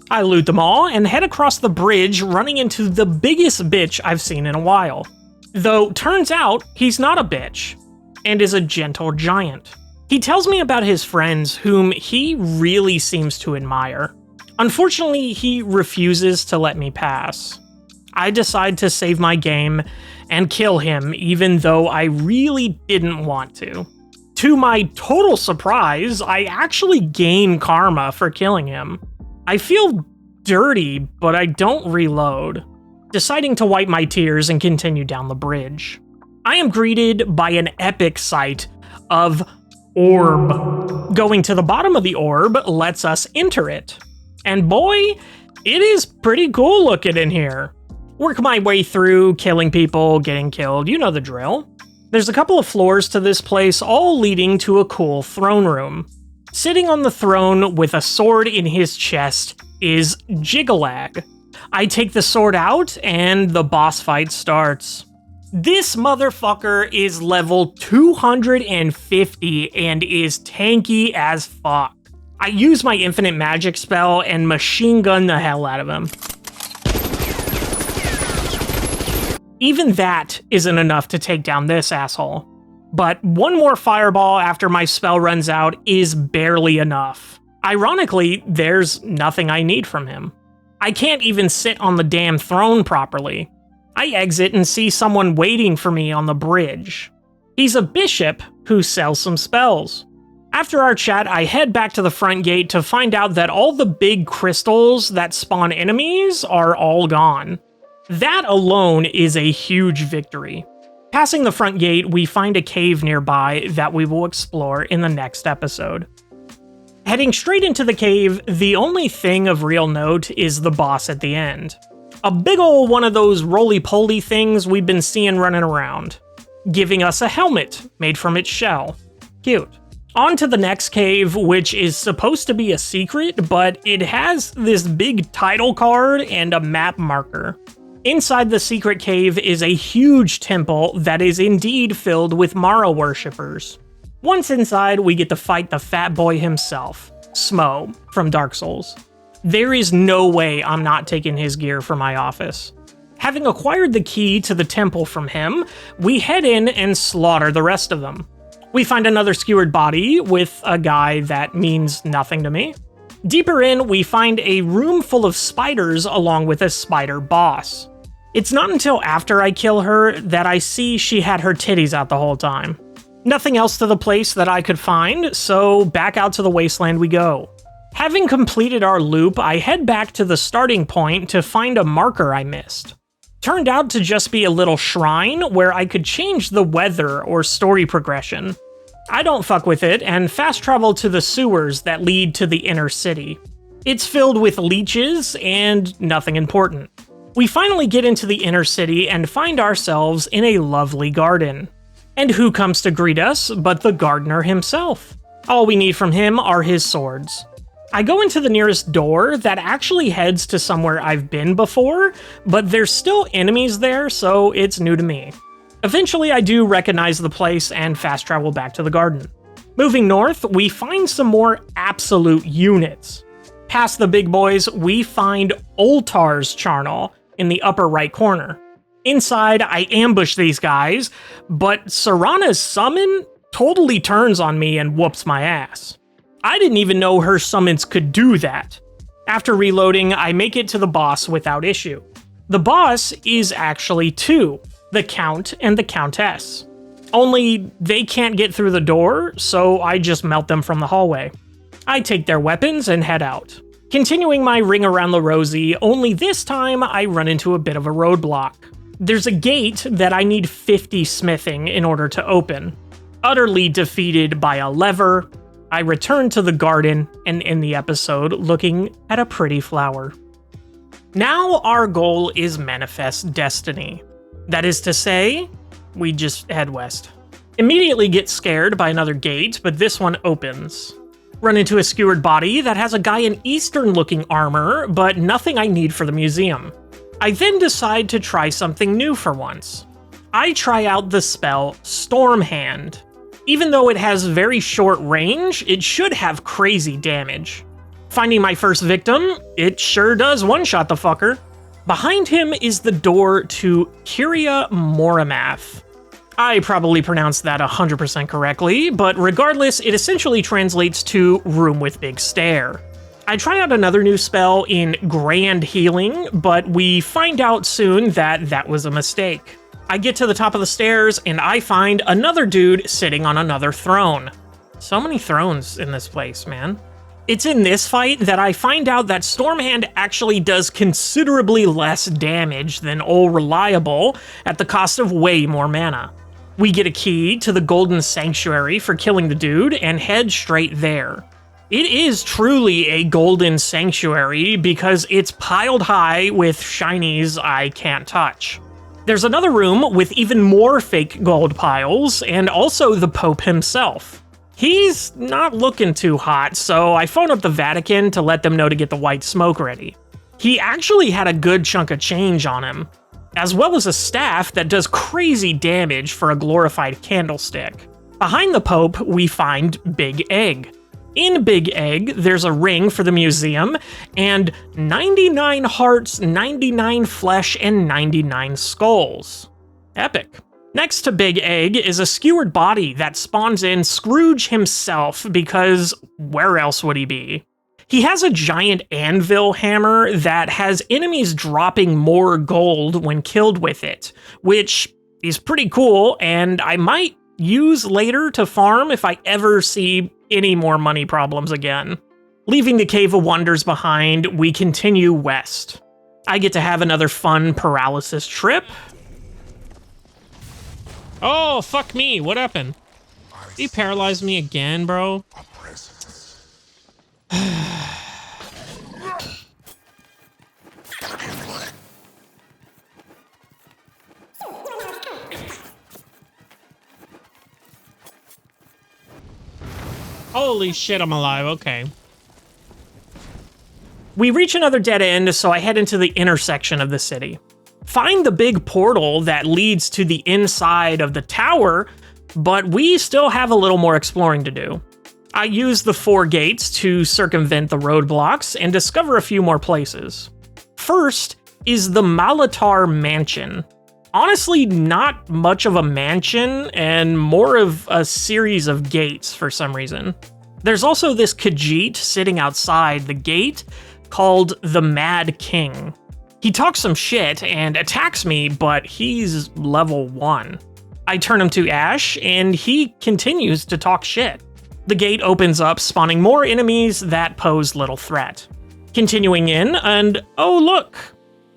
I loot them all and head across the bridge, running into the biggest bitch I've seen in a while. Though, turns out, he's not a bitch, and is a gentle giant. He tells me about his friends, whom he really seems to admire. Unfortunately, he refuses to let me pass. I decide to save my game and kill him, even though I really didn't want to. To my total surprise, I actually gain karma for killing him. I feel dirty, but I don't reload, deciding to wipe my tears and continue down the bridge. I am greeted by an epic sight of orb. Going to the bottom of the orb lets us enter it. And boy, it is pretty cool looking in here. Work my way through, killing people, getting killed, you know the drill. There's a couple of floors to this place, all leading to a cool throne room. Sitting on the throne with a sword in his chest is Jigalag. I take the sword out, and the boss fight starts. This motherfucker is level 250 and is tanky as fuck. I use my infinite magic spell and machine gun the hell out of him. Even that isn't enough to take down this asshole. But one more fireball after my spell runs out is barely enough. Ironically, there's nothing I need from him. I can't even sit on the damn throne properly. I exit and see someone waiting for me on the bridge. He's a bishop who sells some spells. After our chat, I head back to the front gate to find out that all the big crystals that spawn enemies are all gone. That alone is a huge victory. Passing the front gate, we find a cave nearby that we will explore in the next episode. Heading straight into the cave, the only thing of real note is the boss at the end. A big ol' one of those roly-poly things we've been seeing running around, giving us a helmet made from its shell. Cute. On to the next cave, which is supposed to be a secret, but it has this big title card and a map marker. Inside the secret cave is a huge temple that is indeed filled with Mara worshippers. Once inside, we get to fight the fat boy himself, Smo, from Dark Souls. There is no way I'm not taking his gear for my office. Having acquired the key to the temple from him, we head in and slaughter the rest of them. We find another skewered body with a guy that means nothing to me. Deeper in, we find a room full of spiders along with a spider boss. It's not until after I kill her that I see she had her titties out the whole time. Nothing else to the place that I could find, so back out to the wasteland we go. Having completed our loop, I head back to the starting point to find a marker I missed. Turned out to just be a little shrine where I could change the weather or story progression. I don't fuck with it and fast travel to the sewers that lead to the inner city. It's filled with leeches and nothing important. We finally get into the inner city and find ourselves in a lovely garden. And who comes to greet us but the gardener himself? All we need from him are his swords. I go into the nearest door that actually heads to somewhere I've been before, but there's still enemies there, so it's new to me. Eventually, I do recognize the place and fast travel back to the garden. Moving north, we find some more absolute units. Past the big boys, we find Oltar's Charnel in the upper right corner. Inside, I ambush these guys, but Serana's summon totally turns on me and whoops my ass. I didn't even know her summons could do that. After reloading, I make it to the boss without issue. The boss is actually two, the Count and the Countess. Only they can't get through the door, so I just melt them from the hallway. I take their weapons and head out. Continuing my ring around the rosy, only this time I run into a bit of a roadblock. There's a gate that I need 50 smithing in order to open. Utterly defeated by a lever, I return to the garden and end the episode looking at a pretty flower. Now our goal is Manifest Destiny. That is to say, we just head west. Immediately get scared by another gate, but this one opens. Run into a skewered body that has a guy in Eastern-looking armor, but nothing I need for the museum. I then decide to try something new for once. I try out the spell Storm Hand. Even though it has very short range, it should have crazy damage. Finding my first victim, it sure does one-shot the fucker. Behind him is the door to Kyria Moramath. I probably pronounced that 100% correctly, but regardless, it essentially translates to Room with Big Stare. I try out another new spell in Grand Healing, but we find out soon that that was a mistake. I get to the top of the stairs and I find another dude sitting on another throne. So many thrones in this place, man. It's in this fight that I find out that Stormhand actually does considerably less damage than Ol Reliable at the cost of way more mana. We get a key to the Golden Sanctuary for killing the dude and head straight there. It is truly a golden sanctuary because it's piled high with shinies I can't touch. There's another room with even more fake gold piles and also the Pope himself. He's not looking too hot, so I phone up the Vatican to let them know to get the white smoke ready. He actually had a good chunk of change on him, as well as a staff that does crazy damage for a glorified candlestick. Behind the Pope, we find Big Egg. In Big Egg, there's a ring for the museum, and 99 hearts, 99 flesh, and 99 skulls. Epic. Next to Big Egg is a skewered body that spawns in Scrooge himself, because where else would he be? He has a giant anvil hammer that has enemies dropping more gold when killed with it, which is pretty cool, and I might use later to farm if I ever see any more money problems again. Leaving the Cave of Wonders behind, we continue west. I get to have another fun paralysis trip. Oh, fuck me. What happened? He paralyzed me again, bro. Holy shit, I'm alive. Okay. We reach another dead end, so I head into the intersection of the city. Find the big portal that leads to the inside of the tower, but we still have a little more exploring to do. I use the 4 gates to circumvent the roadblocks and discover a few more places. First is the Malatar Mansion. Honestly, not much of a mansion, and more of a series of gates for some reason. There's also this Khajiit sitting outside the gate called the Mad King. He talks some shit and attacks me, but he's level 1. I turn him to ash, and he continues to talk shit. The gate opens up, spawning more enemies that pose little threat. Continuing in, and oh look,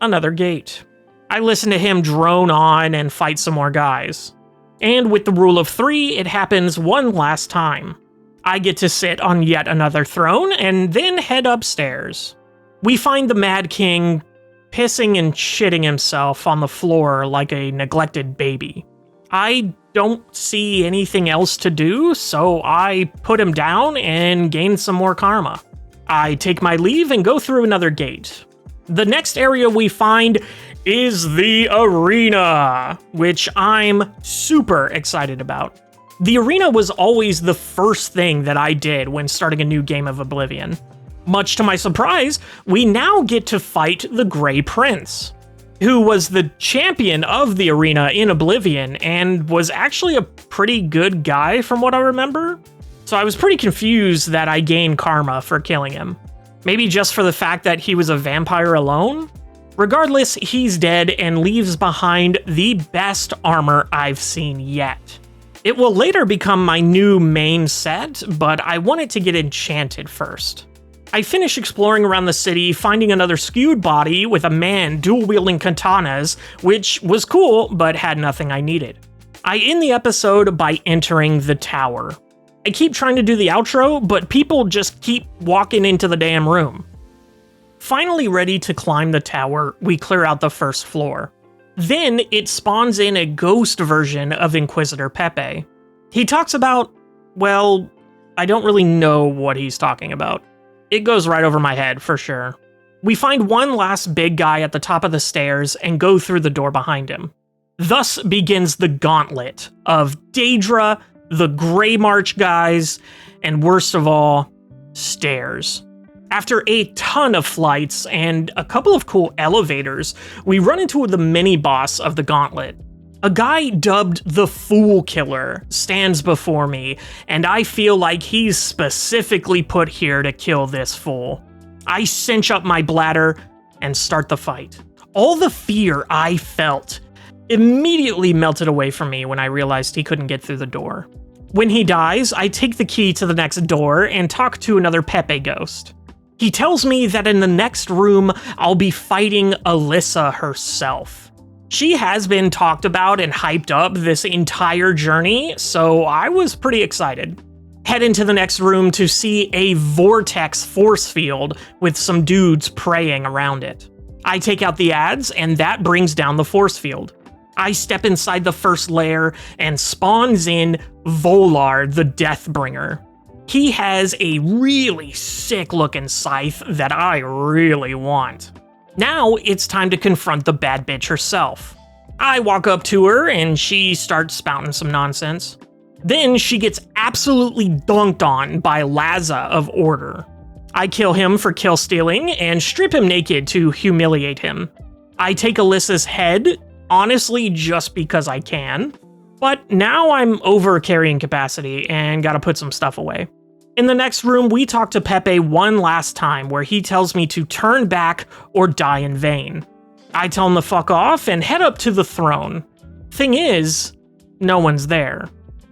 another gate. I listen to him drone on and fight some more guys. And with the rule of 3, it happens one last time. I get to sit on yet another throne, and then head upstairs. We find the Mad King pissing and shitting himself on the floor like a neglected baby. I don't see anything else to do, so I put him down and gain some more karma. I take my leave and go through another gate. The next area we find is the arena, which I'm super excited about. The arena was always the first thing that I did when starting a new game of Oblivion. Much to my surprise, we now get to fight the Grey Prince, who was the champion of the arena in Oblivion and was actually a pretty good guy from what I remember. So I was pretty confused that I gained karma for killing him. Maybe just for the fact that he was a vampire alone? Regardless, he's dead and leaves behind the best armor I've seen yet. It will later become my new main set, but I wanted to get enchanted first. I finish exploring around the city, finding another skewed body with a man dual-wielding katanas, which was cool, but had nothing I needed. I end the episode by entering the tower. I keep trying to do the outro, but people just keep walking into the damn room. Finally ready to climb the tower, we clear out the first floor. Then it spawns in a ghost version of Inquisitor Pepe. He talks about, well, I don't really know what he's talking about. It goes right over my head, for sure. We find one last big guy at the top of the stairs and go through the door behind him. Thus begins the gauntlet of Daedra, the Grey March guys, and worst of all, stairs. After a ton of flights and a couple of cool elevators, we run into the mini-boss of the gauntlet. A guy dubbed the Fool Killer stands before me, and I feel like he's specifically put here to kill this fool. I cinch up my bladder and start the fight. All the fear I felt immediately melted away from me when I realized he couldn't get through the door. When he dies, I take the key to the next door and talk to another Pepe ghost. He tells me that in the next room, I'll be fighting Alyssa herself. She has been talked about and hyped up this entire journey, so I was pretty excited. Head into the next room to see a vortex force field with some dudes praying around it. I take out the ads, and that brings down the force field. I step inside the first lair and spawns in Volar, the Deathbringer. He has a really sick looking scythe that I really want. Now it's time to confront the bad bitch herself. I walk up to her and she starts spouting some nonsense. Then she gets absolutely dunked on by Laza of Order. I kill him for kill stealing and strip him naked to humiliate him. I take Alyssa's head, honestly just because I can, but now I'm over carrying capacity and gotta put some stuff away. In the next room, we talk to Pepe one last time where he tells me to turn back or die in vain. I tell him to fuck off and head up to the throne. Thing is, no one's there.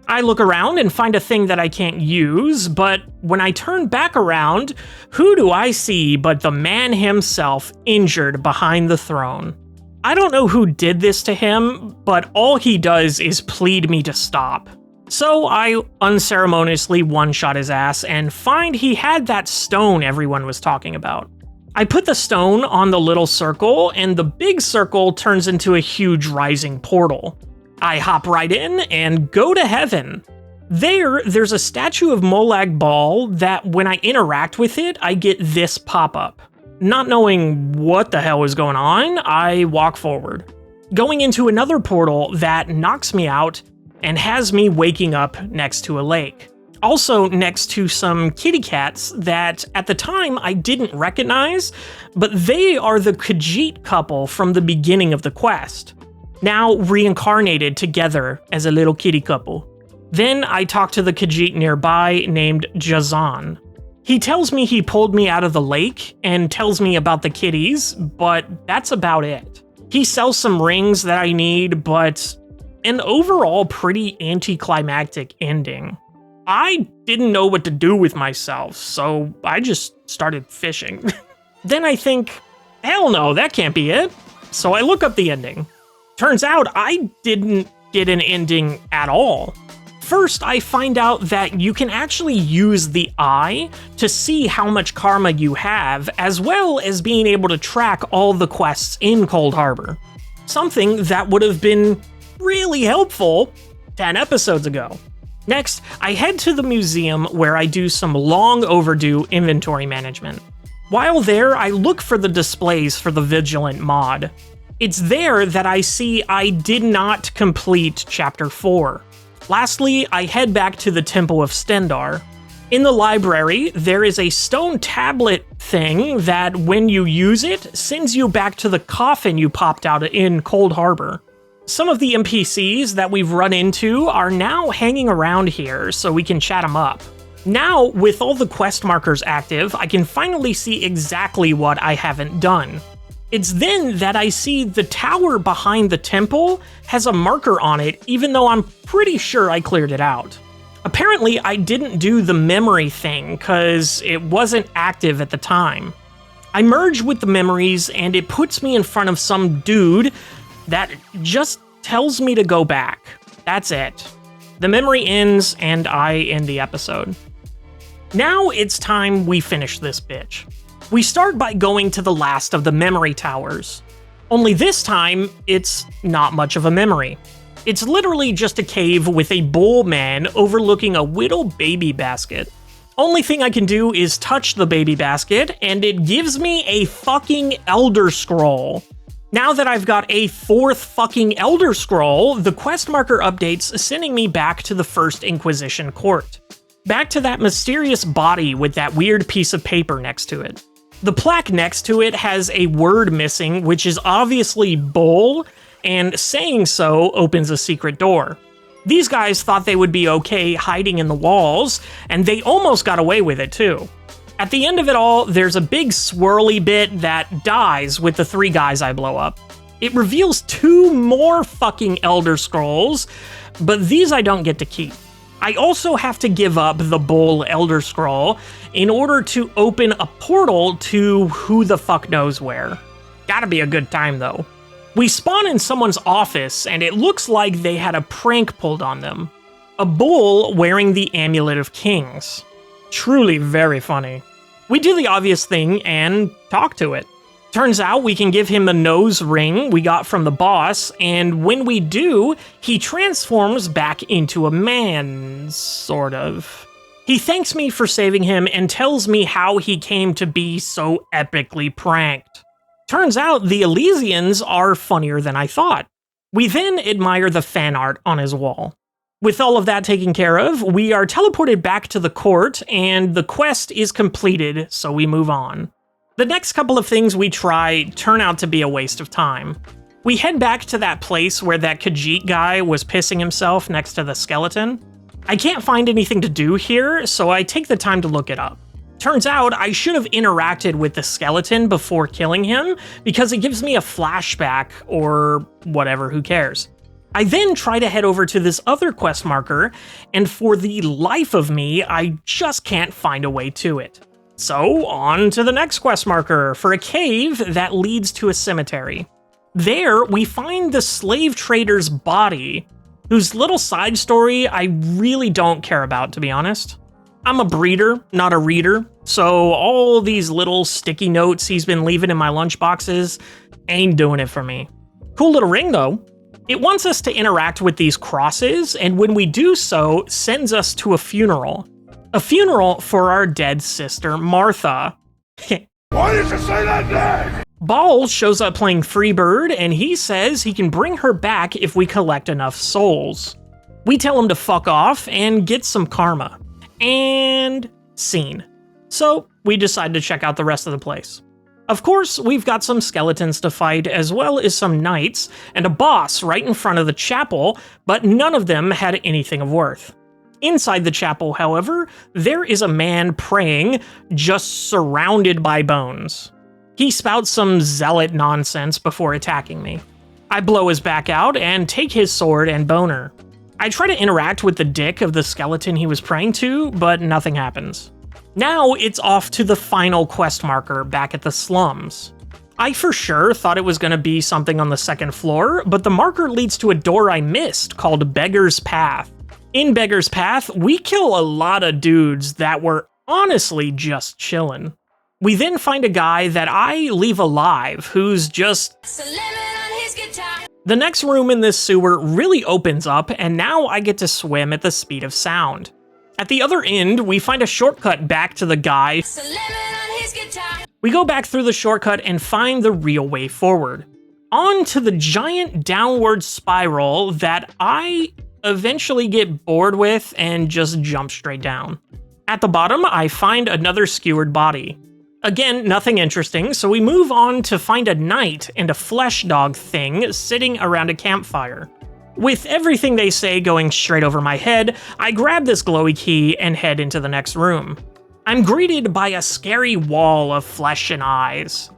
I look around and find a thing that I can't use, but when I turn back around, who do I see but the man himself injured behind the throne? I don't know who did this to him, but all he does is plead me to stop. So I unceremoniously one-shot his ass and find he had that stone everyone was talking about. I put the stone on the little circle, and the big circle turns into a huge rising portal. I hop right in and go to heaven. There's a statue of Molag Bal that when I interact with it, I get this pop-up. Not knowing what the hell is going on, I walk forward, going into another portal that knocks me out and has me waking up next to a lake. Also next to some kitty cats that at the time I didn't recognize, but they are the Khajiit couple from the beginning of the quest, now reincarnated together as a little kitty couple. Then I talk to the Khajiit nearby named Jazan. He tells me he pulled me out of the lake and tells me about the kitties, but that's about it. He sells some rings that I need, but an overall pretty anticlimactic ending. I didn't know what to do with myself, so I just started fishing. Then I think, hell no, that can't be it. So I look up the ending. Turns out I didn't get an ending at all. First, I find out that you can actually use the eye to see how much karma you have, as well as being able to track all the quests in Cold Harbor. Something that would have been really helpful 10 episodes ago. Next, I head to the museum where I do some long overdue inventory management. While there, I look for the displays for the Vigilant mod. It's there that I see I did not complete Chapter 4. Lastly, I head back to the Temple of Stendar. In the library, there is a stone tablet thing that, when you use it, sends you back to the coffin you popped out in Cold Harbor. Some of the NPCs that we've run into are now hanging around here, so we can chat them up. Now, with all the quest markers active, I can finally see exactly what I haven't done. It's then that I see the tower behind the temple has a marker on it, even though I'm pretty sure I cleared it out. Apparently, I didn't do the memory thing, cause it wasn't active at the time. I merge with the memories, and it puts me in front of some dude that just tells me to go back. That's it. The memory ends, and I end the episode. Now it's time we finish this bitch. We start by going to the last of the memory towers. Only this time, it's not much of a memory. It's literally just a cave with a bull man overlooking a little baby basket. Only thing I can do is touch the baby basket, and it gives me a fucking Elder Scroll. Now that I've got a fourth fucking Elder Scroll, the quest marker updates, sending me back to the First Inquisition court. Back to that mysterious body with that weird piece of paper next to it. The plaque next to it has a word missing, which is obviously bull, and saying so opens a secret door. These guys thought they would be okay hiding in the walls, and they almost got away with it too. At the end of it all, there's a big swirly bit that dies with the 3 guys I blow up. It reveals 2 more fucking Elder Scrolls, but these I don't get to keep. I also have to give up the Bull Elder Scroll in order to open a portal to who the fuck knows where. Gotta be a good time though. We spawn in someone's office, and it looks like they had a prank pulled on them. A bull wearing the Amulet of Kings. Truly very funny. We do the obvious thing and talk to it. Turns out we can give him the nose ring we got from the boss, and when we do, he transforms back into a man, sort of. He thanks me for saving him and tells me how he came to be so epically pranked. Turns out the Elysians are funnier than I thought. We then admire the fan art on his wall. With all of that taken care of, we are teleported back to the court, and the quest is completed, so we move on. The next couple of things we try turn out to be a waste of time. We head back to that place where that Khajiit guy was pissing himself next to the skeleton. I can't find anything to do here, so I take the time to look it up. Turns out I should have interacted with the skeleton before killing him, because it gives me a flashback, or whatever, who cares. I then try to head over to this other quest marker, and for the life of me, I just can't find a way to it. So, on to the next quest marker for a cave that leads to a cemetery. There, we find the slave trader's body, whose little side story I really don't care about, to be honest. I'm a breeder, not a reader, so all these little sticky notes he's been leaving in my lunchboxes ain't doing it for me. Cool little ring, though. It wants us to interact with these crosses, and when we do so, sends us to a funeral. A funeral for our dead sister, Martha. Why did you say that name? Ball shows up playing Freebird, and he says he can bring her back if we collect enough souls. We tell him to fuck off and get some karma. And scene. So we decide to check out the rest of the place. Of course, we've got some skeletons to fight, as well as some knights, and a boss right in front of the chapel, but none of them had anything of worth. Inside the chapel, however, there is a man praying, just surrounded by bones. He spouts some zealot nonsense before attacking me. I blow his back out and take his sword and boner. I try to interact with the dick of the skeleton he was praying to, but nothing happens. Now it's off to the final quest marker back at the slums. I for sure thought it was going to be something on the second floor, but the marker leads to a door I missed called Beggar's Path. In Beggar's Path, we kill a lot of dudes that were honestly just chillin'. We then find a guy that I leave alive who's just... The next room in this sewer really opens up, and now I get to swim at the speed of sound. At the other end, we find a shortcut back to the guy. We go back through the shortcut and find the real way forward. On to the giant downward spiral that I eventually get bored with and just jump straight down. At the bottom, I find another skewered body. Again, nothing interesting, so we move on to find a knight and a flesh dog thing sitting around a campfire. With everything they say going straight over my head, I grab this glowy key and head into the next room. I'm greeted by a scary wall of flesh and eyes.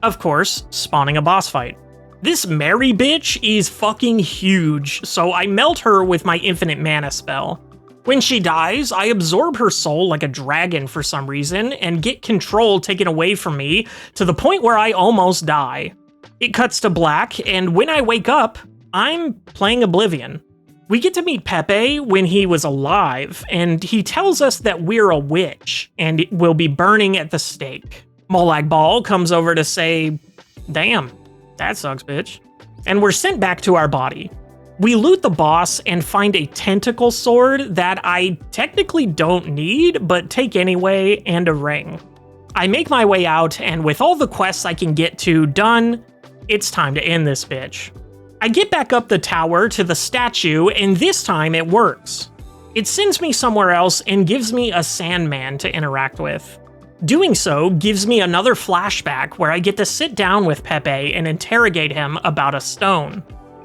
Of course, spawning a boss fight. This Mary bitch is fucking huge, so I melt her with my infinite mana spell. When she dies, I absorb her soul like a dragon for some reason and get control taken away from me to the point where I almost die. It cuts to black, and when I wake up, I'm playing Oblivion. We get to meet Pepe when he was alive, and he tells us that we're a witch, and will be burning at the stake. Molag Bal comes over to say, damn, that sucks, bitch. And we're sent back to our body. We loot the boss and find a tentacle sword that I technically don't need, but take anyway, and a ring. I make my way out, and with all the quests I can get to done, it's time to end this bitch. I get back up the tower to the statue, and this time it works. It sends me somewhere else and gives me a Sandman to interact with. Doing so gives me another flashback where I get to sit down with Pepe and interrogate him about a stone.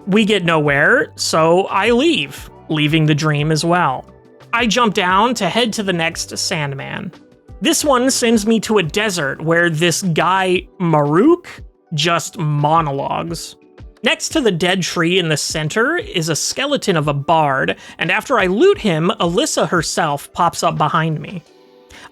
We get nowhere, so I leave, leaving the dream as well. I jump down to head to the next Sandman. This one sends me to a desert where this guy, Maruk, just monologues. Next to the dead tree in the center is a skeleton of a bard, and after I loot him, Alyssa herself pops up behind me.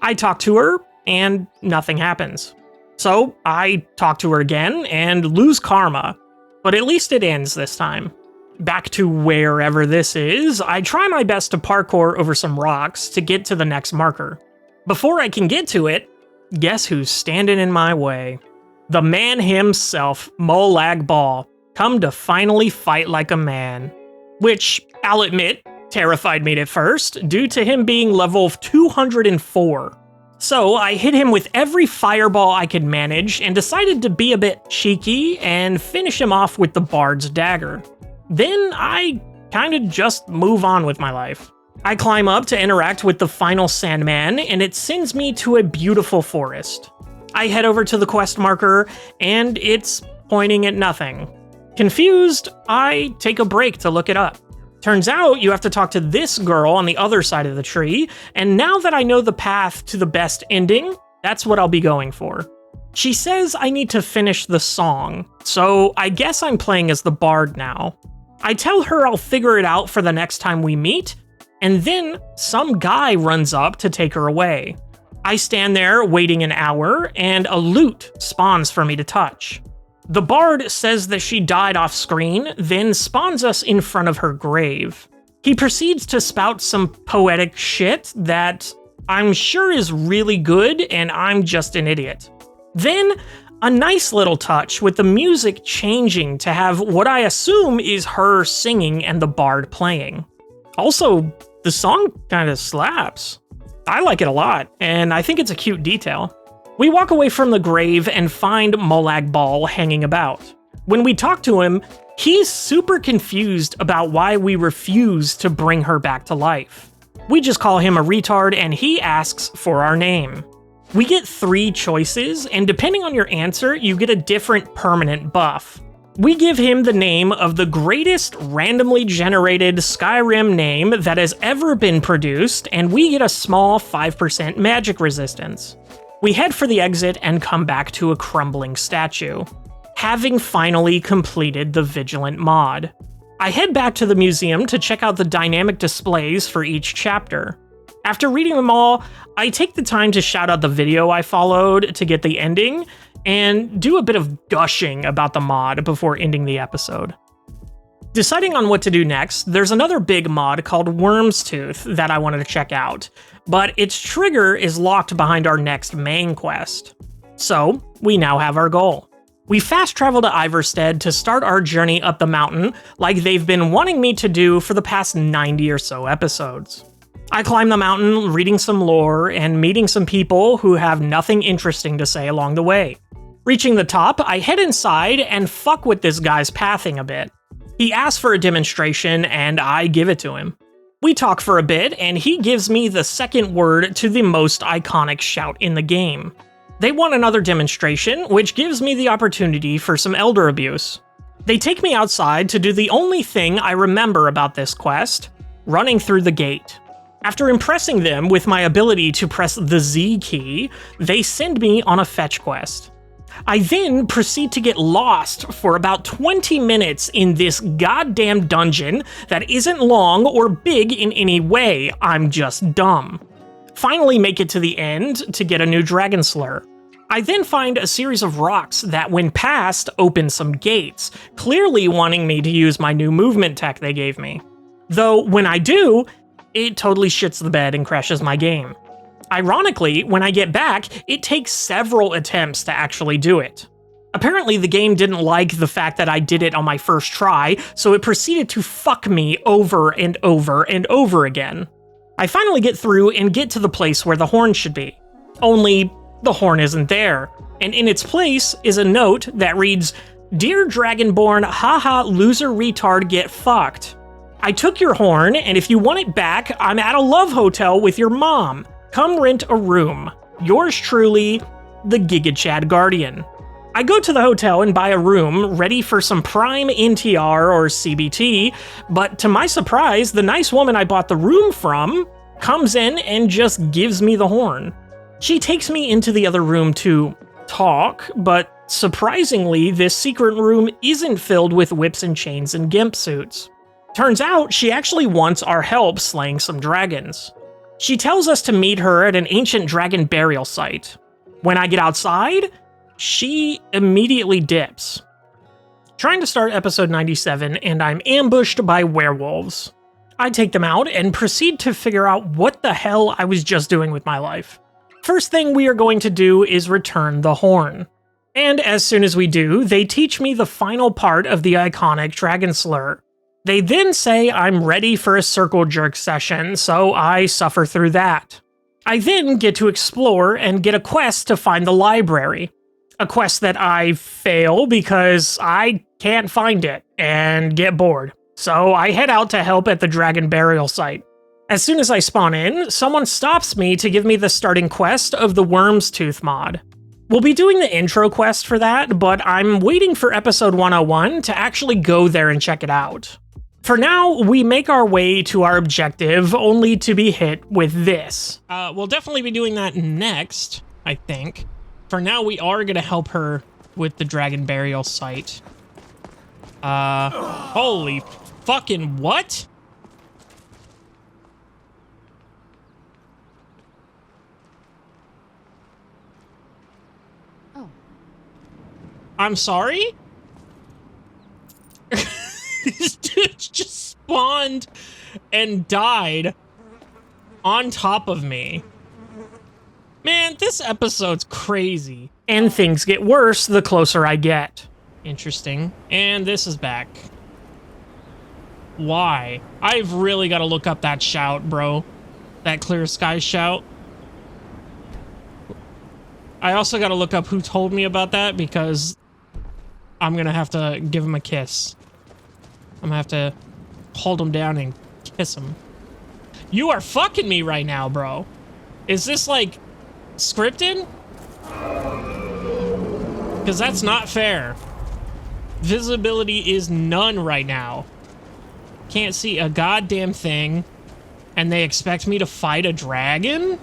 I talk to her, and nothing happens. So I talk to her again and lose karma. But at least it ends this time. Back to wherever this is, I try my best to parkour over some rocks to get to the next marker. Before I can get to it, guess who's standing in my way? The man himself, Molag Bal, come to finally fight like a man. Which, I'll admit, terrified me at first, due to him being level 204. So I hit him with every fireball I could manage and decided to be a bit cheeky and finish him off with the Bard's Dagger. Then I kinda just move on with my life. I climb up to interact with the final Sandman, and it sends me to a beautiful forest. I head over to the quest marker, and it's pointing at nothing. Confused, I take a break to look it up. Turns out you have to talk to this girl on the other side of the tree, and now that I know the path to the best ending, that's what I'll be going for. She says I need to finish the song, so I guess I'm playing as the bard now. I tell her I'll figure it out for the next time we meet, and then some guy runs up to take her away. I stand there waiting an hour, and a lute spawns for me to touch. The bard says that she died off screen, then spawns us in front of her grave. He proceeds to spout some poetic shit that I'm sure is really good, and I'm just an idiot. Then, a nice little touch with the music changing to have what I assume is her singing and the bard playing. Also, the song kinda slaps. I like it a lot, and I think it's a cute detail. We walk away from the grave and find Molag Bal hanging about. When we talk to him, he's super confused about why we refuse to bring her back to life. We just call him a retard and he asks for our name. We get 3 choices, and depending on your answer, you get a different permanent buff. We give him the name of the greatest randomly generated Skyrim name that has ever been produced, and we get a small 5% magic resistance. We head for the exit and come back to a crumbling statue, having finally completed the Vigilant mod. I head back to the museum to check out the dynamic displays for each chapter. After reading them all, I take the time to shout out the video I followed to get the ending, and do a bit of gushing about the mod before ending the episode. Deciding on what to do next, there's another big mod called Worm's Tooth that I wanted to check out, but its trigger is locked behind our next main quest. So, we now have our goal. We fast travel to Iverstead to start our journey up the mountain like they've been wanting me to do for the past 90 or so episodes. I climb the mountain, reading some lore, and meeting some people who have nothing interesting to say along the way. Reaching the top, I head inside and fuck with this guy's pathing a bit. He asks for a demonstration, and I give it to him. We talk for a bit, and he gives me the second word to the most iconic shout in the game. They want another demonstration, which gives me the opportunity for some elder abuse. They take me outside to do the only thing I remember about this quest, running through the gate. After impressing them with my ability to press the Z key, they send me on a fetch quest. I then proceed to get lost for about 20 minutes in this goddamn dungeon that isn't long or big in any way, I'm just dumb. Finally make it to the end to get a new dragon slur. I then find a series of rocks that when passed open some gates, clearly wanting me to use my new movement tech they gave me. Though when I do, it totally shits the bed and crashes my game. Ironically, when I get back, it takes several attempts to actually do it. Apparently, the game didn't like the fact that I did it on my first try, so it proceeded to fuck me over and over and over again. I finally get through and get to the place where the horn should be. Only, the horn isn't there, and in its place is a note that reads, "Dear Dragonborn, haha loser retard get fucked. I took your horn, and if you want it back, I'm at a love hotel with your mom. Come rent a room. Yours truly, the Giga Chad Guardian." I go to the hotel and buy a room ready for some prime NTR or CBT, but to my surprise, the nice woman I bought the room from comes in and just gives me the horn. She takes me into the other room to talk, but surprisingly, this secret room isn't filled with whips and chains and gimp suits. Turns out, she actually wants our help slaying some dragons. She tells us to meet her at an ancient dragon burial site. When I get outside, she immediately dips. trying to start episode 97, and I'm ambushed by werewolves. I take them out and proceed to figure out what the hell I was just doing with my life. First thing we are going to do is return the horn. And as soon as we do, they teach me the final part of the iconic dragon slur. They then say I'm ready for a circle jerk session, so I suffer through that. I then get to explore and get a quest to find the library. A quest that I fail because I can't find it and get bored. So I head out to help at the dragon burial site. As soon as I spawn in, someone stops me to give me the starting quest of the Worm's Tooth mod. We'll be doing the intro quest for that, but I'm waiting for episode 101 to actually go there and check it out. For now, we make our way to our objective, only to be hit with this. We'll definitely be doing that next, I think. For now, we are going to help her with the dragon burial site. Holy fucking what? Oh. I'm sorry? This dude just spawned and died on top of me. Man, this episode's crazy. And things get worse the closer I get. Interesting. And this is back. Why? I've really got to look up that shout, bro. That clear sky shout. I also got to look up who told me about that, because I'm going to have to give him a kiss. I'm going to have to hold him down and kiss him. You are fucking me right now, bro. Is this, like, scripted? Because that's not fair. Visibility is none right now. Can't see a goddamn thing. And they expect me to fight a dragon?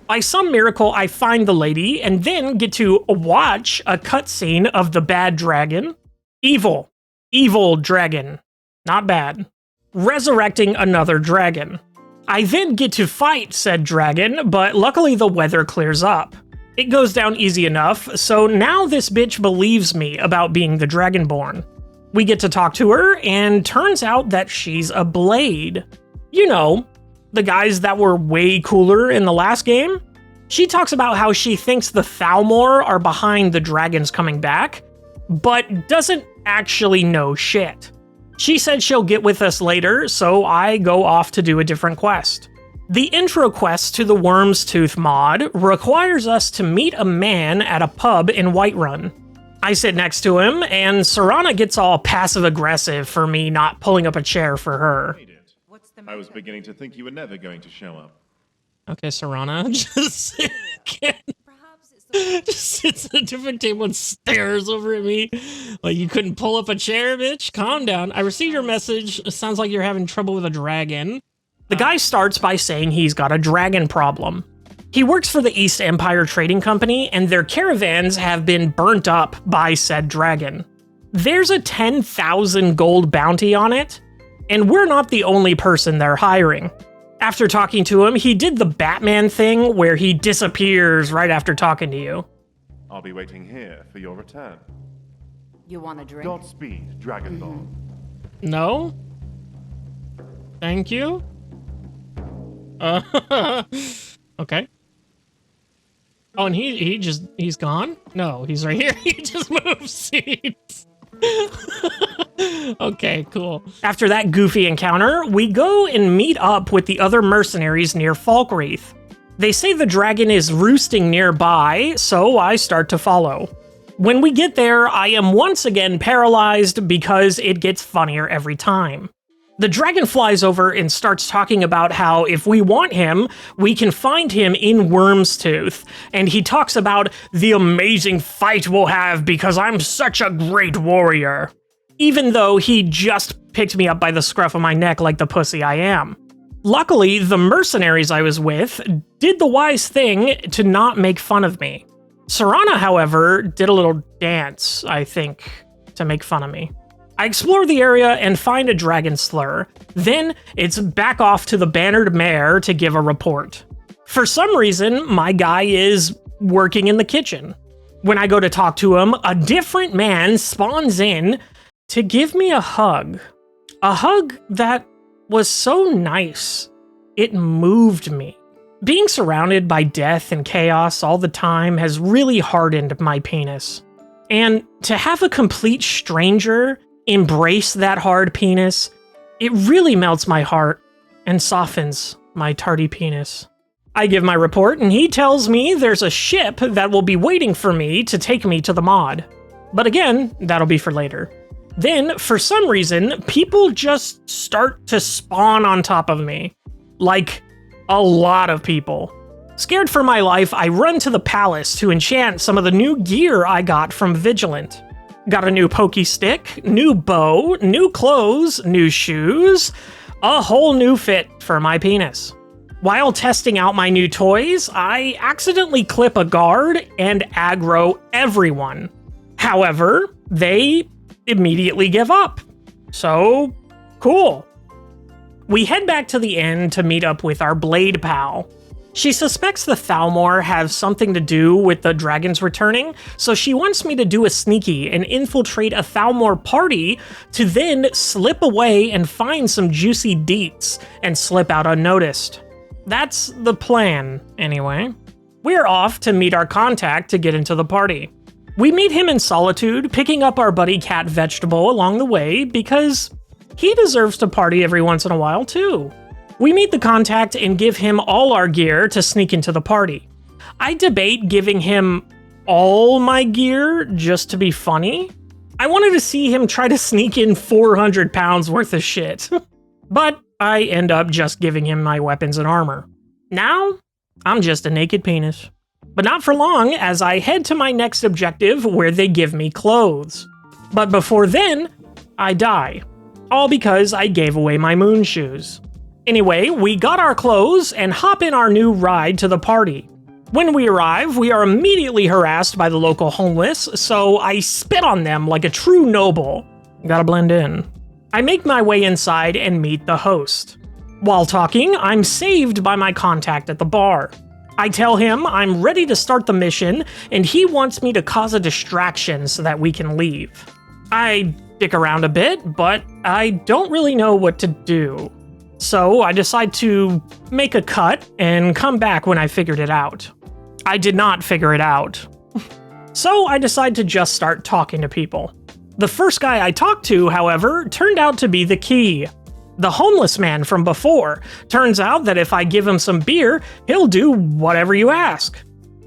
By some miracle, I find the lady and then get to watch a cutscene of the bad dragon. Evil. Evil dragon. Not bad. Resurrecting another dragon. I then get to fight said dragon, but luckily the weather clears up. It goes down easy enough, so now this bitch believes me about being the Dragonborn. We get to talk to her, and turns out that she's a blade. You know, the guys that were way cooler in the last game? She talks about how she thinks the Thalmor are behind the dragons coming back, but doesn't actually know shit. She said she'll get with us later, so I go off to do a different quest. The intro quest to the Worm's Tooth mod requires us to meet a man at a pub in Whiterun. I sit next to him, and Serana gets all passive-aggressive for me not pulling up a chair for her. I was beginning to think you were never going to show up. Okay, Serana, just sits at a different table and stares over at me like you couldn't pull up a chair, bitch. Calm down. I received your message. It sounds like you're having trouble with a dragon. The guy starts by saying he's got a dragon problem. He works for the East Empire Trading Company, and their caravans have been burnt up by said dragon. There's a 10,000 gold bounty on it, and we're not the only person they're hiring. After talking to him, he did the Batman thing where he disappears right after talking to you. I'll be waiting here for your return. You want a drink? Godspeed, Dragonborn. No? Thank you? Okay. Oh, and he's gone? No, he's right here. He just moved seats. Okay, cool. After that goofy encounter, we go and meet up with the other mercenaries near Falkreath. They say the dragon is roosting nearby, so I start to follow. When we get there, I am once again paralyzed because it gets funnier every time. The dragon flies over and starts talking about how if we want him, we can find him in Worm's Tooth, and he talks about the amazing fight we'll have because I'm such a great warrior. Even though he just picked me up by the scruff of my neck like the pussy I am. Luckily, the mercenaries I was with did the wise thing to not make fun of me. Serana, however, did a little dance, I think, to make fun of me. I explore the area and find a dragon slur. Then it's back off to the bannered mare to give a report. For some reason, my guy is working in the kitchen. When I go to talk to him, a different man spawns in to give me a hug. A hug that was so nice, it moved me. Being surrounded by death and chaos all the time has really hardened my penis. And to have a complete stranger embrace that hard penis, it really melts my heart and softens my Tar-Tei Penes. I give my report and he tells me there's a ship that will be waiting for me to take me to the mod. But again, that'll be for later. Then, for some reason, people just start to spawn on top of me. Like, a lot of people. Scared for my life, I run to the palace to enchant some of the new gear I got from Vigilant. Got a new pokey stick, new bow, new clothes, new shoes, a whole new fit for my penis. While testing out my new toys, I accidentally clip a guard and aggro everyone. However, they immediately give up. So, cool. We head back to the inn to meet up with our blade pal. She suspects the Thalmor have something to do with the dragons returning, so she wants me to do a sneaky and infiltrate a Thalmor party to then slip away and find some juicy deets and slip out unnoticed. That's the plan, anyway. We're off to meet our contact to get into the party. We meet him in solitude, picking up our buddy Cat Vegetable along the way because he deserves to party every once in a while too. We meet the contact and give him all our gear to sneak into the party. I debate giving him all my gear just to be funny. I wanted to see him try to sneak in 400 pounds worth of shit. But I end up just giving him my weapons and armor. Now, I'm just a naked penis. But not for long, as I head to my next objective where they give me clothes. But before then, I die. All because I gave away my moon shoes. Anyway, we got our clothes and hop in our new ride to the party. When we arrive, we are immediately harassed by the local homeless, so I spit on them like a true noble. Gotta blend in. I make my way inside and meet the host. While talking, I'm saved by my contact at the bar. I tell him I'm ready to start the mission, and he wants me to cause a distraction so that we can leave. I dick around a bit, but I don't really know what to do. So I decide to make a cut and come back when I figured it out. I did not figure it out. So I decide to just start talking to people. The first guy I talked to, however, turned out to be the key. The homeless man from before. Turns out that if I give him some beer, he'll do whatever you ask.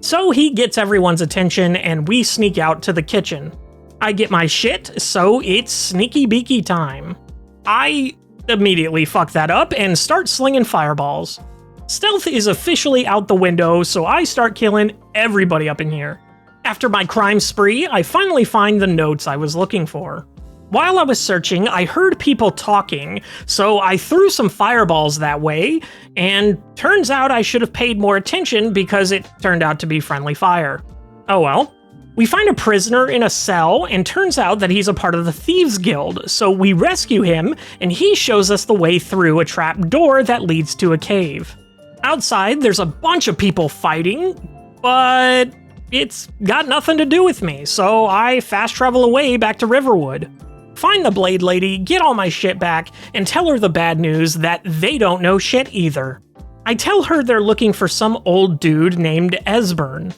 So he gets everyone's attention and we sneak out to the kitchen. I get my shit, so it's sneaky beaky time. I immediately fuck that up and start slinging fireballs. Stealth is officially out the window, so I start killing everybody up in here. After my crime spree, I finally find the notes I was looking for. While I was searching, I heard people talking, so I threw some fireballs that way, and turns out I should have paid more attention because it turned out to be friendly fire. Oh well. We find a prisoner in a cell, and turns out that he's a part of the Thieves Guild, so we rescue him, and he shows us the way through a trap door that leads to a cave. Outside, there's a bunch of people fighting, but it's got nothing to do with me, so I fast travel away back to Riverwood. Find the Blade Lady, get all my shit back, and tell her the bad news that they don't know shit either. I tell her they're looking for some old dude named Esbern.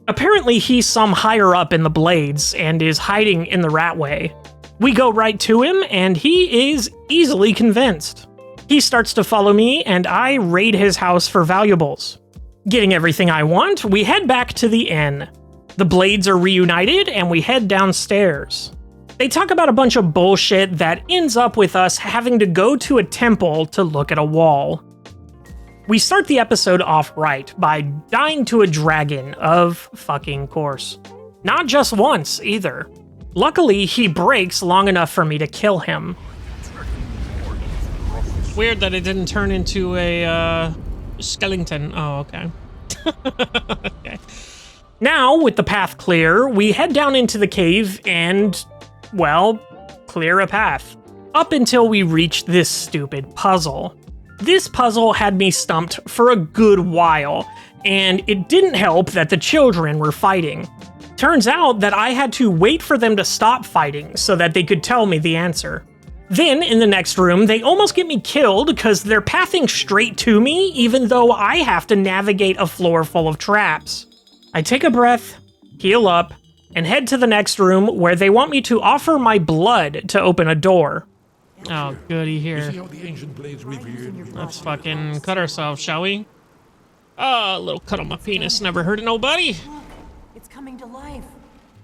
Apparently he's some higher up in the Blades and is hiding in the Ratway. We go right to him and he is easily convinced. He starts to follow me and I raid his house for valuables. Getting everything I want, we head back to the inn. The Blades are reunited and we head downstairs. They talk about a bunch of bullshit that ends up with us having to go to a temple to look at a wall. We start the episode off right by dying to a dragon, of fucking course. Not just once, either. Luckily, he breaks long enough for me to kill him. Weird that it didn't turn into a, skeleton. Oh, okay. Okay. Now, with the path clear, we head down into the cave and, well, clear a path. Up until we reach this stupid puzzle. This puzzle had me stumped for a good while, and it didn't help that the children were fighting. Turns out that I had to wait for them to stop fighting so that they could tell me the answer. Then, in the next room, they almost get me killed because they're pathing straight to me even though I have to navigate a floor full of traps. I take a breath, heal up, and head to the next room where they want me to offer my blood to open a door. Oh, goody here. Let's fucking cut ourselves, shall we? A little cut on my penis never hurt nobody. It's coming to life.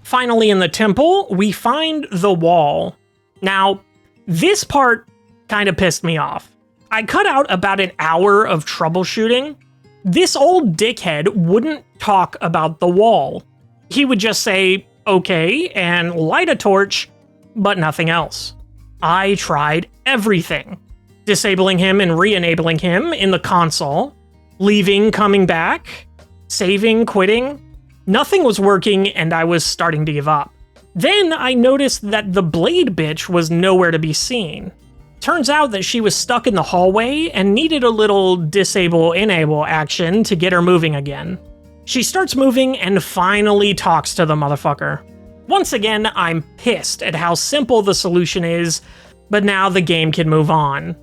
Finally, in the temple, we find the wall. Now, this part kind of pissed me off. I cut out about an hour of troubleshooting. This old dickhead wouldn't talk about the wall. He would just say, okay, and light a torch, but nothing else. I tried everything. Disabling him and re-enabling him in the console, leaving, coming back, saving, quitting. Nothing was working and I was starting to give up. Then I noticed that the blade bitch was nowhere to be seen. Turns out that she was stuck in the hallway and needed a little disable-enable action to get her moving again. She starts moving and finally talks to the motherfucker. Once again, I'm pissed at how simple the solution is, but now the game can move on.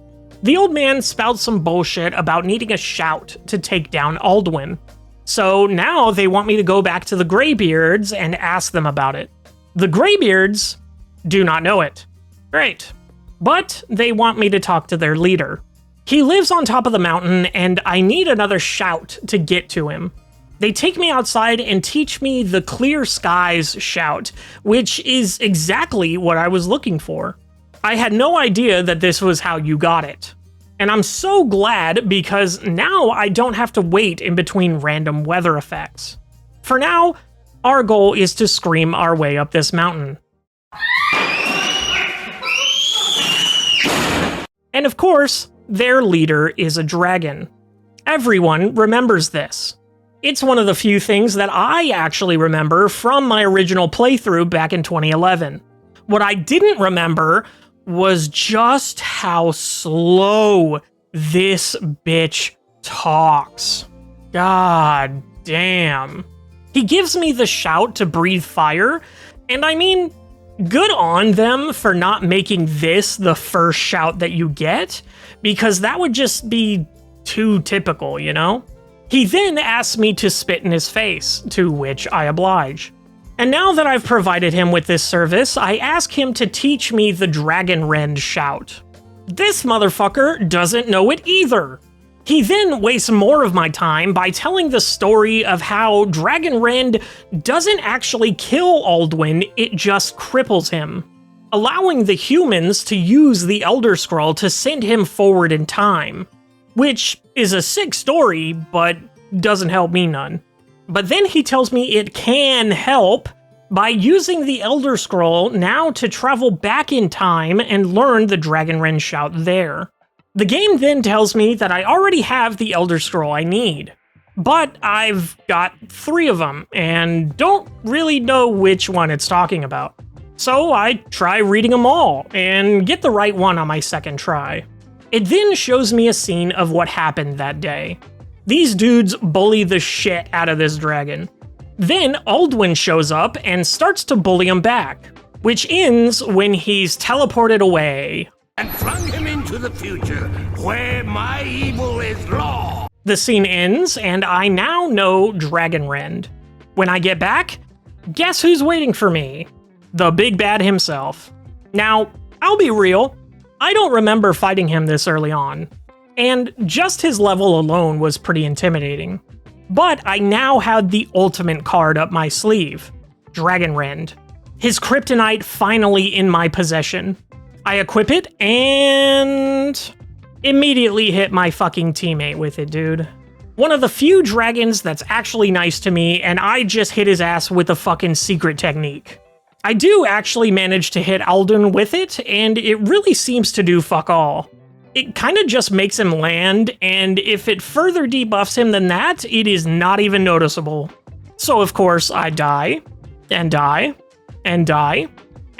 The old man spouts some bullshit about needing a shout to take down Alduin. So now they want me to go back to the Greybeards and ask them about it. The Greybeards do not know it. Great. But they want me to talk to their leader. He lives on top of the mountain and I need another shout to get to him. They take me outside and teach me the Clear Skies shout, which is exactly what I was looking for. I had no idea that this was how you got it. And I'm so glad because now I don't have to wait in between random weather effects. For now, our goal is to scream our way up this mountain. And of course, their leader is a dragon. Everyone remembers this. It's one of the few things that I actually remember from my original playthrough back in 2011. What I didn't remember was just how slow this bitch talks. God damn. He gives me the shout to breathe fire, and I mean, good on them for not making this the first shout that you get, because that would just be too typical, you know? He then asks me to spit in his face, to which I oblige. And now that I've provided him with this service, I ask him to teach me the Dragon Rend shout. This motherfucker doesn't know it either. He then wastes more of my time by telling the story of how Dragon Rend doesn't actually kill Alduin, it just cripples him, allowing the humans to use the Elder Scroll to send him forward in time. Which is a sick story, but doesn't help me none. But then he tells me it can help by using the Elder Scroll now to travel back in time and learn the Dragon Rend shout there. The game then tells me that I already have the Elder Scroll I need, but I've got 3 of them and don't really know which one it's talking about. So I try reading them all and get the right one on my second try. It then shows me a scene of what happened that day. These dudes bully the shit out of this dragon. Then Alduin shows up and starts to bully him back, which ends when he's teleported away. And flung him into the future, where my evil is law. The scene ends, and I now know Dragon Rend. When I get back, guess who's waiting for me? The big bad himself. Now, I'll be real, I don't remember fighting him this early on, and just his level alone was pretty intimidating. But I now had the ultimate card up my sleeve, Dragon Rend. His kryptonite finally in my possession. I equip it and immediately hit my fucking teammate with it, dude. One of the few dragons that's actually nice to me, and I just hit his ass with a fucking secret technique. I do actually manage to hit Alduin with it, and it really seems to do fuck all. It kinda just makes him land, and if it further debuffs him than that, it is not even noticeable. So of course I die, and die, and die,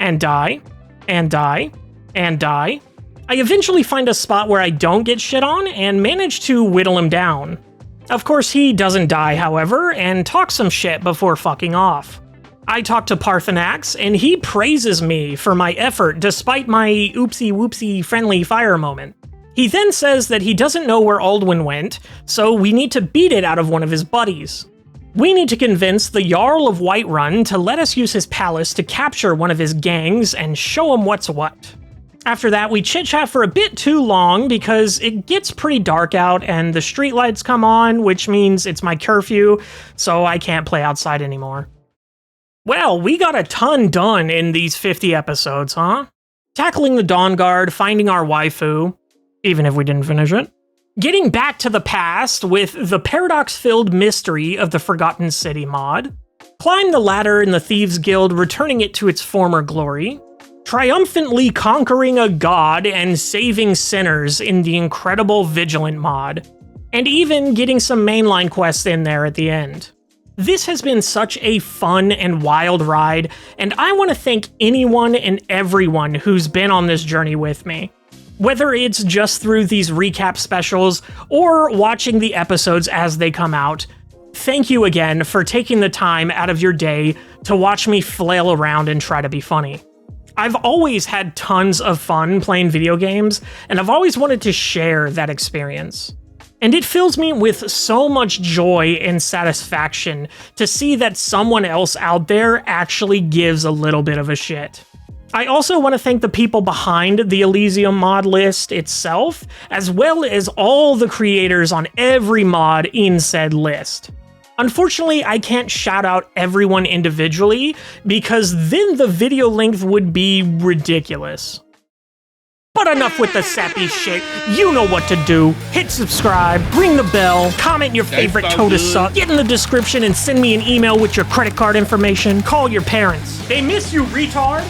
and die, and die, and die. I eventually find a spot where I don't get shit on, and manage to whittle him down. Of course he doesn't die, however, and talks some shit before fucking off. I talk to Parthenax, and he praises me for my effort despite my oopsie-whoopsie friendly fire moment. He then says that he doesn't know where Aldwin went, so we need to beat it out of one of his buddies. We need to convince the Jarl of Whiterun to let us use his palace to capture one of his gangs and show him what's what. After that, we chit-chat for a bit too long because it gets pretty dark out and the streetlights come on, which means it's my curfew, so I can't play outside anymore. Well, we got a ton done in these 50 episodes, huh? Tackling the Dawn Guard, finding our waifu, even if we didn't finish it. Getting back to the past with the paradox-filled mystery of the Forgotten City mod. Climb the ladder in the Thieves Guild, returning it to its former glory. Triumphantly conquering a god and saving sinners in the incredible Vigilant mod. And even getting some mainline quests in there at the end. This has been such a fun and wild ride, and I want to thank anyone and everyone who's been on this journey with me. Whether it's just through these recap specials or watching the episodes as they come out, thank you again for taking the time out of your day to watch me flail around and try to be funny. I've always had tons of fun playing video games, and I've always wanted to share that experience. And it fills me with so much joy and satisfaction to see that someone else out there actually gives a little bit of a shit. I also want to thank the people behind the Elysium Modlist itself, as well as all the creators on every mod in said list. Unfortunately, I can't shout out everyone individually, because then the video length would be ridiculous. But enough with the sappy shit, you know what to do. Hit subscribe, ring the bell, comment your favorite Toad suck, get in the description and send me an email with your credit card information, call your parents. They miss you, retard!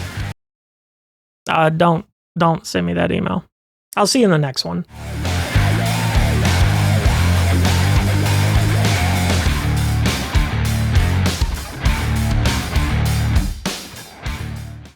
Don't send me that email. I'll see you in the next one.